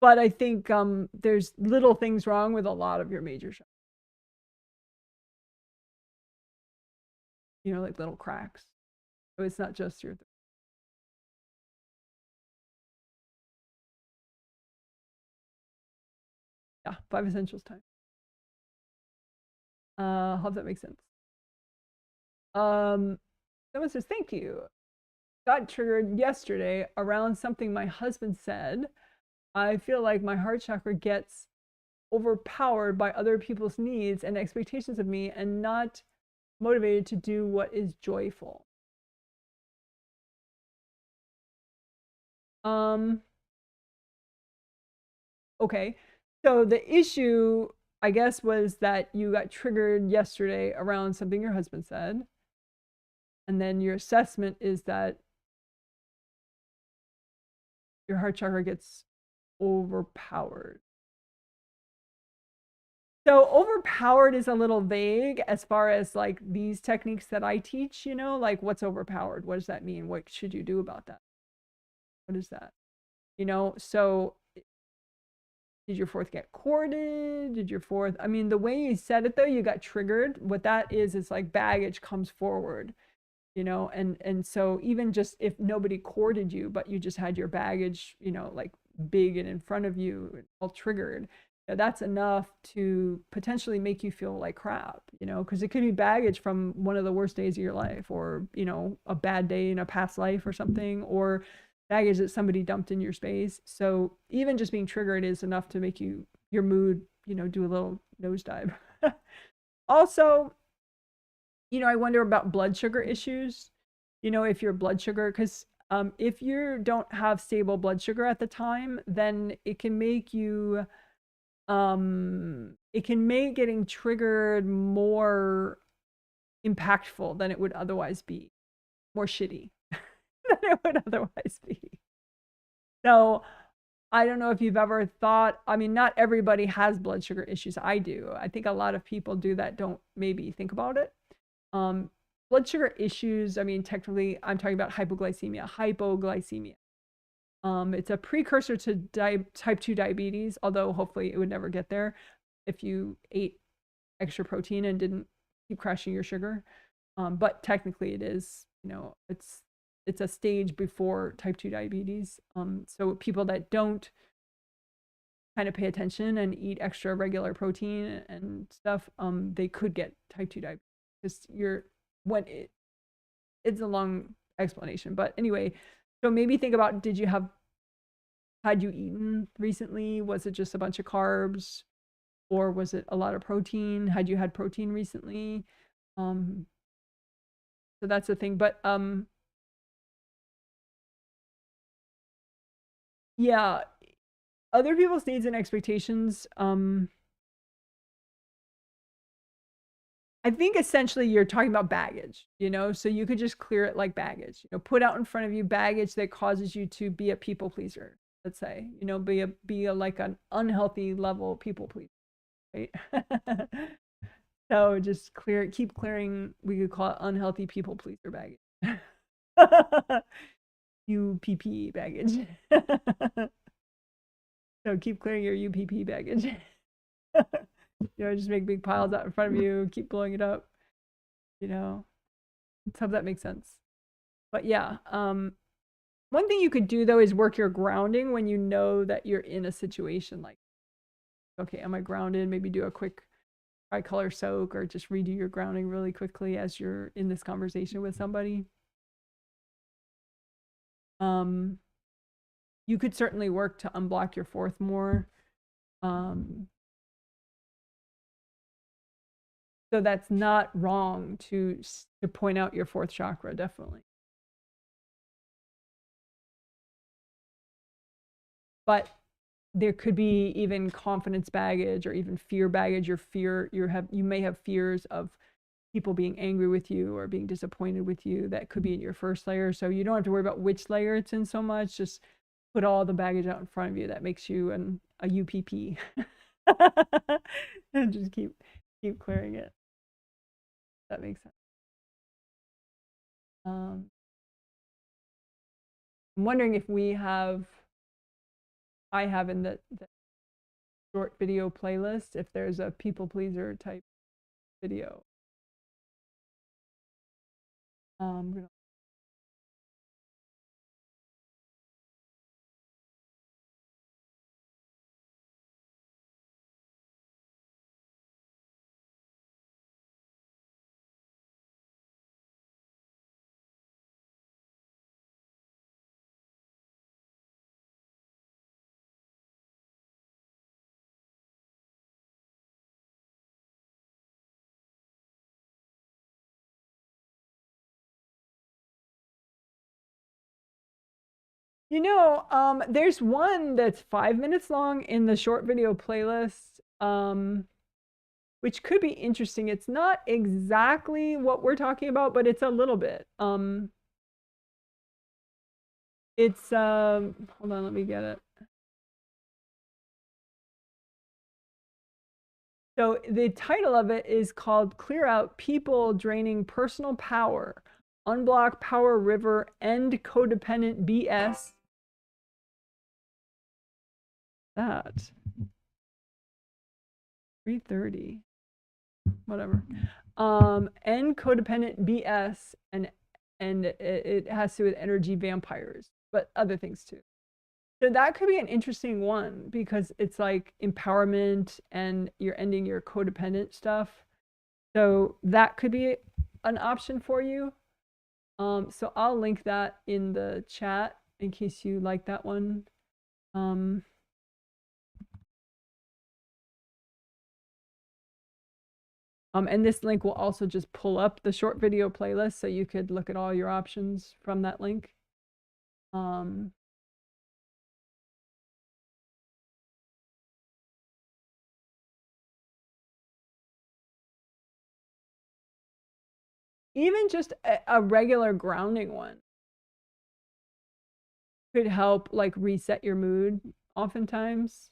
But I think there's little things wrong with a lot of your major chakras. Like little cracks. So it's not just your 3rd. Yeah, 5 essentials time. Hope that makes sense. Someone says, thank you. Got triggered yesterday around something my husband said. I feel like my heart chakra gets overpowered by other people's needs and expectations of me and not motivated to do what is joyful. Okay. So the issue, I guess, was that you got triggered yesterday around something your husband said. And then your assessment is that your heart chakra gets overpowered. So overpowered is a little vague as far as like these techniques that I teach, you know, like what's overpowered? What does that mean? What should you do about that? What is that? You know, so did your fourth get corded? Did your fourth, I mean, the way you said it though, you got triggered. What that is like baggage comes forward, you know, and so even just if nobody corded you, but you just had your baggage, you know, like big and in front of you, all triggered, that's enough to potentially make you feel like crap, you know, because it could be baggage from one of the worst days of your life, or, you know, a bad day in a past life or something, or baggage that somebody dumped in your space. So even just being triggered is enough to make you, your mood, you know, do a little nosedive. Also, you know, I wonder about blood sugar issues. You know, if your blood sugar, because if you don't have stable blood sugar at the time, then it can make you, it can make getting triggered more impactful than it would otherwise be, more shitty than it would otherwise be. So I don't know if you've ever thought, I mean, not everybody has blood sugar issues. I do. I think a lot of people do that don't maybe think about it. Um, Blood sugar issues, I mean, technically, I'm talking about hypoglycemia. Hypoglycemia. It's a precursor to type 2 diabetes, although hopefully it would never get there if you ate extra protein and didn't keep crashing your sugar. But technically it is, you know, it's a stage before type 2 diabetes. So people that don't kind of pay attention and eat extra regular protein and stuff, they could get type 2 diabetes because it's a long explanation. But anyway, so maybe think about, had you eaten recently? Was it just a bunch of carbs, or was it a lot of protein? Had you had protein recently? So that's the thing. But yeah, other people's needs and expectations, I think essentially you're talking about baggage, you know, so you could just clear it like baggage, you know, put out in front of you baggage that causes you to be a people pleaser, let's say, you know, be a like an unhealthy level people pleaser, right? So just keep clearing, we could call it unhealthy people pleaser baggage. UPP baggage. So keep clearing your UPP baggage. You know, just make big piles out in front of you, keep blowing it up, you know. Let's hope that makes sense. But yeah, one thing you could do though is work your grounding when you know that you're in a situation like, okay, am I grounded? Maybe do a quick tricolor soak, or just redo your grounding really quickly as you're in this conversation with somebody. You could certainly work to unblock your fourth more. So that's not wrong to point out your fourth chakra, definitely. But there could be even confidence baggage or even fear baggage. You may have fears of people being angry with you or being disappointed with you. That could be in your first layer. So you don't have to worry about which layer it's in so much. Just put all the baggage out in front of you that makes you a UPP. And just keep clearing it. That makes sense. I'm wondering if I have in the short video playlist, if there's a people pleaser type video. You know, there's one that's 5 minutes long in the short video playlist, which could be interesting. It's not exactly what we're talking about, but it's a little bit. It's hold on, let me get it. So the title of it is called Clear Out People Draining Personal Power, Unblock Power River, End Codependent BS. That 3:30, whatever. End codependent BS, and it has to do with energy vampires, but other things too. So that could be an interesting one because it's like empowerment and you're ending your codependent stuff. So that could be an option for you. So I'll link that in the chat in case you like that one. And this link will also just pull up the short video playlist so you could look at all your options from that link. Even just a regular grounding one could help like reset your mood oftentimes.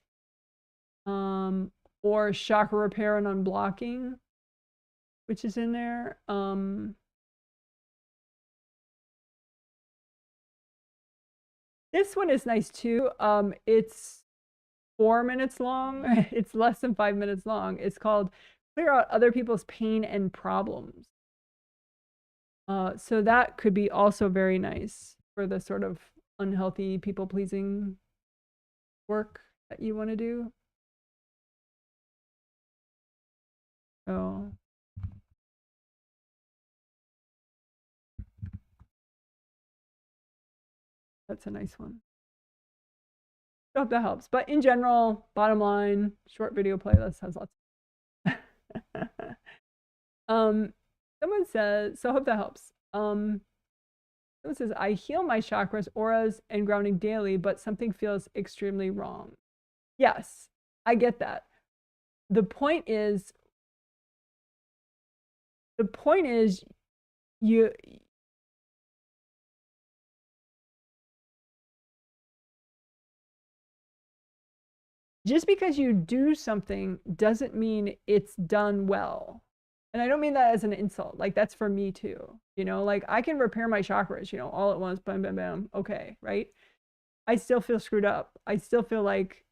Or chakra repair and unblocking, which is in there. This one is nice too. It's 4 minutes long. It's less than 5 minutes long. It's called Clear Out Other People's Pain and Problems. So that could be also very nice for the sort of unhealthy people-pleasing work that you want to do. Oh. That's a nice one. I hope that helps. But in general, bottom line, short video playlist has lots. Someone says, so I hope that helps. Someone says, I heal my chakras, auras, and grounding daily, but something feels extremely wrong. Yes, I get that. The point is you just because you do something doesn't mean it's done well. And I don't mean that as an insult. Like that's for me too. You know, like I can repair my chakras, you know, all at once, bam, bam, bam. Okay, right? I still feel screwed up. I still feel like,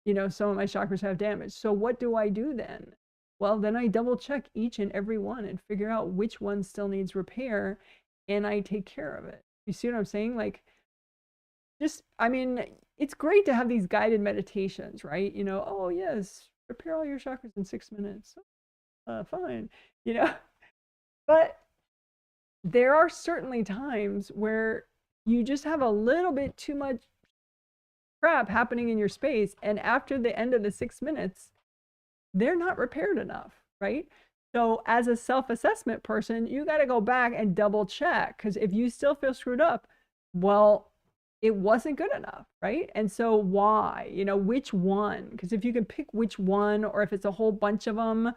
you know, some of my chakras have damage. So what do I do then? Well, then I double check each and every one and figure out which one still needs repair and I take care of it. You see what I'm saying? Like, just, I mean, it's great to have these guided meditations, right? You know, oh, yes, repair all your chakras in 6 minutes. Fine, you know, but there are certainly times where you just have a little bit too much crap happening in your space. And after the end of the 6 minutes, they're not repaired enough, right? So as a self-assessment person, you got to go back and double check, because if you still feel screwed up, well, it wasn't good enough, right? And so why? You know, which one? Because if you can pick which one, or if it's a whole bunch of them,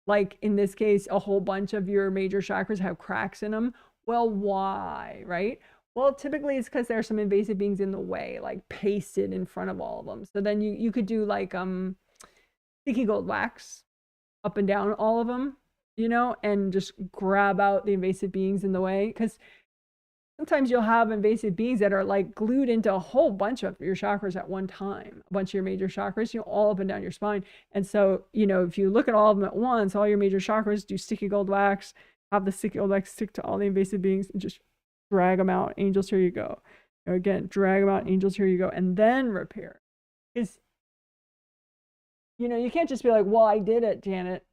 like in this case, a whole bunch of your major chakras have cracks in them, well, why, right? Well, typically it's because there's some invasive beings in the way, like pasted in front of all of them. So then you could do like sticky gold wax up and down all of them, you know, and just grab out the invasive beings in the way. Because sometimes you'll have invasive beings that are like glued into a whole bunch of your chakras at one time, a bunch of your major chakras, you know, all up and down your spine. And so, you know, if you look at all of them at once, all your major chakras, do sticky gold wax, have the sticky gold wax stick to all the invasive beings and just drag them out. Angels, here you go. Again, drag them out. Angels, here you go. And then repair. Because, you know, you can't just be like, well, I did it, Janet.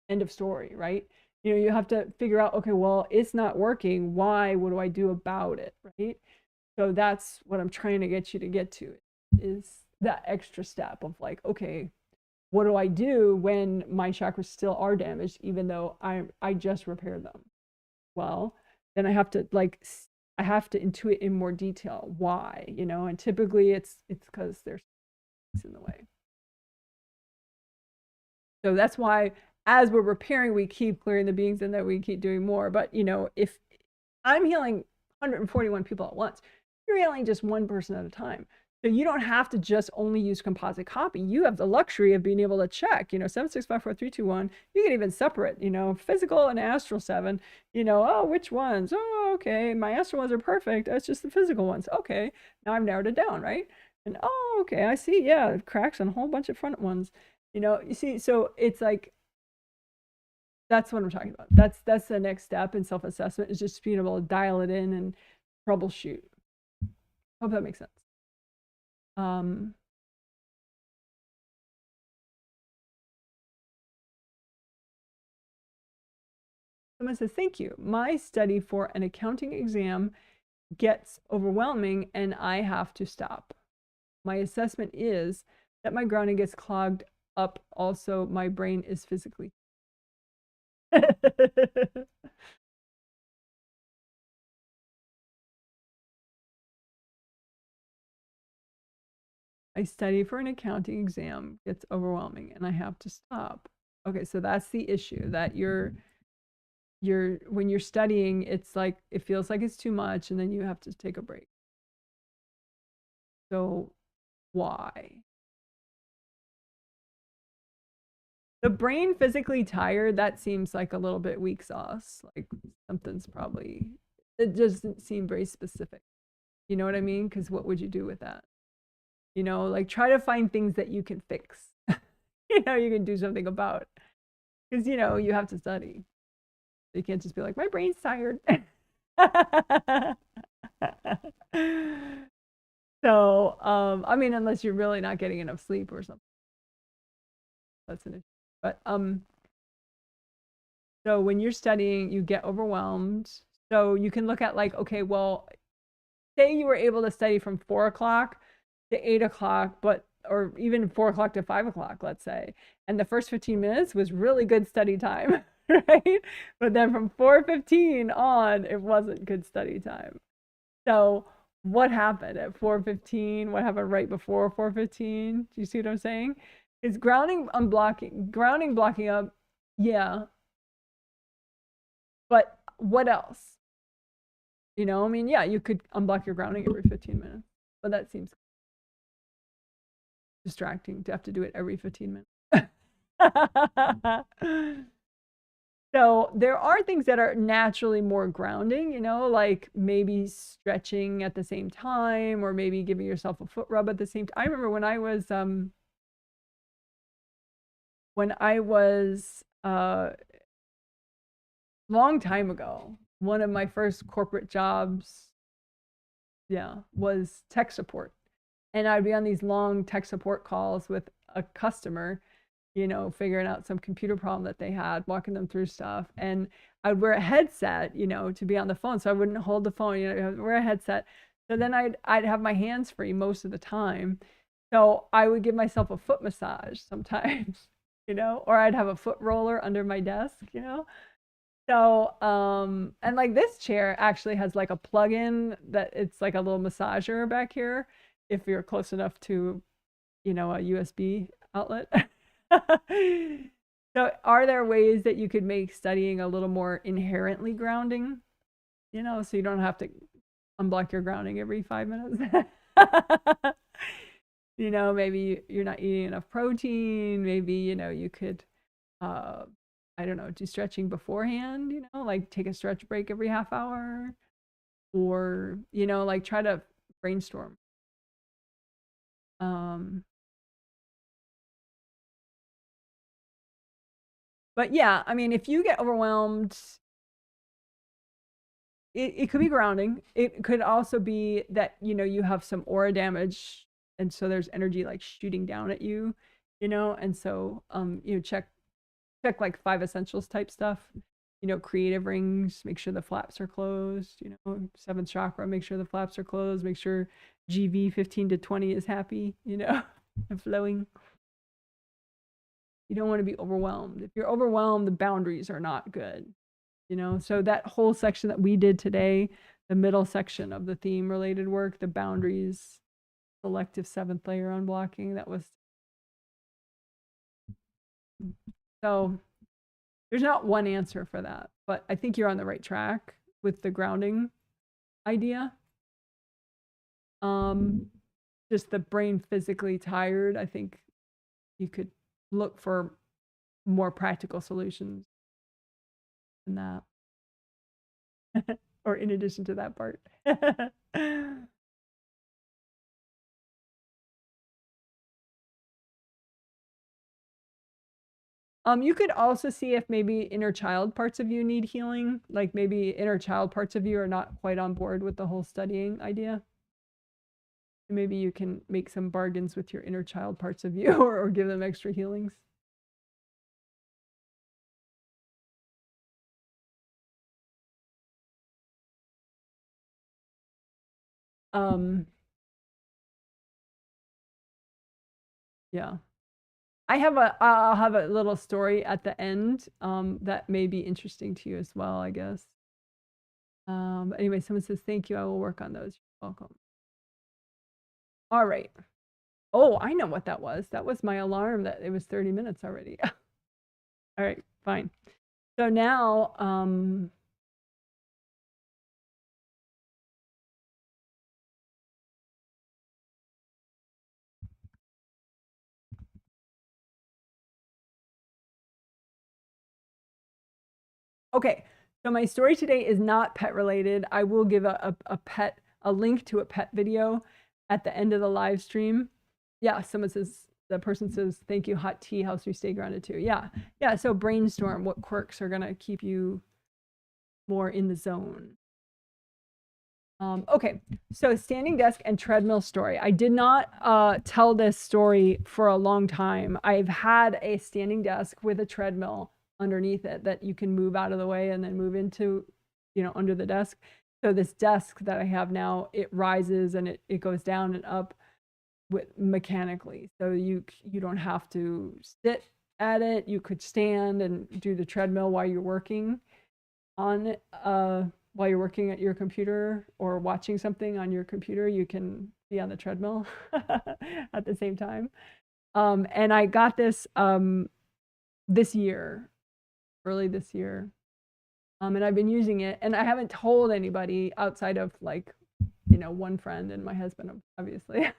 End of story, right? You know, you have to figure out, okay, well, it's not working. Why? What do I do about it, right? So that's what I'm trying to get you to get to, is that extra step of like, okay, what do I do when my chakras still are damaged, even though I just repaired them? Well, then I have to like I have to intuit in more detail why, you know, and typically it's because there's things in the way. So that's why as we're repairing, we keep clearing the beings and then we keep doing more. But, you know, if I'm healing 141 people at once, you're healing just one person at a time. So you don't have to just only use composite copy. You have the luxury of being able to check, you know, 7, 6, 5, 4, 3, 2, 1. You can even separate, you know, physical and astral 7, you know, oh, which ones? Oh, okay. My astral ones are perfect. It's just the physical ones. Okay. Now I've narrowed it down, right? And oh, okay. I see. Yeah. Cracks on a whole bunch of front ones, you know, you see, so it's like, that's what I'm talking about. That's the next step in self-assessment, is just being able to dial it in and troubleshoot. Hope that makes sense. Someone says, thank you. My study for an accounting exam gets overwhelming and I have to stop. My assessment is that my grounding gets clogged up. Also, my brain is physically. I study for an accounting exam, gets overwhelming, and I have to stop. Okay, so that's the issue, that you're when you're studying, it's like it feels like it's too much, and then you have to take a break. So why? The brain physically tired, that seems like a little bit weak sauce. Like something's probably, it doesn't seem very specific. You know what I mean? Because what would you do with that? You know, like try to find things that you can fix. You know, you can do something about. Because, you know, you have to study. You can't just be like, my brain's tired. So, I mean, unless you're really not getting enough sleep or something. That's an issue. But so when you're studying, you get overwhelmed. So you can look at like, okay, well, say you were able to study from 4 o'clock to 8 o'clock, but or even 4 o'clock to 5 o'clock, let's say. And the first 15 minutes was really good study time, right? But then from 4:15 on, it wasn't good study time. So what happened at 4:15? What happened right before 4:15? Do you see what I'm saying? Is grounding unblocking, grounding blocking up, yeah. But what else? You know, I mean, yeah, you could unblock your grounding every 15 minutes, but that seems distracting to have to do it every 15 minutes. So there are things that are naturally more grounding, you know, like maybe stretching at the same time, or maybe giving yourself a foot rub at the same time. I remember when I was long time ago, one of my first corporate jobs, yeah, was tech support. And I'd be on these long tech support calls with a customer, you know, figuring out some computer problem that they had, walking them through stuff. And I'd wear a headset, you know, to be on the phone. So I wouldn't hold the phone, you know, I'd wear a headset. So then I'd have my hands free most of the time. So I would give myself a foot massage sometimes, you know, or I'd have a foot roller under my desk, you know. So, and like this chair actually has like a plug-in that it's like a little massager back here if you're close enough to, you know, a USB outlet. So are there ways that you could make studying a little more inherently grounding, you know, so you don't have to unblock your grounding every 5 minutes? You know, maybe you're not eating enough protein. Maybe, you know, you could, I don't know, do stretching beforehand, you know, like take a stretch break every half hour, or, you know, like try to brainstorm. But yeah, I mean, if you get overwhelmed, it could be grounding. It could also be that, you know, you have some aura damage, and so there's energy like shooting down at you, you know, and so you know, check like 5 essentials type stuff, you know, creative rings, make sure the flaps are closed, you know, 7th chakra, make sure the flaps are closed, make sure GV 15 to 20 is happy, you know, and flowing. You don't want to be overwhelmed. If you're overwhelmed, the boundaries are not good, you know. So that whole section that we did today, the middle section of the theme related work, the boundaries, selective 7th layer unblocking. That was, so there's not one answer for that, but I think you're on the right track with the grounding idea. Just the brain physically tired, I think you could look for more practical solutions than that. Or in addition to that part. You could also see if maybe inner child parts of you need healing, like maybe inner child parts of you are not quite on board with the whole studying idea. Maybe you can make some bargains with your inner child parts of you or give them extra healings. Yeah. I'll have a little story at the end that may be interesting to you as well, I guess. Anyway, someone says, thank you. I will work on those. You're welcome. All right. Oh, I know what that was. That was my alarm that it was 30 minutes already. All right, fine. So now, okay, so my story today is not pet related. I will give a link to a pet video at the end of the live stream. Yeah, someone says, the person says, thank you, hot tea helps me stay grounded too. Yeah, so brainstorm what quirks are gonna keep you more in the zone. Okay, so standing desk and treadmill story. I did not tell this story for a long time. I've had a standing desk with a treadmill underneath it that you can move out of the way and then move into, under the desk. So this desk that I have now, it rises and it goes down and up mechanically. So you don't have to sit at it. You could stand and do the treadmill while you're working on it. While you're working at your computer or watching something on your computer, you can be on the treadmill at the same time. And I got this this year, early this year. And I've been using it, and I haven't told anybody outside of one friend and my husband, obviously.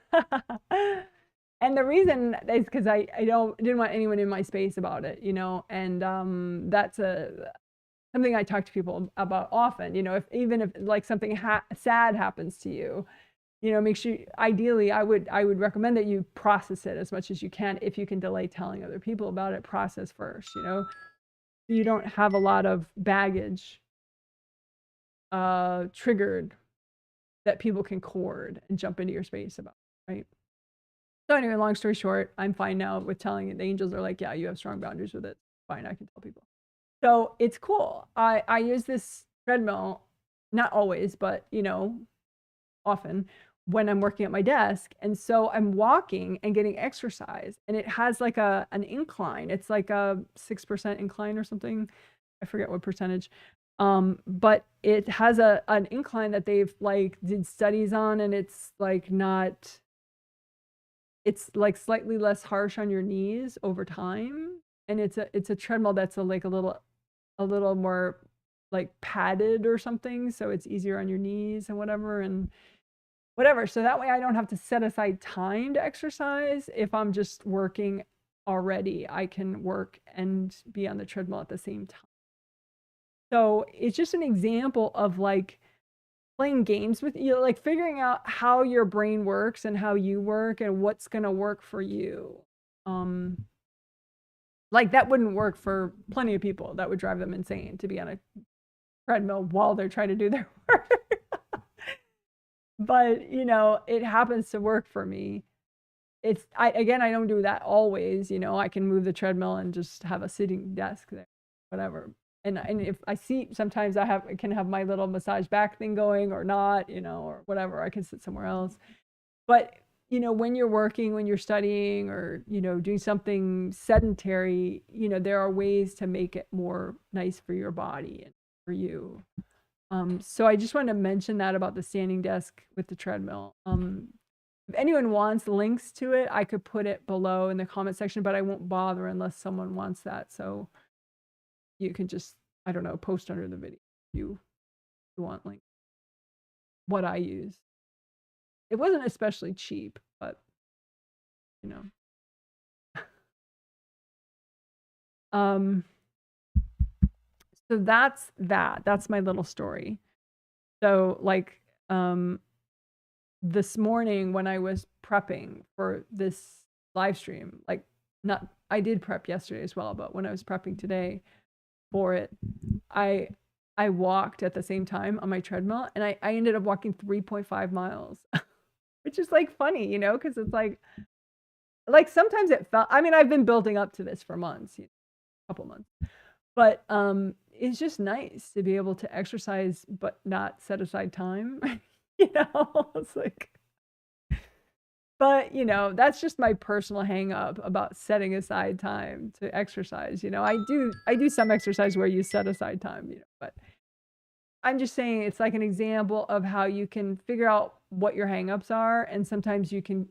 And the reason is because I didn't want anyone in my space about it, and that's something I talk to people about often. Even if like something sad happens to you, make sure, ideally, I would recommend that you process it as much as you can. If you can delay telling other people about it, process first, so you don't have a lot of baggage triggered that people can cord and jump into your space about, right? So anyway, long story short, I'm fine now with telling it. The angels are like, yeah, you have strong boundaries with it. Fine, I can tell people. So it's cool. I use this treadmill, not always, but often when I'm working at my desk. And so I'm walking and getting exercise, and it has like an incline. It's like a 6% incline or something. I forget what percentage. But it has an incline that they've did studies on, and it's like slightly less harsh on your knees over time. And it's a treadmill that's a little more padded or something, so it's easier on your knees and whatever. So that way I don't have to set aside time to exercise. If I'm just working already, I can work and be on the treadmill at the same time. So it's just an example of playing games with you, figuring out how your brain works and how you work and what's going to work for you. That wouldn't work for plenty of people. That would drive them insane to be on a treadmill while they're trying to do their work. But, it happens to work for me. I don't do that always. I can move the treadmill and just have a sitting desk there, whatever. And if I see, sometimes I can have my little massage back thing going or not, or whatever. I can sit somewhere else. But when you're working, when you're studying, or doing something sedentary, there are ways to make it more nice for your body and for you. So I just wanted to mention that about the standing desk with the treadmill. If anyone wants links to it, I could put it below in the comment section, but I won't bother unless someone wants that. So you can just, I don't know, post under the video if you want links. What I use. It wasn't especially cheap, but you know. So that's that. That's my little story. So like this morning when I was prepping for this live stream, like not I did prep yesterday as well, but when I was prepping today for it, I walked at the same time on my treadmill, and I ended up walking 3.5 miles, which is like funny, you know, because it's like sometimes it felt, I mean, I've been building up to this for months, you know, a couple months, but it's just nice to be able to exercise but not set aside time. You know, it's like, but you know, that's just my personal hang up about setting aside time to exercise. You know, I do some exercise where you set aside time, you know, but I'm just saying it's like an example of how you can figure out what your hangups are, and sometimes you can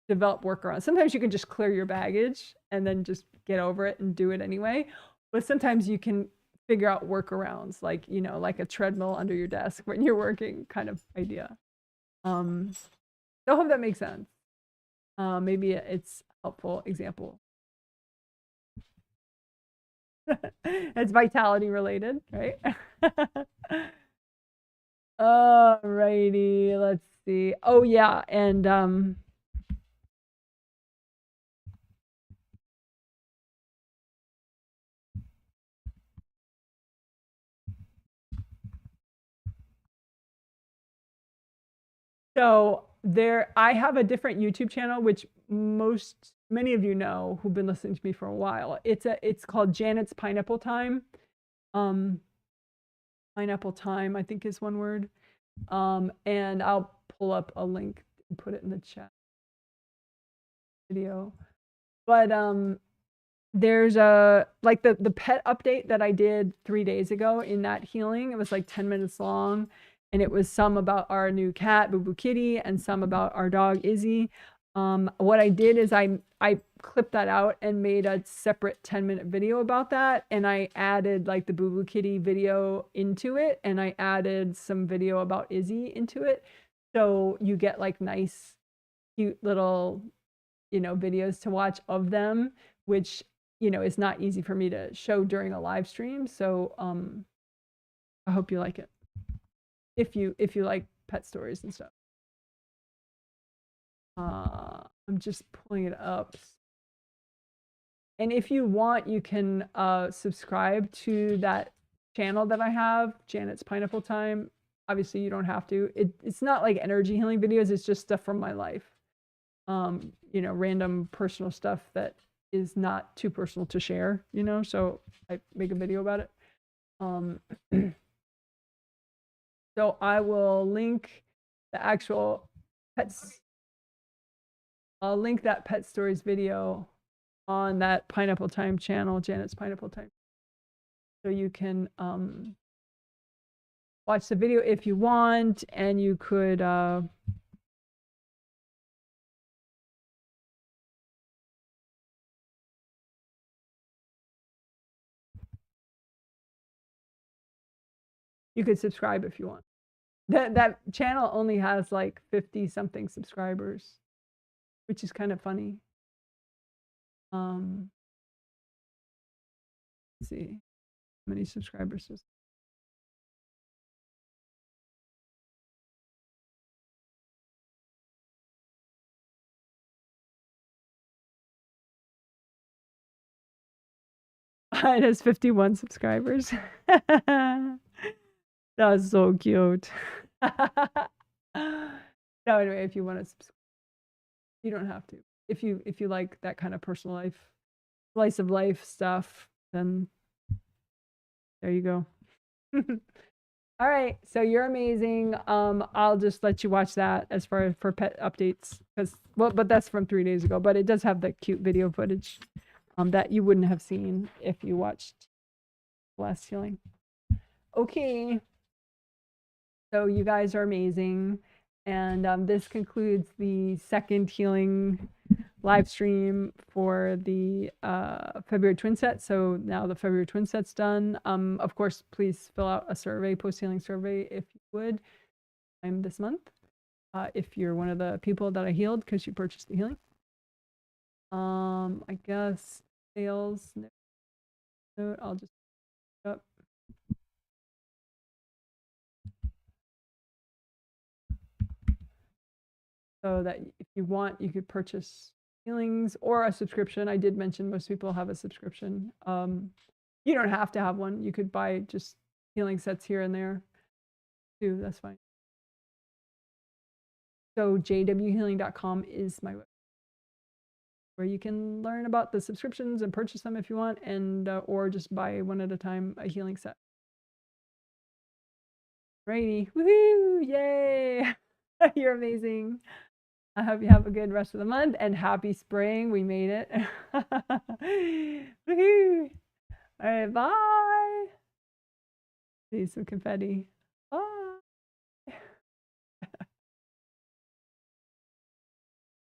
develop workarounds. Sometimes you can just clear your baggage and then just get over it and do it anyway. But sometimes you can figure out workarounds, like, you know, like a treadmill under your desk when you're working kind of idea. So I hope that makes sense. Maybe it's a helpful example. It's vitality related, right? Alrighty, let's see. Oh yeah, and so there, I have a different YouTube channel, which many of you know who've been listening to me for a while. It's called Janet's Pineapple Time. Pineapple Time, I think is one word. And I'll pull up a link and put it in the chat video. But there's a like the pet update that I did 3 days ago in that healing. It was like 10 minutes long, and it was some about our new cat, Boo Boo Kitty, and some about our dog Izzy. What I did is I clipped that out and made a separate 10-minute video about that, and I added like the Boo Boo Kitty video into it, and I added some video about Izzy into it. So you get like nice, cute little, you know, videos to watch of them, which, you know, is not easy for me to show during a live stream. So I hope you like it. If you like pet stories and stuff. I'm just pulling it up. And if you want, you can subscribe to that channel that I have, Janet's Pineapple Time. Obviously, you don't have to. It's not like energy healing videos. It's just stuff from my life. You know, random personal stuff that is not too personal to share, you know, so I make a video about it. So I will link the actual pets. I'll link that Pet Stories video on that Pineapple Time channel, Janet's Pineapple Time. So you can watch the video if you want, and you could subscribe if you want. That channel only has like 50 something subscribers, which is kind of funny. Let's see how many subscribers does. It has 51 subscribers. That's so cute. No, anyway, if you want to subscribe, you don't have to. If you like that kind of personal life, slice of life stuff, then there you go. All right, so you're amazing. I'll just let you watch that as far for pet updates, because but that's from 3 days ago. But it does have the cute video footage that you wouldn't have seen if you watched last healing. Okay. So you guys are amazing. And this concludes the second healing live stream for the February twin set. So now the February twin set's done. Of course, please fill out a survey, post-healing survey, if you would. I'm this month. If you're one of the people that I healed because you purchased the healing. I guess sales note, I'll just up. So that if you want, you could purchase healings or a subscription. I did mention most people have a subscription. You don't have to have one. You could buy just healing sets here and there too. That's fine. So jwhealing.com is my website where you can learn about the subscriptions and purchase them if you want, and or just buy one at a time a healing set. Righty, woohoo! Yay! You're amazing. I hope you have a good rest of the month and happy spring. We made it. Woohoo! All right, bye. See some confetti.